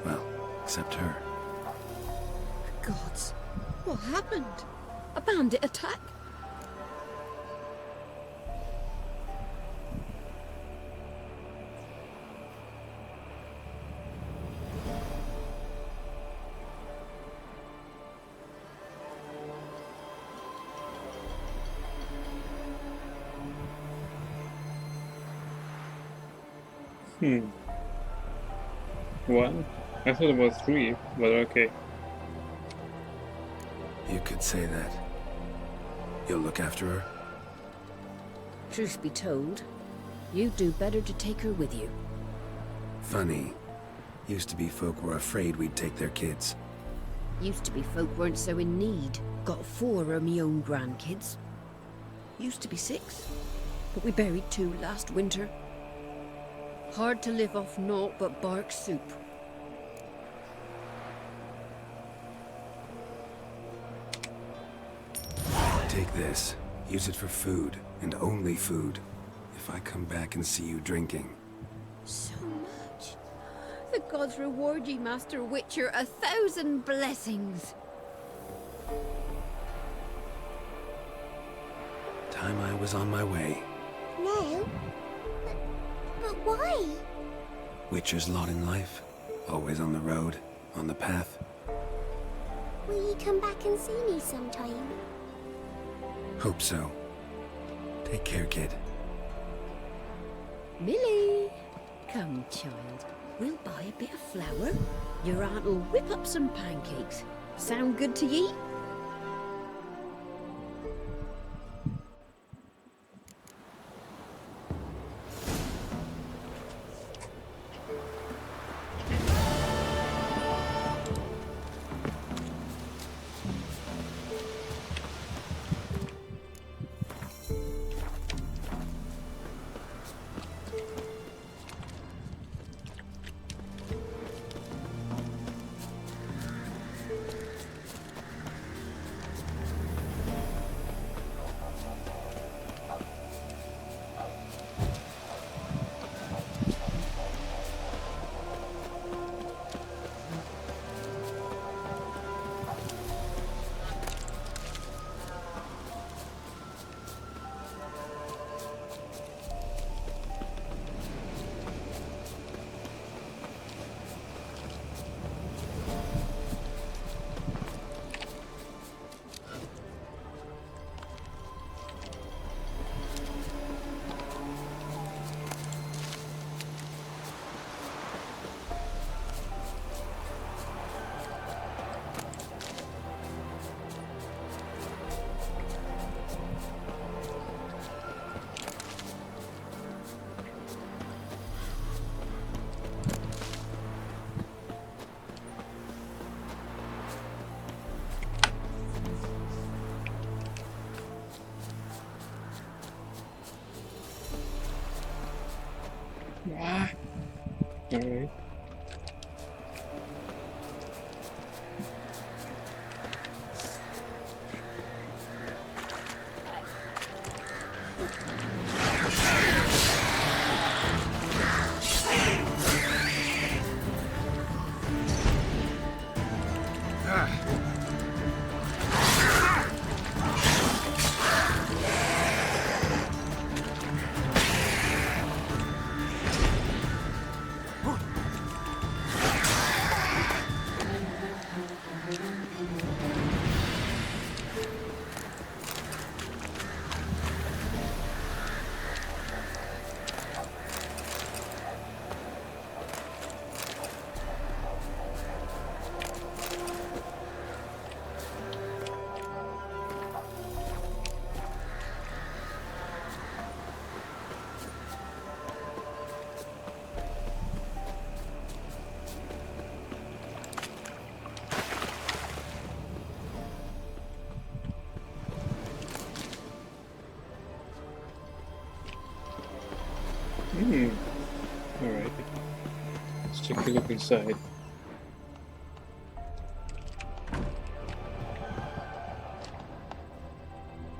Well, except her. Gods, what happened? A bandit attack? One? I thought it was 3, but okay. You could say that. You'll look after her? Truth be told, you'd do better to take her with you. Funny. Used to be folk were afraid we'd take their kids. Used to be folk weren't so in need. Got 4 of me own grandkids. Used to be 6, but we buried 2 last winter. Hard to live off naught but bark soup. Take this. Use it for food, and only food. If I come back and see you drinking. So much. The gods reward ye, Master Witcher, 1,000 blessings. Time I was on my way. No? But why? Witcher's lot in life. Always on the road, on the path. Will you come back and see me sometime? Hope so. Take care, kid. Millie! Come, child. We'll buy a bit of flour. Your aunt will whip up some pancakes. Sound good to ye? Ah. Alright. Alright. Let's take a look inside.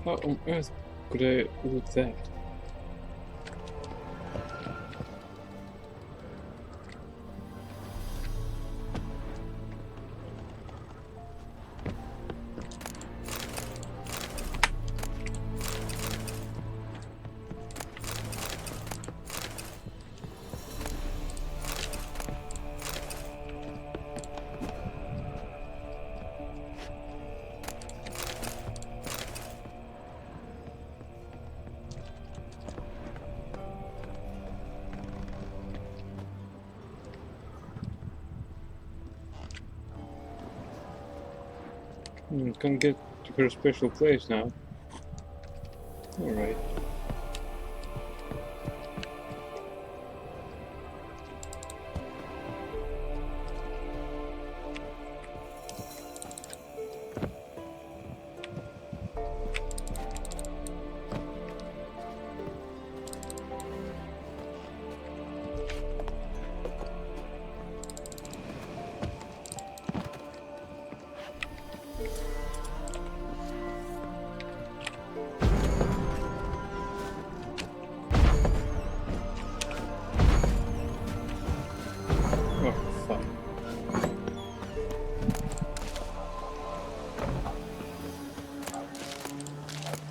How on earth could I loot that? Can't get to her special place now. Alright.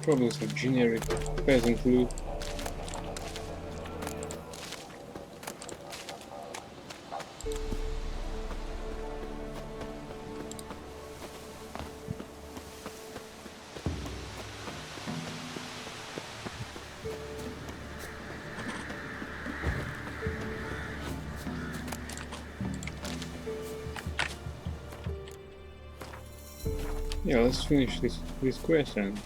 Probably some generic peasant loot. Yeah, let's finish this quest and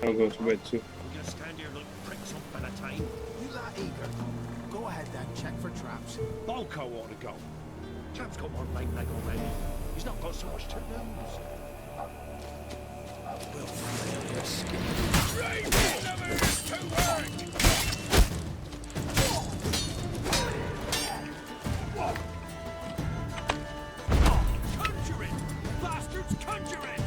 I'll go to bed too. We're gonna stand here like pricks up by the time. You that eager? Go ahead then, check for traps. Balco ought to go. Chap's got one lame leg already. He's not got so much to lose. We'll find your skin. Conjuring! Bastards conjuring!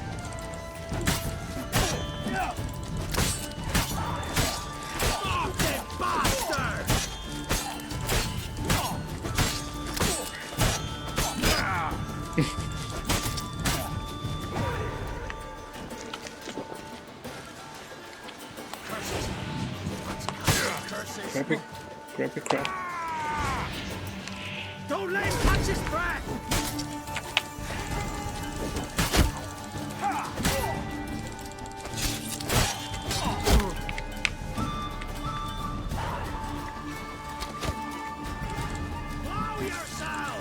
Crappy crap. Don't let him catch his breath! Blow yourself!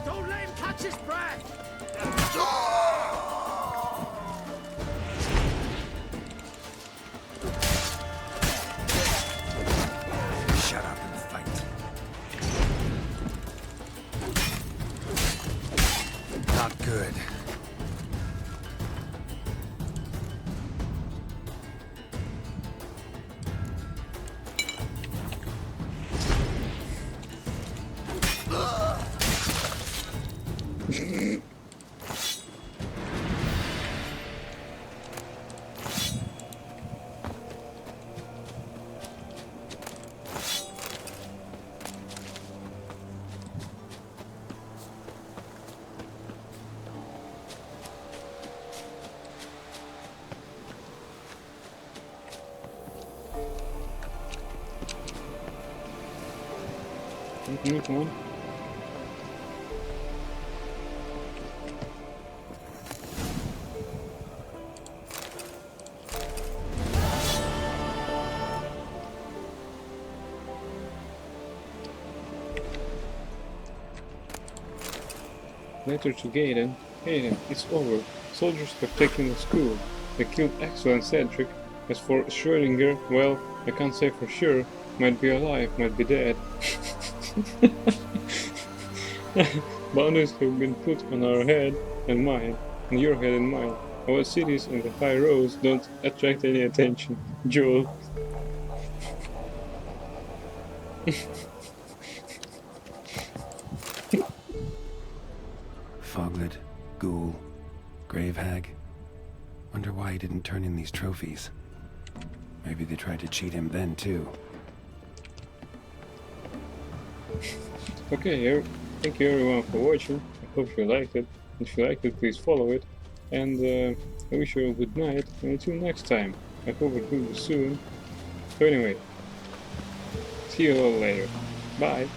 Don't let him catch his breath! Come on. Letter to Gaiden. Gaiden, it's over. Soldiers have taken the school. They killed Axel and Cedric. As for Schrödinger, well, I can't say for sure. Might be alive, might be dead. Boundaries have been put on our head and mine, on your head and mine. Our cities and the high roads don't attract any attention. Joel. Foglet, Ghoul, Grave Hag. Wonder why he didn't turn in these trophies. Maybe they tried to cheat him then too. Okay, thank you everyone for watching. I hope you liked it. If you liked it, please follow it. And I wish you a good night. And until next time, I hope it will be soon. So anyway, see you all later. Bye.